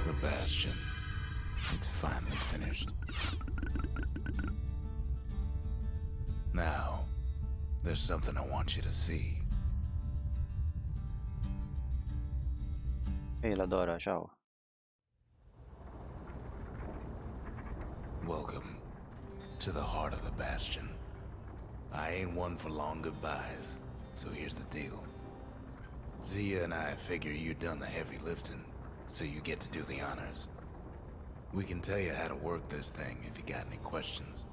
The Bastion. It's finally finished. Now, there's something I want you to see. Ehi, la Dora, ciao. Welcome to the heart of the Bastion. I ain't one for long goodbyes, so here's the deal. Zia and I figure you done the heavy lifting, so you get to do the honors. We can tell you how to work this thing if you got any questions.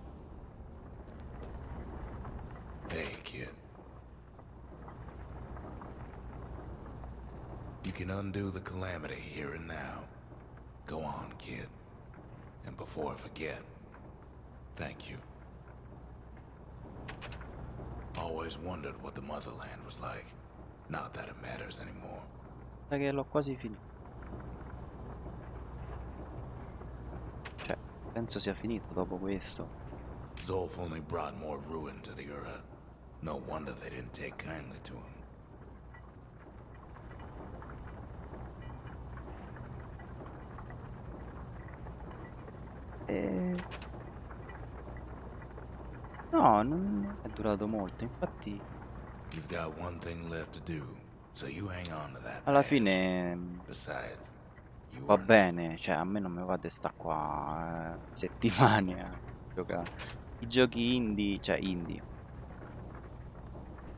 Hey, kid. You can undo the calamity here and now. Go on, kid. And before I forget, thank you. Always wondered what the motherland was like. Not that it matters anymore. Sai che l'ho quasi finito. Cioè, penso sia finito dopo questo. Zolf only brought more ruin to the Ura. No wonder they didn't take kindly to him. No, non è durato molto, infatti You've got one thing left to do, so you hang on to that. alla badge. fine Besides, you va earned it. bene, cioè a me non mi va di sta qua settimane a giocare. I giochi indie, cioè indie.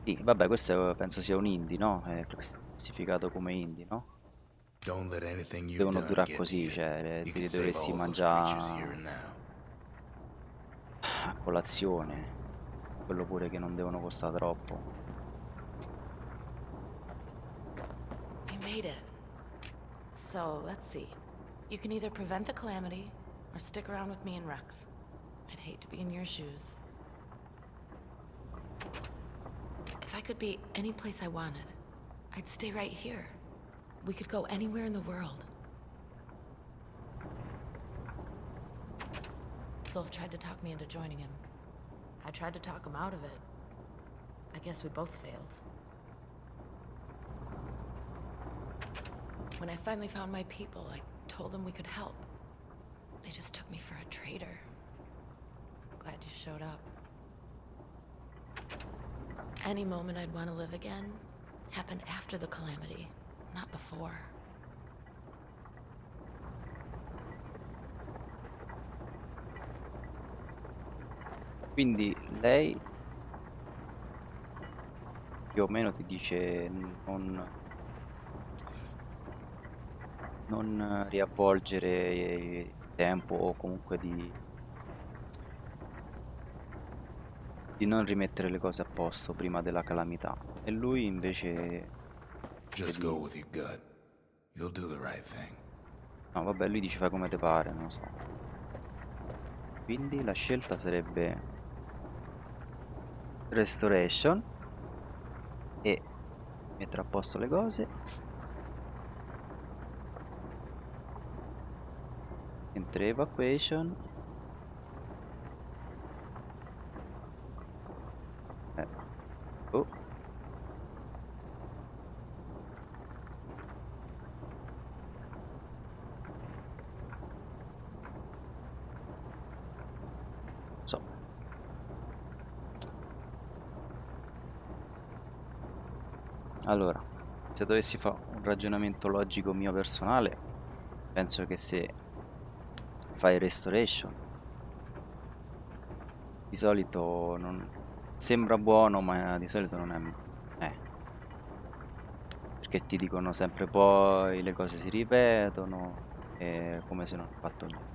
Sì, vabbè, questo penso sia un indie, no? È classificato come indie, no? Don't let anything you've Devono done durare get to così, you. cioè You te li can save dovresti all those creatures here mangiare and now. a colazione. Quello pure che non devono costare troppo. You made it. So, let's see. You can either prevent the calamity, or stick around with me and Rex. I'd hate to be in your shoes. If I could be any place I wanted, I'd stay right here. We could go anywhere in the world. Zolf tried to talk me into joining him. I tried to talk him out of it. I guess we both failed. When I finally found my people, I told them we could help. They just took me for a traitor. Glad you showed up. Any moment I'd want to live again happened after the calamity, not before. Quindi lei più o meno ti dice non riavvolgere il tempo o comunque di non rimettere le cose a posto prima della calamità. E lui invece Just go with your gut. You'll do the right thing. no, vabbè, lui dice fai come te pare, non lo so. Quindi la scelta sarebbe restoration e mettere a posto le cose. Enter evacuation. Oh. So. Allora, se dovessi fare un ragionamento logico mio personale, penso che se fai restoration di solito non sembra buono, ma di solito non è perché ti dicono sempre poi le cose si ripetono, è come se non ho fatto niente.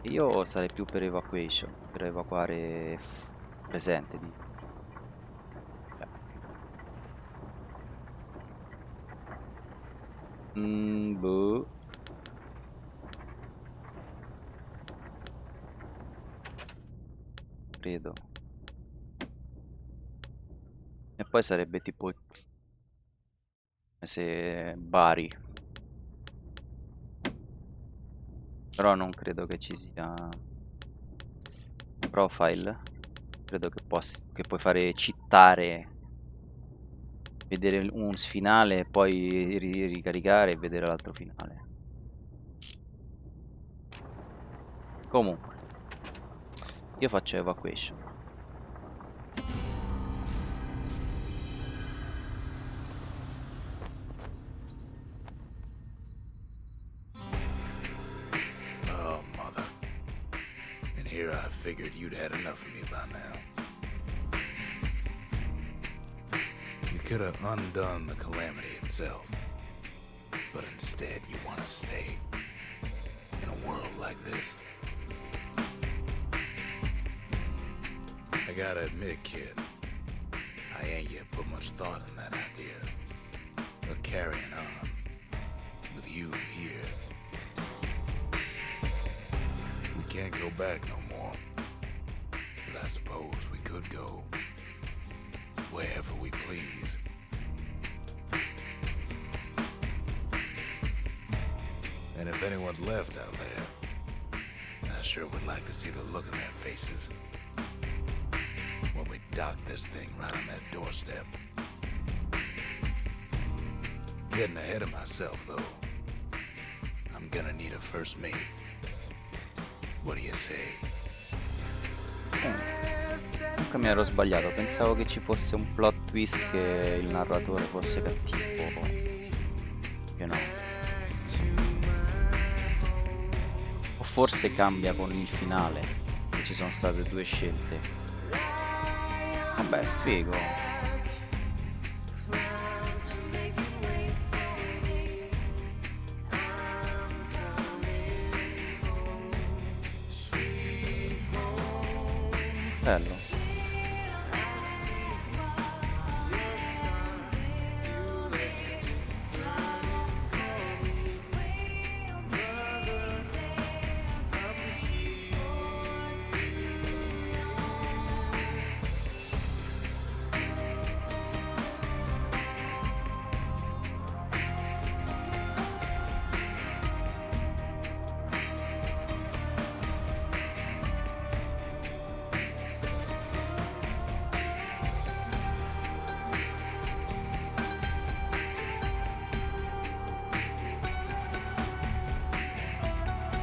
Io sarei più per evacuation, per evacuare presente di boh. Credo. E poi sarebbe tipo come se Bari. Però non credo che ci sia profile. Credo che puoi fare cittare, vedere un finale e poi ricaricare e vedere l'altro finale. Comunque, io faccio evacuation. Oh, mother. here I figured you'd had enough of me by now. You could have undone the calamity itself, but instead you want to stay in a world like this. I gotta admit, kid, I ain't yet put much thought in that idea of carrying on with you here. We can't go back no more, but I suppose we could go wherever we please. And if anyone's left out there, I sure would like to see the look in their faces when we dock this thing right on that doorstep. Getting ahead of myself, though. I'm gonna need a first mate. What do you say? Comunque mi ero sbagliato, pensavo che ci fosse un plot twist che il narratore fosse cattivo. Che no. O forse cambia con il finale, che ci sono state due scelte. Vabbè, figo. Bello.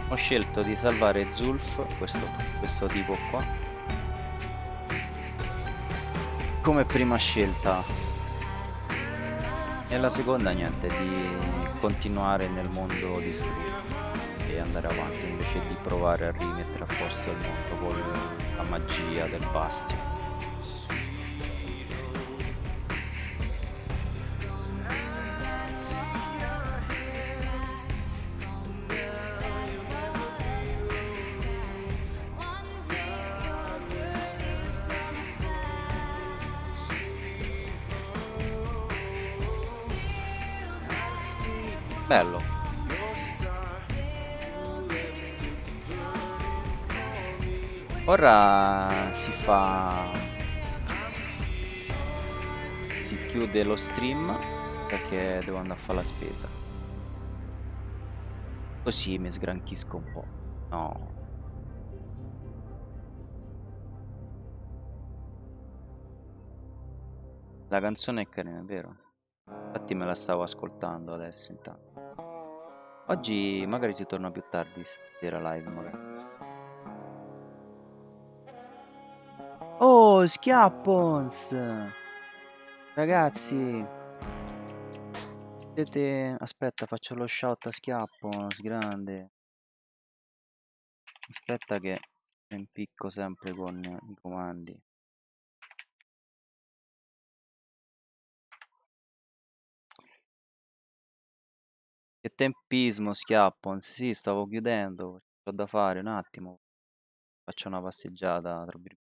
Ho scelto di salvare Zulf, questo tipo qua, come prima scelta, e la seconda niente, di continuare nel mondo distrutto e andare avanti invece di provare a rimettere a posto il mondo con la magia del Bastion. Bello. Ora si chiude lo stream perché devo andare a fare la spesa. Così mi sgranchisco un po'. No. La canzone è carina, è vero? Infatti me la stavo ascoltando adesso intanto. Oggi magari si torna più tardi stasera live magari. Oh, Schiappons! Ragazzi! Siete... Aspetta, faccio lo shout a Schiappons, grande. Aspetta che impicco sempre con i comandi. Che tempismo, Schiappons. Sì, stavo chiudendo. C'ho da fare un attimo. Faccio una passeggiata, tra virgolette.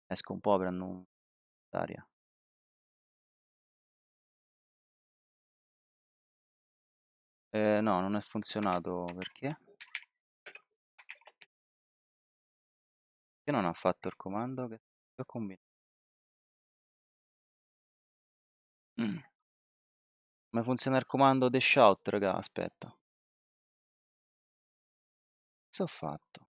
Esco un po', prendo un'aria. No, non è funzionato. Perché? Perché non ha fatto il comando? Che ho combinato? Ma funziona il comando the shout, raga, aspetta. Cosa ho fatto?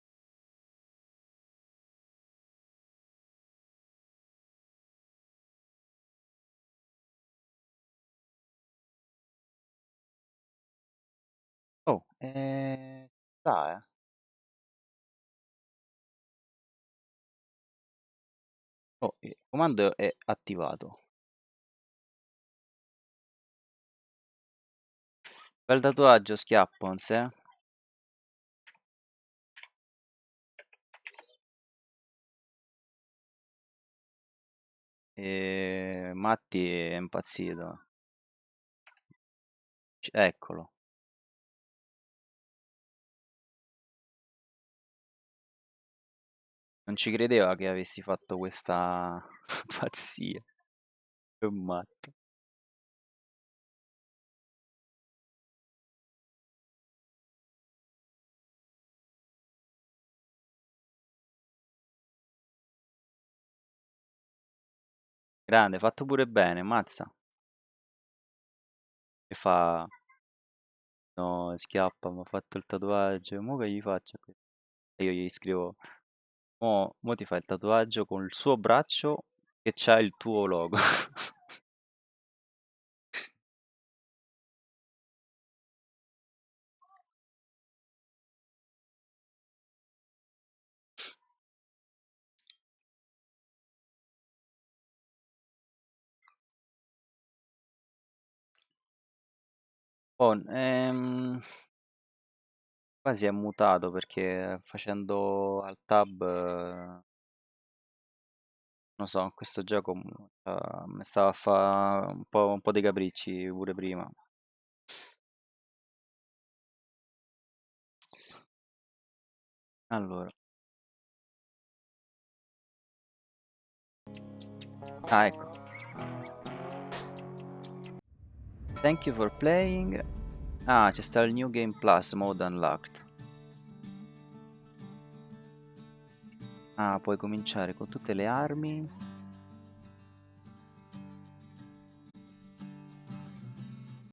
Oh, sta, eh. Oh, il comando è attivato. Bel tatuaggio, Schiappons, eh? E Matti è impazzito. Eccolo. Non ci credeva che avessi fatto questa pazzia. Che matto. Grande, fatto pure bene, mazza. E fa... No, schiappa, mi ha fatto il tatuaggio. Mo che gli faccio? E io gli scrivo, mo ti fai il tatuaggio con il suo braccio che c'ha il tuo logo. Oh, qua si è mutato perché facendo al tab, non so, questo gioco mi stava a fare un po' dei capricci pure prima. Allora, ah ecco, thank you for playing. Ah, c'è sta il New Game Plus Mode Unlocked. Ah, puoi cominciare con tutte le armi.